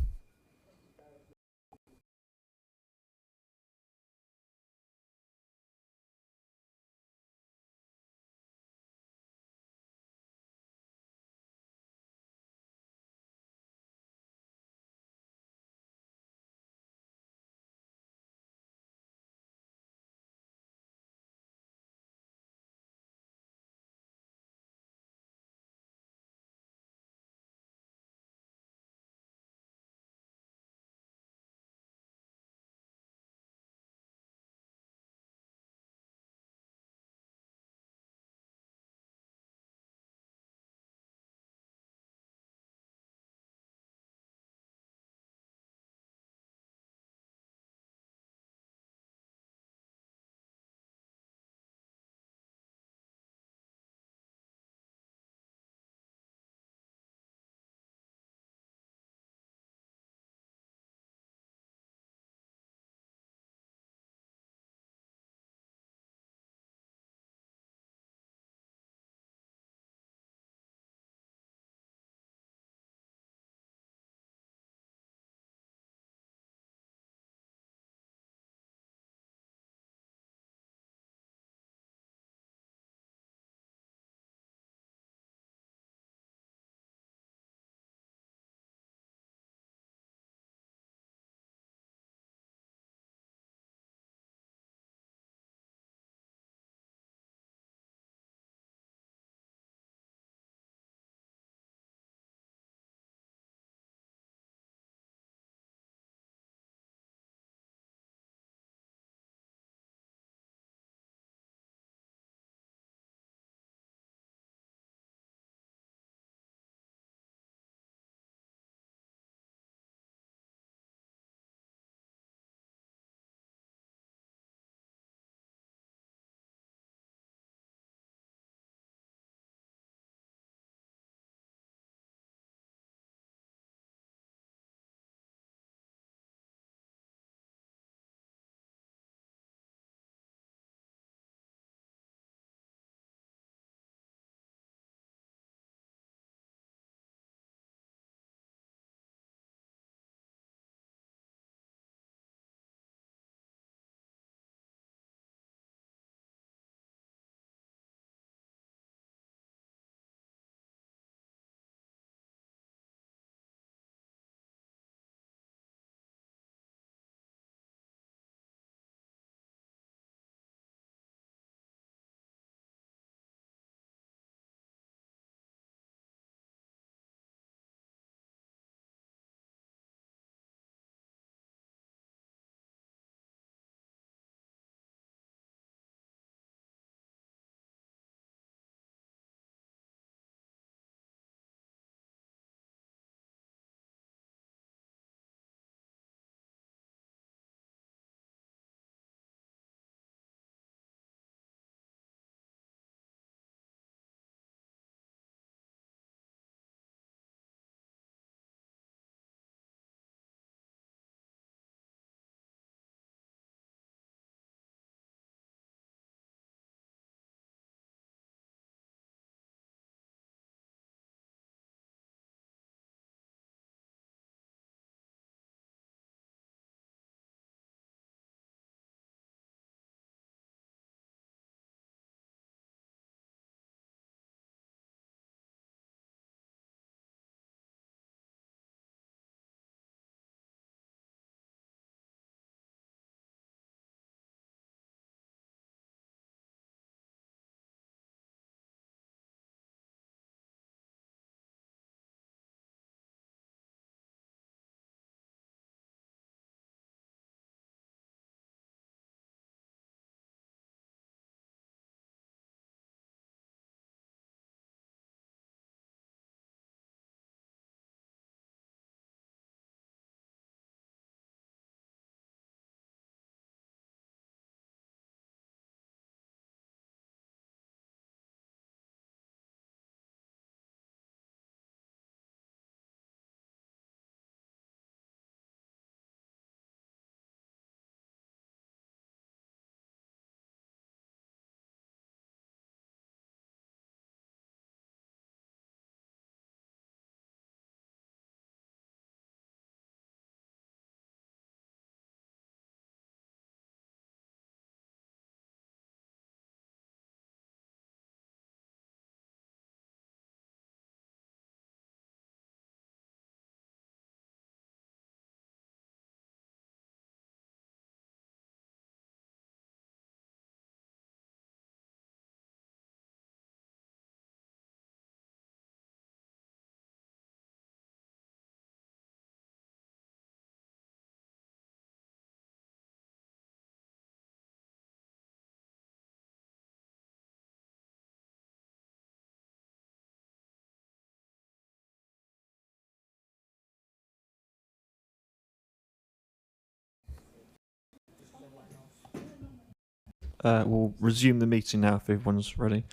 we'll resume the meeting now if everyone's ready.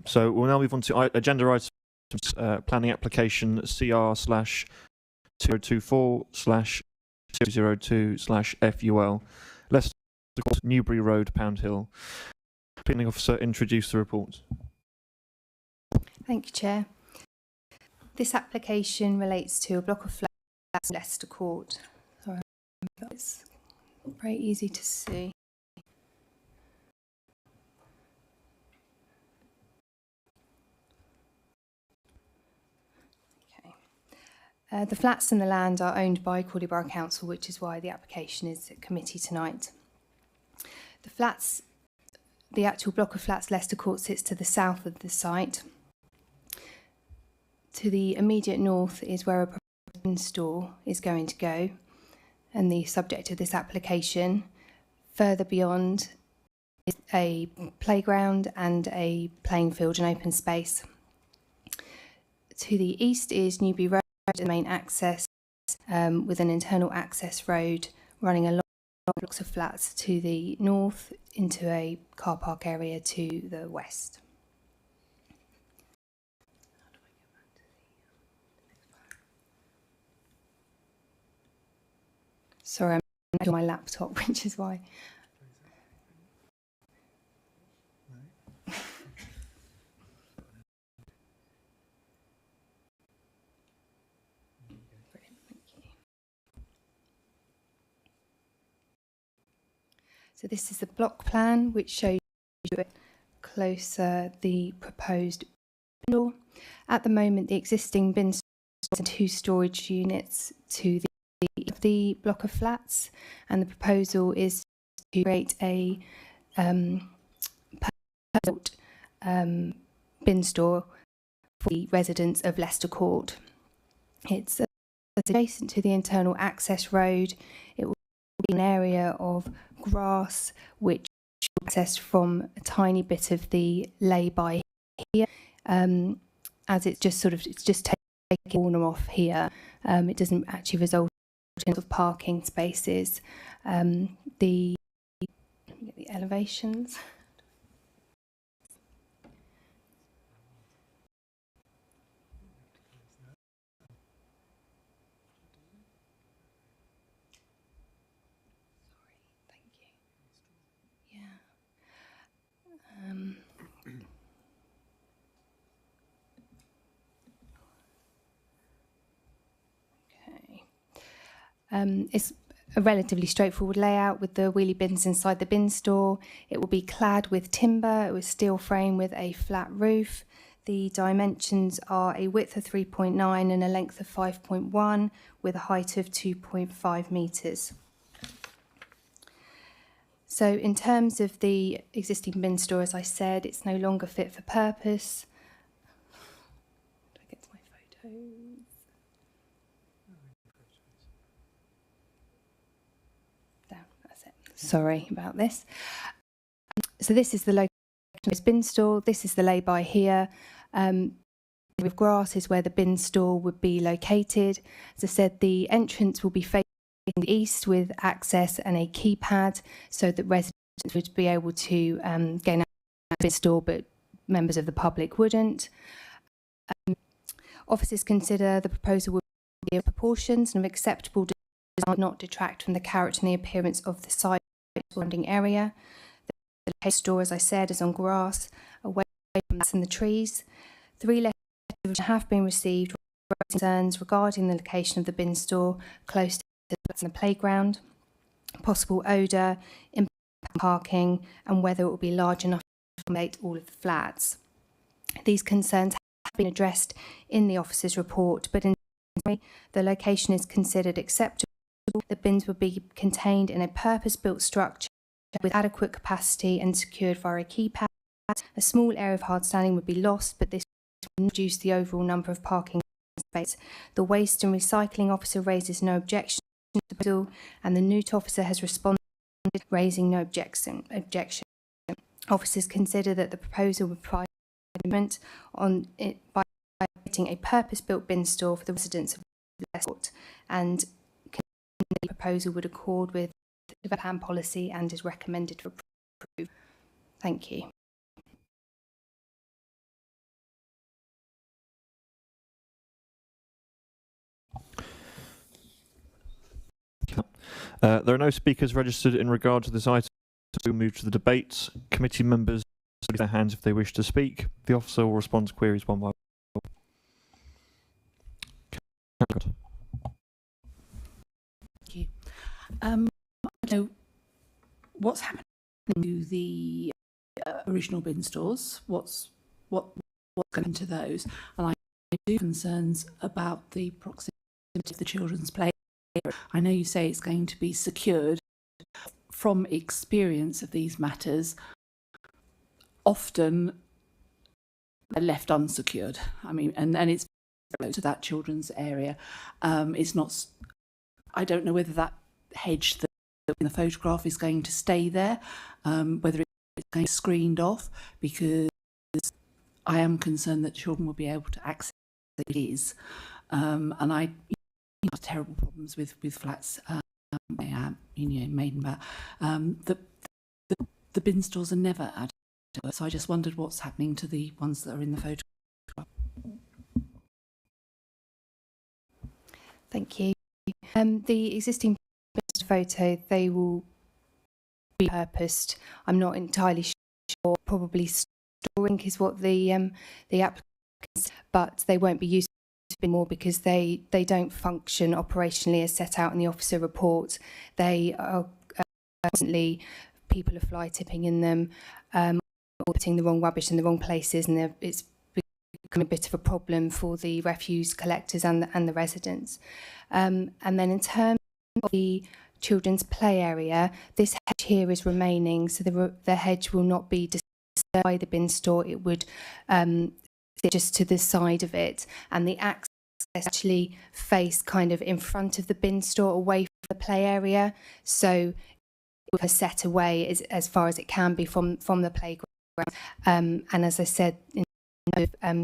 So we'll now move on to agenda items, planning application CR/2024/202/FUL, Leicester Court, Newbury Road, Pound Hill. Planning officer, introduce the report. Thank you, Chair. This application relates to a block of flats in Leicester Court. Sorry, it's very easy to see. The flats and the land are owned by Crawley Borough Council, which is why the application is at committee tonight. The actual block of flats, Leicester Court, sits to the south of the site. To the immediate north is where a proposed bin store is going to go, and the subject of this application. Further beyond is a playground and a playing field and open space. To the east is Newbury Road, the main access, with an internal access road running along blocks of flats to the north into a car park area to the west. Sorry, I'm on my laptop, which is why. So this is the block plan, which shows you it closer the proposed bin store. At the moment, the existing bin store has 2 storage units to the block of flats, and the proposal is to create a bin store for the residents of Leicester Court. It's adjacent to the internal access road. It will be an area of grass which is accessed from a tiny bit of the lay-by here, as it's just taking a corner off here. It doesn't actually result in parking spaces. The elevations. It's a relatively straightforward layout with the wheelie bins inside the bin store. It will be clad with timber, with steel frame with a flat roof. The dimensions are a width of 3.9 and a length of 5.1 with a height of 2.5 metres. So in terms of the existing bin store, as I said, it's no longer fit for purpose. Do I get to my photos? Sorry about this. So this is the location of this bin store. This is the lay-by here. With grass is where the bin store would be located. As I said, the entrance will be facing the east with access and a keypad so that residents would be able to gain access to the bin store, but members of the public wouldn't. Officers consider the proposal would be of proportions and of acceptable design, not detract from the character and the appearance of the site surrounding area. The location store, as I said, is on grass, away from the trees. 3 letters which have been received concerns regarding the location of the bin store close to the playground, possible odour, impact on parking, and whether it will be large enough to accommodate all of the flats. These concerns have been addressed in the officer's report, but in summary, the location is considered acceptable. The bins will be contained in a purpose-built structure with adequate capacity and secured via a keypad. A small area of hard standing would be lost, but this will reduce the overall number of parking spaces. The waste and recycling officer raises no objection to the proposal, and the NUT officer has responded, raising no objection. Officers consider that the proposal would provide improvement on it by creating a purpose-built bin store for the residents of Leicester Court, and the proposal would accord with the plan policy and is recommended for approval. approve. Thank you. There are no speakers registered in regard to this item, so we'll move to the debate. Committee members raise their hands if they wish to speak. The officer will respond to queries one by one. Thank you. What's happening to the original bin stores? What's going into those? And I do have concerns about the proximity of the children's play. I know you say it's going to be secured. From experience of these matters, often they're left unsecured. I mean, and it's close to that children's area. It's not. I don't know whether that hedge that in the photograph is going to stay there, whether it's going to be screened off, because I am concerned that children will be able to access it is, and I have terrible problems with flats. Maidenbough. The bin stores are never added to it, so I just wondered what's happening to the ones that are in the photograph. Thank you. The existing photo, they will be repurposed. I'm not entirely sure. Probably storing is what the applicants, but they won't be used more because they don't function operationally as set out in the officer report. They are constantly, people are fly tipping in them, or putting the wrong rubbish in the wrong places, and it's become a bit of a problem for the refuse collectors and the residents. And then in terms of the children's play area, this hedge here is remaining, so the hedge will not be disturbed by the bin store. It would sit just to the side of it, and the access actually face kind of in front of the bin store, away from the play area, so it will set away as far as it can be from the playground. And as I said, in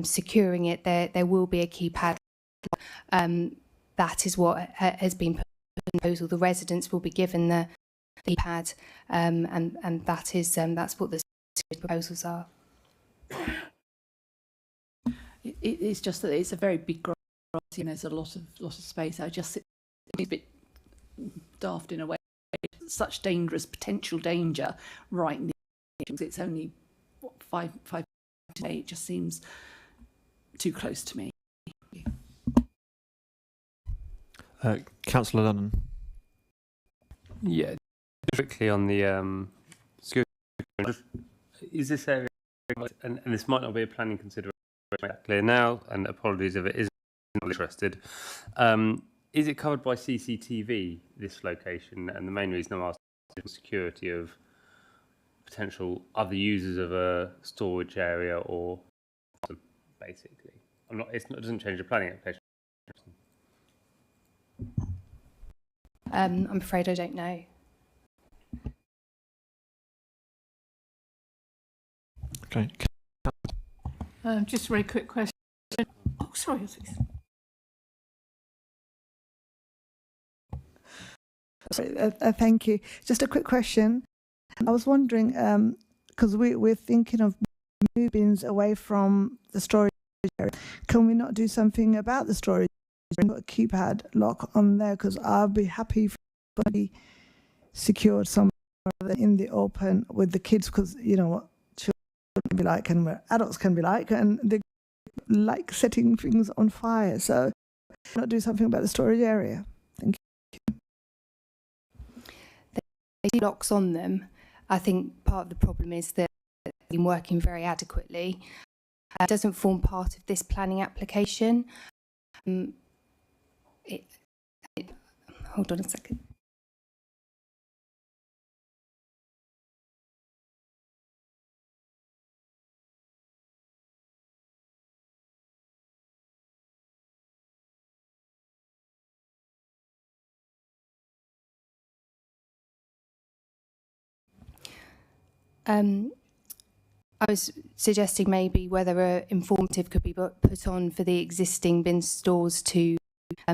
securing it, there will be a keypad. That is what has been put in the proposal. The residents will be given the keypad, and that is that's what the proposals are. It's just that it's a very big grass, and there's a lot of space. I just it's a bit daft in a way. Such dangerous potential danger right near. It's only what, 5 to 8. It just seems too close to me. Councillor Lennon. Yeah, quickly on the security. Is this area, and this might not be a planning consideration clear now, and apologies if it isn't interested. Is it covered by CCTV, this location? And the main reason I'm asking is the security of potential other users of a storage area, or basically, it doesn't change the planning application. I'm afraid I don't know. Okay. Just a very quick question. Oh, sorry. Sorry, thank you. Just a quick question. I was wondering, because we're thinking of moving away from the storage area. Can we not do something about the storage area? Put a keypad lock on there, because I'll be happy for it to be secured somewhere in the open with the kids, because you know what children can be like and what adults can be like, and they like setting things on fire. So not do something about the storage area. Thank you. They do locks on them. I think part of the problem is that they've been working very adequately. It doesn't form part of this planning application. Hold on a second. I was suggesting maybe whether an informative could be put on for the existing bin stores to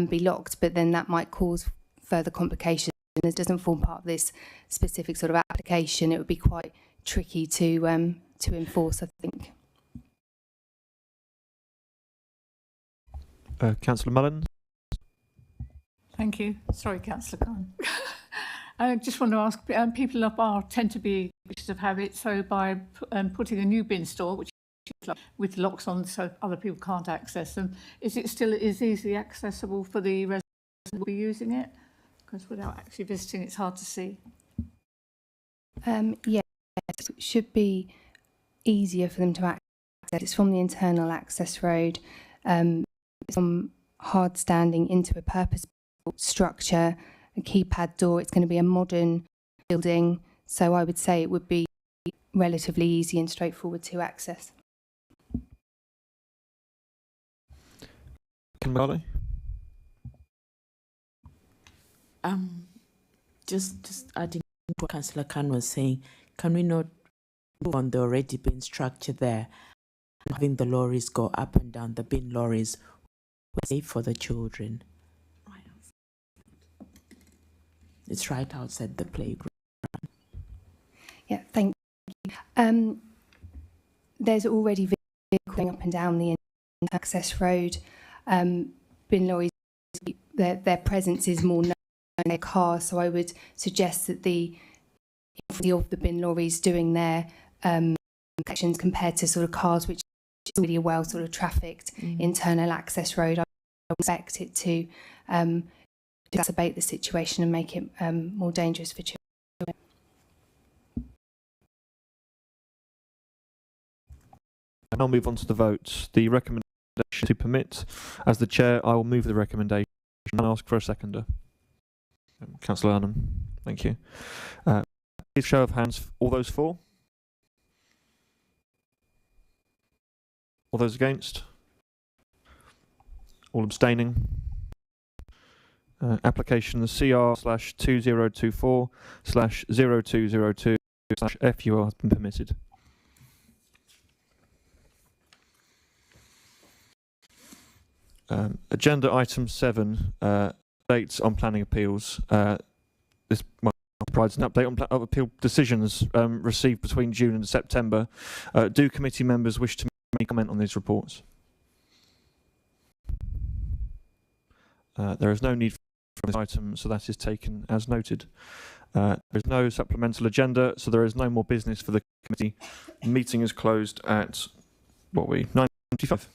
be locked, but then that might cause further complications. It doesn't form part of this specific sort of application. It would be quite tricky to enforce, I think. Councillor Mullin. Thank you. Sorry, Councillor Khan. I just want to ask, people tend to be creatures of habit, so by putting a new bin store, which is with locks on so other people can't access them, is it still easily accessible for the residents who will be using it? Because without actually visiting, it's hard to see. Yes, it should be easier for them to access. It's from the internal access road. It's from hard standing into a purpose-built structure, a keypad door. It's going to be a modern building, so I would say it would be relatively easy and straightforward to access. Kimberly? Just adding to what Councillor Khan was saying, can we not move on the already bin structure there, having the lorries go up and down, the bin lorries, safe for the children? It's right outside the playground. Yeah, thank you. There's already vehicles going up and down the access road. Bin lorries, their presence is more known than their cars, so I would suggest that the bin lorries doing their collections compared to sort of cars, which is really a well sort of trafficked internal access road, I would expect it to exacerbate the situation and make it more dangerous for children. And I'll move on to the vote. The recommendation to permit. As the chair, I will move the recommendation and ask for a seconder. Councillor Arnhem, thank you. Please show of hands, all those for? All those against? All abstaining? Application CR/2024/0202/FUR has been permitted. Agenda item 7, updates on planning appeals. This provides an update on appeal decisions received between June and September. Do committee members wish to make comment on these reports? There is no need for this item, so that is taken as noted. There is no supplemental agenda, so there is no more business for the committee. The meeting is closed at, 9:25.